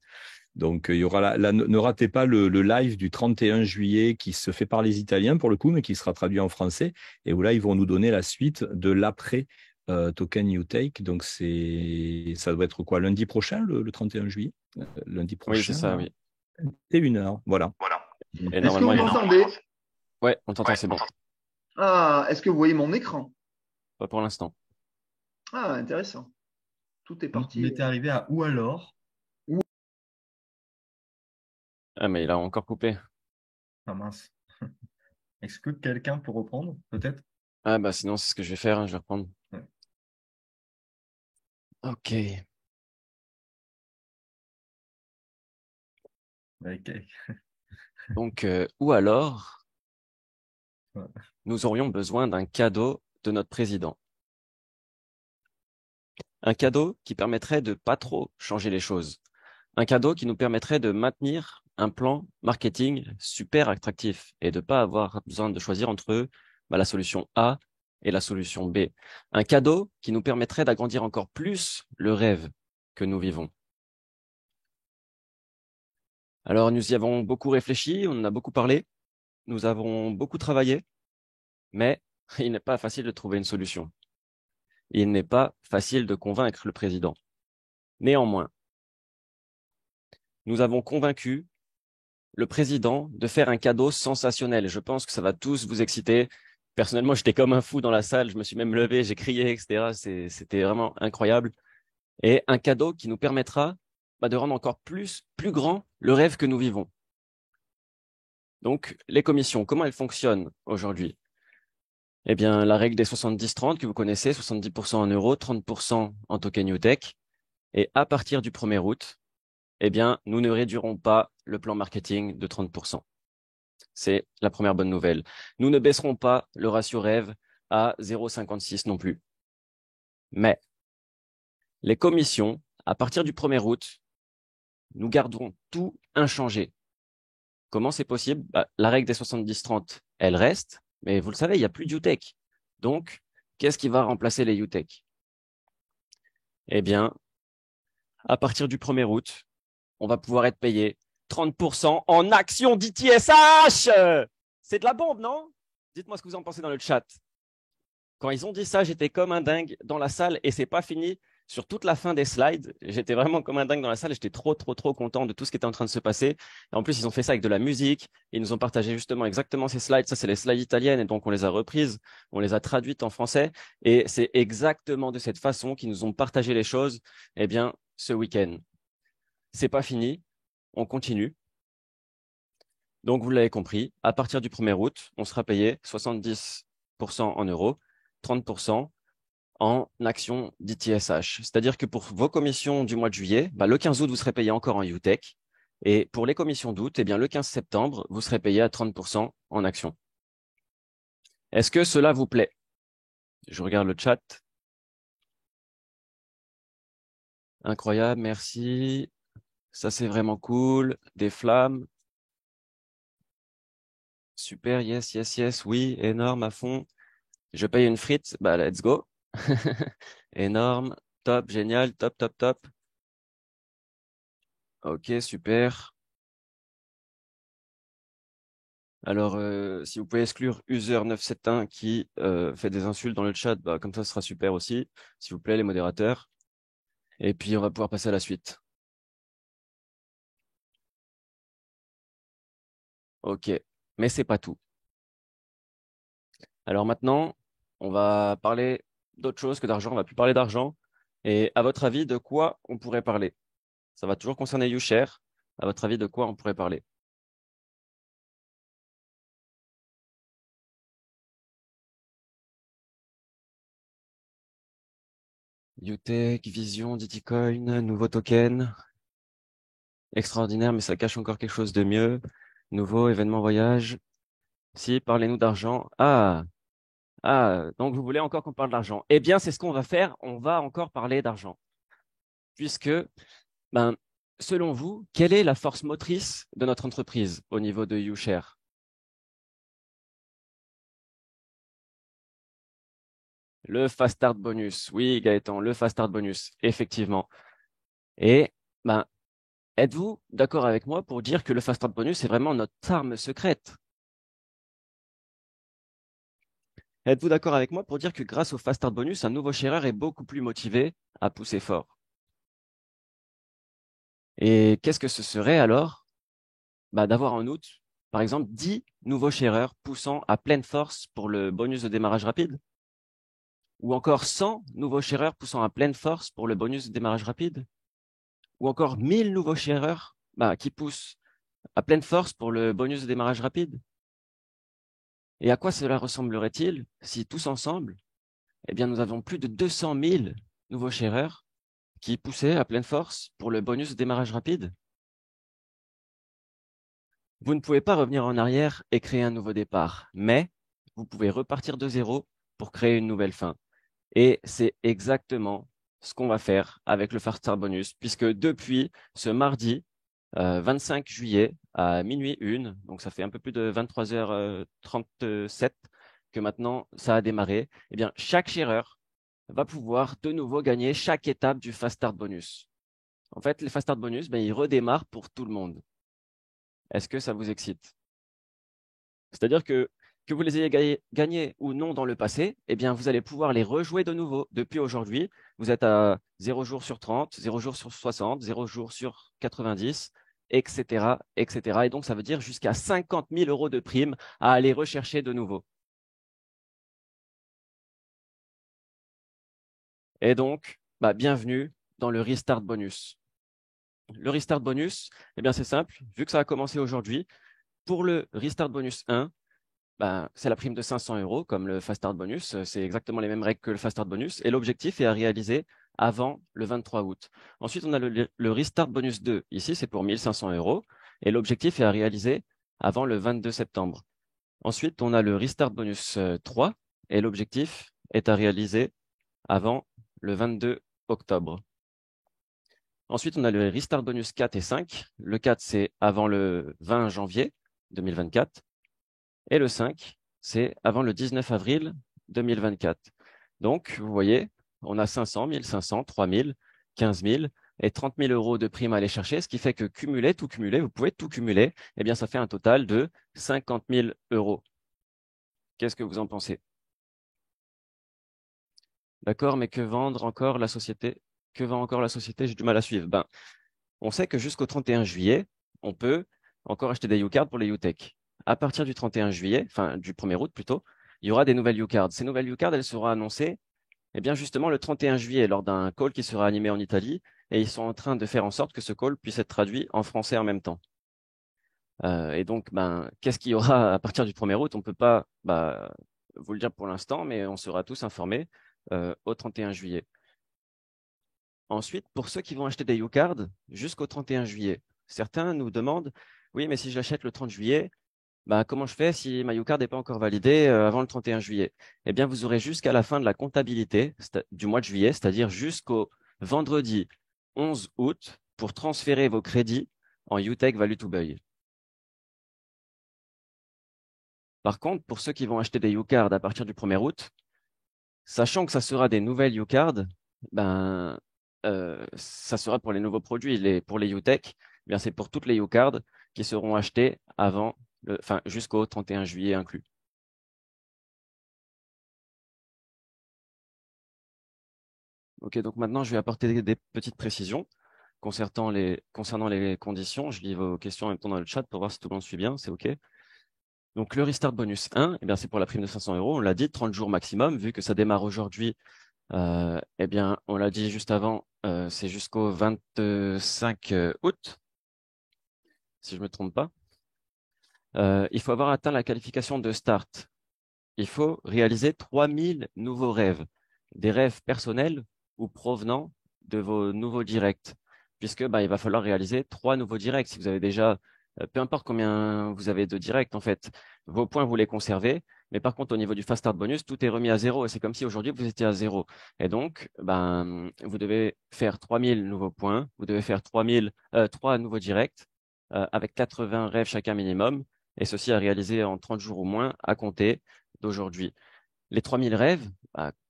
donc il y aura ne ratez pas le live du 31 juillet qui se fait par les Italiens pour le coup, mais qui sera traduit en français, et où là ils vont nous donner la suite de l'après token UTake. Donc ça doit être quoi, lundi prochain, le 31 juillet, lundi Oui, c'est prochain ça, à oui. 1h. Voilà. Et Est-ce que normalement, vous m'entendez? Ouais, on t'entend, c'est bon. Ah, est-ce que vous voyez mon écran? Pas pour l'instant. Ah, intéressant. Tout est On parti. était arrivé à ou alors. Ah, mais il a encore coupé. Ah mince. Est-ce que quelqu'un peut reprendre, peut-être? Ah, bah sinon, c'est ce que je vais faire, hein, je vais reprendre. Ouais. Ok. Ok. Donc, ou alors, Ouais. nous aurions besoin d'un cadeau de notre président. Un cadeau qui permettrait de pas trop changer les choses. Un cadeau qui nous permettrait de maintenir un plan marketing super attractif et de pas avoir besoin de choisir entre la solution A et la solution B. Un cadeau qui nous permettrait d'agrandir encore plus le rêve que nous vivons. Alors, nous y avons beaucoup réfléchi, on en a beaucoup parlé, nous avons beaucoup travaillé, mais il n'est pas facile de trouver une solution. Il n'est pas facile de convaincre le président. Néanmoins, nous avons convaincu le président de faire un cadeau sensationnel. Je pense que ça va tous vous exciter. Personnellement, j'étais comme un fou dans la salle. Je me suis même levé, j'ai crié, etc. C'était vraiment incroyable. Et un cadeau qui nous permettra de rendre encore plus grand le rêve que nous vivons. Donc, les commissions, comment elles fonctionnent aujourd'hui? Eh bien, la règle des 70-30 que vous connaissez, 70% en euros, 30% en token UTech. Et à partir du 1er août, eh bien, nous ne réduirons pas le plan marketing de 30%. C'est la première bonne nouvelle. Nous ne baisserons pas le ratio rêve à 0,56 non plus. Mais les commissions, à partir du 1er août, nous garderons tout inchangé. Comment c'est possible? La règle des 70-30, elle reste, mais vous le savez, il n'y a plus de UTech. Donc, qu'est-ce qui va remplacer les UTech? Eh bien, à partir du 1er août, on va pouvoir être payé 30% en actions d'ITSH. C'est de la bombe, non? Dites-moi ce que vous en pensez dans le chat. Quand ils ont dit ça, j'étais comme un dingue dans la salle et c'est pas fini. Sur toute la fin des slides, j'étais vraiment comme un dingue dans la salle. J'étais trop content de tout ce qui était en train de se passer. Et en plus, ils ont fait ça avec de la musique. Ils nous ont partagé justement exactement ces slides. Ça, c'est les slides italiennes et donc on les a reprises, on les a traduites en français. Et c'est exactement de cette façon qu'ils nous ont partagé les choses. Eh bien, ce week-end, c'est pas fini. On continue. Donc, vous l'avez compris, à partir du 1er août, on sera payé 70% en euros, 30% en actions d'ITSH. C'est-à-dire que pour vos commissions du mois de juillet, le 15 août, vous serez payé encore en UTech. Et pour les commissions d'août, eh bien, le 15 septembre, vous serez payé à 30% en actions. Est-ce que cela vous plaît? Je regarde le chat. Incroyable, merci. Ça, c'est vraiment cool. Des flammes. Super, yes, oui, énorme, à fond. Je paye une frite, let's go. Énorme, top, génial, top. Ok, super. Alors, si vous pouvez exclure user971 qui fait des insultes dans le chat, comme ça, ce sera super aussi. S'il vous plaît, les modérateurs. Et puis, on va pouvoir passer à la suite. Ok, mais c'est pas tout. Alors maintenant, on va parler d'autre chose que d'argent. On va plus parler d'argent. Et à votre avis, de quoi on pourrait parler? Ça va toujours concerner YouShare. À votre avis, de quoi on pourrait parler? UTech, Vision, Diticoin, nouveau token. Extraordinaire, mais ça cache encore quelque chose de mieux. Nouveau événement voyage. Si, parlez-nous d'argent. Ah, Ah, donc vous voulez encore qu'on parle d'argent? Eh bien, c'est ce qu'on va faire. On va encore parler d'argent. Puisque, ben, selon vous, quelle est la force motrice de notre entreprise au niveau de YouShare? Le Fast Start Bonus. Oui, Gaëtan, le Fast Start Bonus, effectivement. Et ben, êtes-vous d'accord avec moi pour dire que le Fast Start Bonus est vraiment notre arme secrète? Êtes-vous d'accord avec moi pour dire que grâce au Fast Start Bonus, un nouveau shareur est beaucoup plus motivé à pousser fort? Et qu'est-ce que ce serait alors? Bah, d'avoir en août, par exemple, 10 nouveaux shareurs poussant à pleine force pour le bonus de démarrage rapide? Ou encore 100 nouveaux shareurs poussant à pleine force pour le bonus de démarrage rapide? Ou encore 1000 nouveaux shareurs qui poussent à pleine force pour le bonus de démarrage rapide? Et à quoi cela ressemblerait-il si tous ensemble, eh bien, nous avons plus de 200 000 nouveaux shareurs qui poussaient à pleine force pour le bonus de démarrage rapide? Vous ne pouvez pas revenir en arrière et créer un nouveau départ, mais vous pouvez repartir de zéro pour créer une nouvelle fin. Et c'est exactement ce qu'on va faire avec le Fast Start Bonus, puisque depuis ce mardi 25 juillet à minuit 1, donc ça fait un peu plus de 23h37 que maintenant ça a démarré, eh bien, chaque shareur va pouvoir de nouveau gagner chaque étape du Fast Start Bonus. En fait, les Fast Start Bonus, ils redémarrent pour tout le monde. Est-ce que ça vous excite? C'est-à-dire que vous les ayez gagnés ou non dans le passé, eh bien, vous allez pouvoir les rejouer de nouveau. Depuis aujourd'hui, vous êtes à 0 jours sur 30, 0 jours sur 60, 0 jours sur 90, etc., etc. Et donc, ça veut dire jusqu'à 50 000 euros de primes à aller rechercher de nouveau. Et donc, bienvenue dans le Restart Bonus. Le Restart Bonus, eh bien, c'est simple. Vu que ça a commencé aujourd'hui, pour le Restart Bonus 1, c'est la prime de 500 euros, comme le Fast Start Bonus. C'est exactement les mêmes règles que le Fast Start Bonus. Et l'objectif est à réaliser avant le 23 août. Ensuite, on a le Restart Bonus 2. Ici, c'est pour 1500 euros. Et l'objectif est à réaliser avant le 22 septembre. Ensuite, on a le Restart Bonus 3. Et l'objectif est à réaliser avant le 22 octobre. Ensuite, on a le Restart Bonus 4 et 5. Le 4, c'est avant le 20 janvier 2024. Et le 5, c'est avant le 19 avril 2024. Donc, vous voyez, on a 500, 1500, 3000, 15 000 et 30 000 euros de primes à aller chercher, ce qui fait que tout cumuler, vous pouvez tout cumuler, eh bien, ça fait un total de 50 000 euros. Qu'est-ce que vous en pensez? D'accord, mais que vendre encore la société? Que vend encore la société? J'ai du mal à suivre. On sait que jusqu'au 31 juillet, on peut encore acheter des U-Cards pour les U-Tech. À partir du 31 juillet, enfin du 1er août plutôt, il y aura des nouvelles U-Cards. Ces nouvelles U-Cards, elles seront annoncées bien justement le 31 juillet lors d'un call qui sera animé en Italie et ils sont en train de faire en sorte que ce call puisse être traduit en français en même temps. Et donc, qu'est-ce qu'il y aura à partir du 1er août? On ne peut pas vous le dire pour l'instant, mais on sera tous informés au 31 juillet. Ensuite, pour ceux qui vont acheter des U-Cards jusqu'au 31 juillet, certains nous demandent, oui, mais si je l'achète le 30 juillet, comment je fais si ma U-Card n'est pas encore validée avant le 31 juillet? Eh bien, vous aurez jusqu'à la fin de la comptabilité du mois de juillet, c'est-à-dire jusqu'au vendredi 11 août, pour transférer vos crédits en U-Tech Value to Buy. Par contre, pour ceux qui vont acheter des U-Cards à partir du 1er août, sachant que ça sera des nouvelles U-Cards, ça sera pour les nouveaux produits. Pour les U-Tech, c'est pour toutes les U-Cards qui seront achetées jusqu'au 31 juillet inclus. Ok, donc maintenant, je vais apporter des petites précisions concernant les conditions. Je lis vos questions en même temps dans le chat pour voir si tout le monde suit bien. C'est OK. Donc, le Restart Bonus 1, c'est pour la prime de 500 euros. On l'a dit, 30 jours maximum. Vu que ça démarre aujourd'hui, on l'a dit juste avant, c'est jusqu'au 25 août, si je ne me trompe pas. Il faut avoir atteint la qualification de Start. Il faut réaliser 3000 nouveaux rêves, des rêves personnels ou provenant de vos nouveaux directs, puisque il va falloir réaliser 3 nouveaux directs. Si vous avez déjà, peu importe combien vous avez de directs, en fait, vos points, vous les conservez, Mais par contre, au niveau du Fast Start Bonus, tout est remis à zéro et c'est comme si aujourd'hui vous étiez à zéro. Et donc, vous devez faire 3000 nouveaux points, vous devez faire 3 nouveaux directs avec 80 rêves chacun minimum et ceci à réaliser en 30 jours ou moins à compter d'aujourd'hui. Les 3000 rêves,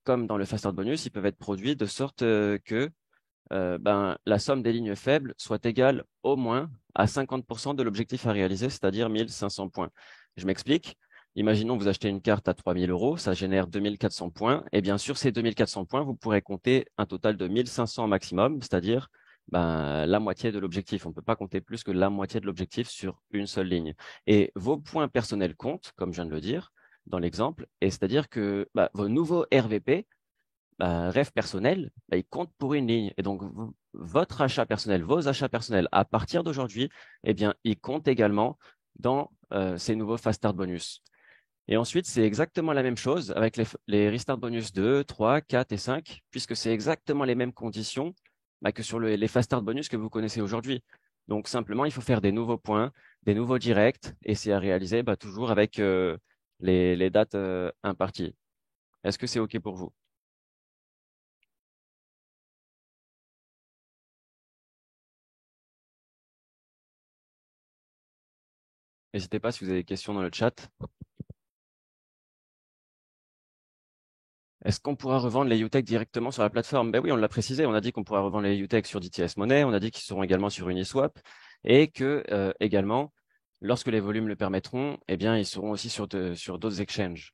comme dans le Fast Start Bonus, ils peuvent être produits de sorte que la somme des lignes faibles soit égale au moins à 50% de l'objectif à réaliser, c'est-à-dire 1500 points. Je m'explique. Imaginons que vous achetez une carte à 3000 euros, ça génère 2400 points. Et bien sûr, ces 2400 points, vous pourrez compter un total de 1500 maximum, c'est-à-dire la moitié de l'objectif. On ne peut pas compter plus que la moitié de l'objectif sur une seule ligne. Et vos points personnels comptent, comme je viens de le dire dans l'exemple, et c'est-à-dire que vos nouveaux RVP, rêve personnel, il compte pour une ligne. Et donc, votre achat personnel, vos achats personnels, à partir d'aujourd'hui, eh bien, ils comptent également dans ces nouveaux Fast Start Bonus. Et ensuite, c'est exactement la même chose avec les Restart Bonus 2, 3, 4 et 5, puisque c'est exactement les mêmes conditions que sur les Fast Start Bonus que vous connaissez aujourd'hui. Donc, simplement, il faut faire des nouveaux points, des nouveaux directs, et c'est à réaliser toujours avec les dates imparties. Est-ce que c'est OK pour vous? N'hésitez pas si vous avez des questions dans le chat. Est-ce qu'on pourra revendre les UTech directement sur la plateforme? Ben oui, on l'a précisé. On a dit qu'on pourra revendre les UTech sur DTS Money. On a dit qu'ils seront également sur Uniswap et que également, lorsque les volumes le permettront, eh bien, ils seront aussi sur d'autres exchanges.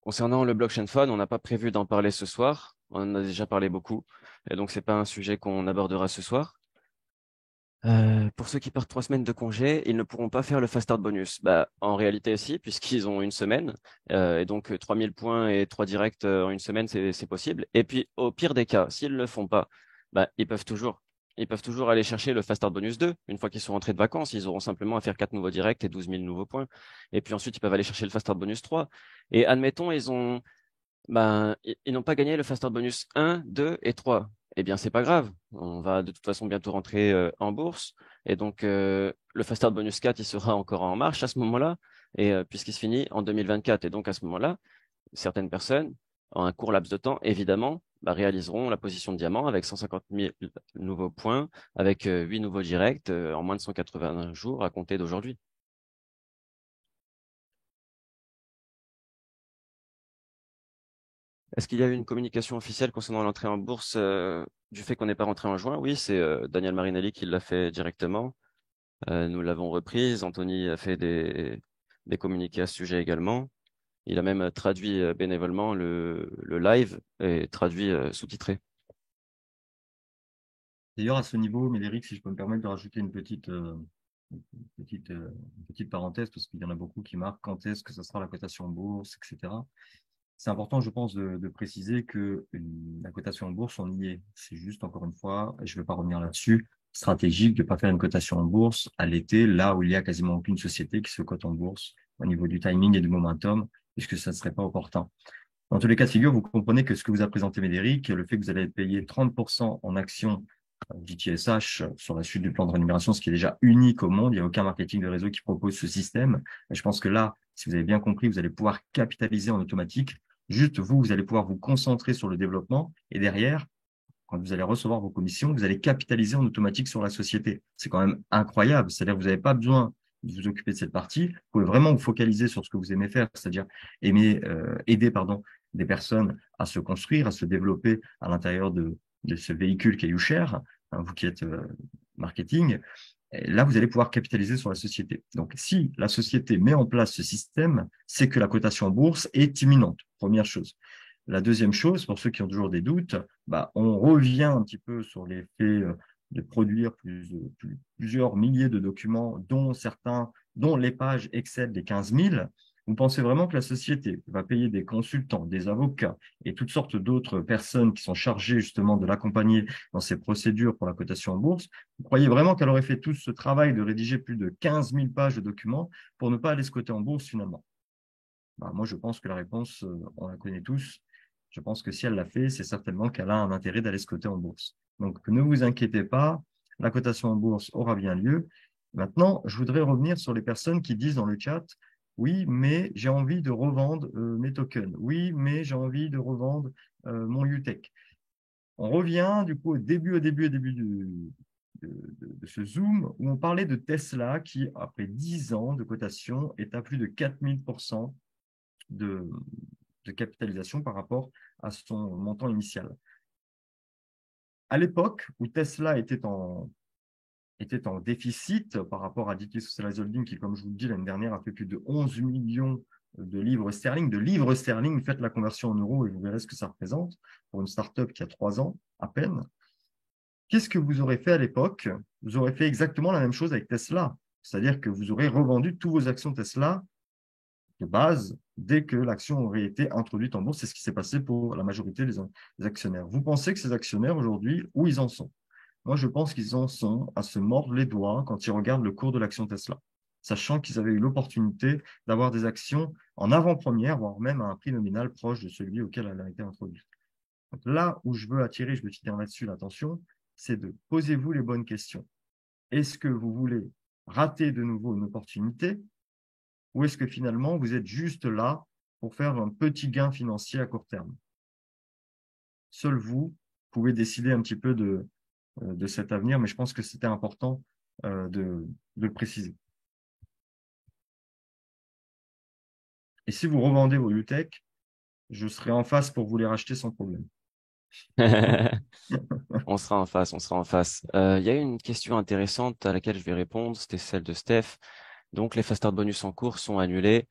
Concernant le blockchain fund, on n'a pas prévu d'en parler ce soir. On en a déjà parlé beaucoup. Et donc, c'est pas un sujet qu'on abordera ce soir. Pour ceux qui partent 3 semaines de congé, ils ne pourront pas faire le Fast Start Bonus. En réalité, si, puisqu'ils ont une semaine. Et donc, 3000 points et 3 directs en une semaine, c'est possible. Et puis, au pire des cas, s'ils ne le font pas, ils peuvent toujours aller chercher le Fast Start Bonus 2. Une fois qu'ils sont rentrés de vacances, ils auront simplement à faire 4 nouveaux directs et 12 000 nouveaux points. Et puis ensuite, ils peuvent aller chercher le Fast Start Bonus 3. Et admettons, ils n'ont pas gagné le Fast Start Bonus 1, 2 et 3. Eh bien, c'est pas grave. On va de toute façon bientôt rentrer en bourse. Et donc, le Fast Start Bonus 4, il sera encore en marche à ce moment-là, et puisqu'il se finit en 2024. Et donc, à ce moment-là, certaines personnes, en un court laps de temps, évidemment, réaliseront la position de diamant avec 150 000 nouveaux points, avec 8 nouveaux directs en moins de 180 jours à compter d'aujourd'hui. Est-ce qu'il y a eu une communication officielle concernant l'entrée en bourse du fait qu'on n'est pas rentré en juin? Oui, c'est Daniel Marinelli qui l'a fait directement. Nous l'avons reprise. Anthony a fait des communiqués à ce sujet également. Il a même traduit bénévolement le live et traduit sous-titré. D'ailleurs, à ce niveau, Médéric, si je peux me permettre de rajouter une petite parenthèse, parce qu'il y en a beaucoup qui marquent quand est-ce que ça sera la cotation en bourse, etc. C'est important, je pense, de préciser que la cotation en bourse, on y est. C'est juste, encore une fois, et je ne vais pas revenir là-dessus, stratégique de ne pas faire une cotation en bourse à l'été, là où il n'y a quasiment aucune société qui se cote en bourse au niveau du timing et du momentum, puisque ça ne serait pas opportun. Dans tous les cas de figure, vous comprenez que ce que vous a présenté Médéric, le fait que vous allez être payé 30% en actions d'ITSH sur la suite du plan de rémunération, ce qui est déjà unique au monde. Il n'y a aucun marketing de réseau qui propose ce système. Et je pense que là, si vous avez bien compris, vous allez pouvoir capitaliser en automatique. Juste vous allez pouvoir vous concentrer sur le développement et derrière, quand vous allez recevoir vos commissions, vous allez capitaliser en automatique sur la société. C'est quand même incroyable. C'est-à-dire que vous n'avez pas besoin de vous occuper de cette partie. Vous pouvez vraiment vous focaliser sur ce que vous aimez faire, c'est-à-dire aider des personnes à se construire, à se développer à l'intérieur de ce véhicule qui est YouShare, vous qui êtes marketing. Et là, vous allez pouvoir capitaliser sur la société. Donc, si la société met en place ce système, c'est que la cotation en bourse est imminente, première chose. La deuxième chose, pour ceux qui ont toujours des doutes, on revient un petit peu sur l'effet de produire plusieurs milliers de documents, dont les pages excèdent les 15 000. Vous pensez vraiment que la société va payer des consultants, des avocats et toutes sortes d'autres personnes qui sont chargées justement de l'accompagner dans ces procédures pour la cotation en bourse? Vous croyez vraiment qu'elle aurait fait tout ce travail de rédiger plus de 15 000 pages de documents pour ne pas aller se coter en bourse finalement? Moi, je pense que la réponse, on la connaît tous. Je pense que si elle l'a fait, c'est certainement qu'elle a un intérêt d'aller se coter en bourse. Donc, ne vous inquiétez pas, la cotation en bourse aura bien lieu. Maintenant, je voudrais revenir sur les personnes qui disent dans le chat, oui, mais j'ai envie de revendre mes tokens. Oui, mais j'ai envie de revendre mon UTech. On revient du coup au début de ce Zoom où on parlait de Tesla qui, après 10 ans de cotation, est à plus de 4000% de capitalisation par rapport à son montant initial. À l'époque où Tesla était en déficit par rapport à DT Socialized Holding, qui, comme je vous le dis, l'année dernière, a fait plus de 11 millions de livres sterling. Faites la conversion en euros et vous verrez ce que ça représente pour une startup qui a 3 ans à peine. Qu'est-ce que vous aurez fait à l'époque? Vous aurez fait exactement la même chose avec Tesla. C'est-à-dire que vous aurez revendu tous vos actions Tesla de base dès que l'action aurait été introduite en bourse. C'est ce qui s'est passé pour la majorité des actionnaires. Vous pensez que ces actionnaires, aujourd'hui, où ils en sont? Moi, je pense qu'ils en sont à se mordre les doigts quand ils regardent le cours de l'action Tesla, sachant qu'ils avaient eu l'opportunité d'avoir des actions en avant-première, voire même à un prix nominal proche de celui auquel elle a été introduite. Donc là où je veux finir là-dessus l'attention, c'est de posez-vous les bonnes questions. Est-ce que vous voulez rater de nouveau une opportunité ou est-ce que finalement vous êtes juste là pour faire un petit gain financier à court terme? Seul vous pouvez décider un petit peu de cet avenir, mais je pense que c'était important de le préciser. Et si vous revendez vos UTech, je serai en face pour vous les racheter sans problème. On sera en face, on sera en face. Il y a une question intéressante à laquelle je vais répondre, c'était celle de Steph. Donc, les fast start bonus en cours sont annulés.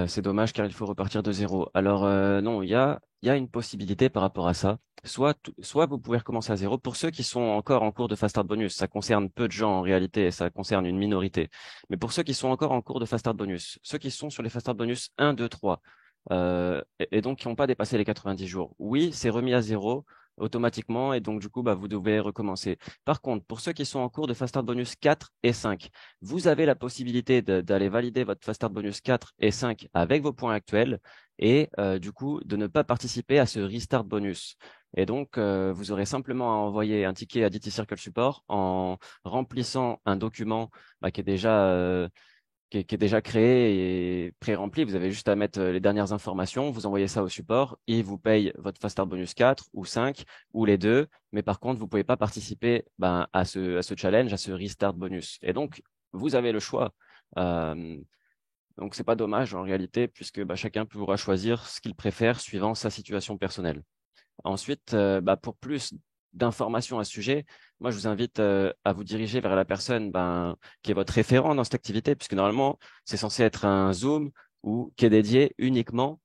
C'est dommage car il faut repartir de zéro. Alors, non, il y a une possibilité par rapport à ça. Soit vous pouvez recommencer à zéro. Pour ceux qui sont encore en cours de fast start bonus, ça concerne peu de gens en réalité, ça concerne une minorité. Mais pour ceux qui sont encore en cours de fast start bonus, ceux qui sont sur les fast start bonus 1, 2, 3, et donc qui n'ont pas dépassé les 90 jours, oui, c'est remis à zéro automatiquement et donc du coup, bah, vous devez recommencer. Par contre, pour ceux qui sont en cours de fast start bonus 4 et 5, vous avez la possibilité d'aller valider votre fast start bonus 4 et 5 avec vos points actuels et du coup de ne pas participer à ce restart bonus. Et donc, vous aurez simplement à envoyer un ticket à DT Circle Support en remplissant un document bah, qui est déjà créé et pré-rempli. Vous avez juste à mettre les dernières informations, vous envoyez ça au support, ils vous payent votre Fast Start Bonus 4 ou 5 ou les deux, mais par contre, vous pouvez pas participer à ce challenge, à ce Restart Bonus. Et donc, vous avez le choix. Donc, c'est pas dommage en réalité, puisque chacun pourra choisir ce qu'il préfère suivant sa situation personnelle. Ensuite, pour plus d'informations à ce sujet, moi, je vous invite à vous diriger vers la personne qui est votre référent dans cette activité, puisque normalement, c'est censé être un Zoom qui est dédié uniquement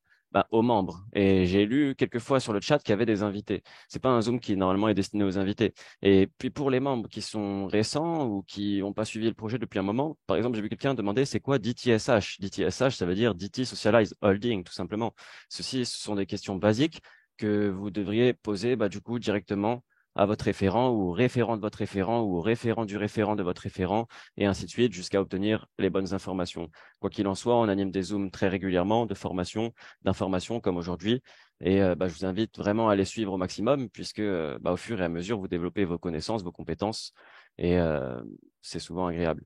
aux membres. Et j'ai lu quelques fois sur le chat qu'il y avait des invités. C'est pas un Zoom qui normalement est destiné aux invités. Et puis pour les membres qui sont récents ou qui n'ont pas suivi le projet depuis un moment, par exemple, j'ai vu quelqu'un demander c'est quoi DTSH? DTSH, ça veut dire DT Socialized Holding, tout simplement. Ce sont des questions basiques que vous devriez poser du coup directement à votre référent ou au référent de votre référent ou au référent du référent de votre référent et ainsi de suite jusqu'à obtenir les bonnes informations. Quoi qu'il en soit, on anime des Zooms très régulièrement de formation, d'information comme aujourd'hui et je vous invite vraiment à les suivre au maximum puisque au fur et à mesure, vous développez vos connaissances, vos compétences et c'est souvent agréable.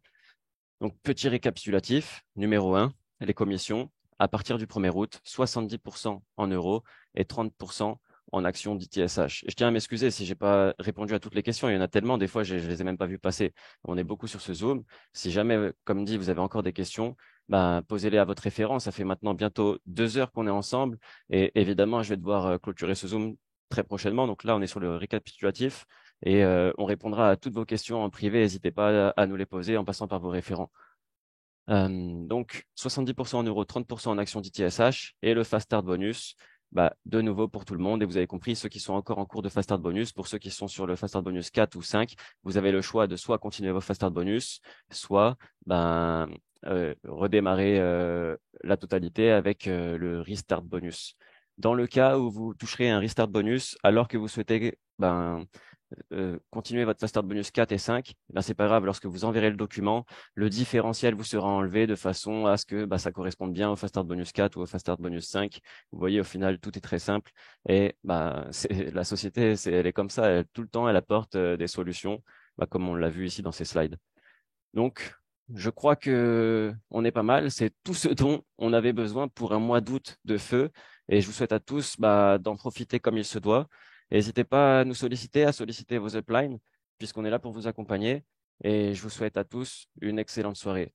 Donc, petit récapitulatif, numéro 1, les commissions. À partir du 1er août, 70% en euros et 30% en actions d'ITSH. Et je tiens à m'excuser si j'ai pas répondu à toutes les questions. Il y en a tellement, des fois, je les ai même pas vues passer. On est beaucoup sur ce Zoom. Si jamais, comme dit, vous avez encore des questions, posez-les à votre référent. Ça fait maintenant bientôt 2 heures qu'on est ensemble. Et évidemment, je vais devoir clôturer ce Zoom très prochainement. Donc là, on est sur le récapitulatif et on répondra à toutes vos questions en privé. N'hésitez pas à nous les poser en passant par vos référents. Donc 70% en euros, 30% en actions d'ITSH et le Fast Start Bonus, de nouveau pour tout le monde. Et vous avez compris, ceux qui sont encore en cours de Fast Start Bonus, pour ceux qui sont sur le Fast Start Bonus 4 ou 5, vous avez le choix de soit continuer vos Fast Start Bonus, soit redémarrer la totalité avec le Restart Bonus. Dans le cas où vous toucherez un Restart Bonus alors que vous souhaitez continuez votre Fast Start Bonus 4 et 5, ben, c'est pas grave, lorsque vous enverrez le document, le différentiel vous sera enlevé de façon à ce que bah, ça corresponde bien au Fast Start Bonus 4 ou au Fast Start Bonus 5. Vous voyez, au final, tout est très simple et bah, la société, elle est comme ça, tout le temps, elle apporte des solutions, bah, comme on l'a vu ici dans ces slides. Donc, je crois que on est pas mal. C'est tout ce dont on avait besoin pour un mois d'août de feu. Et je vous souhaite à tous bah, d'en profiter comme il se doit. N'hésitez pas à nous solliciter, à solliciter vos uplines, puisqu'on est là pour vous accompagner. Et je vous souhaite à tous une excellente soirée.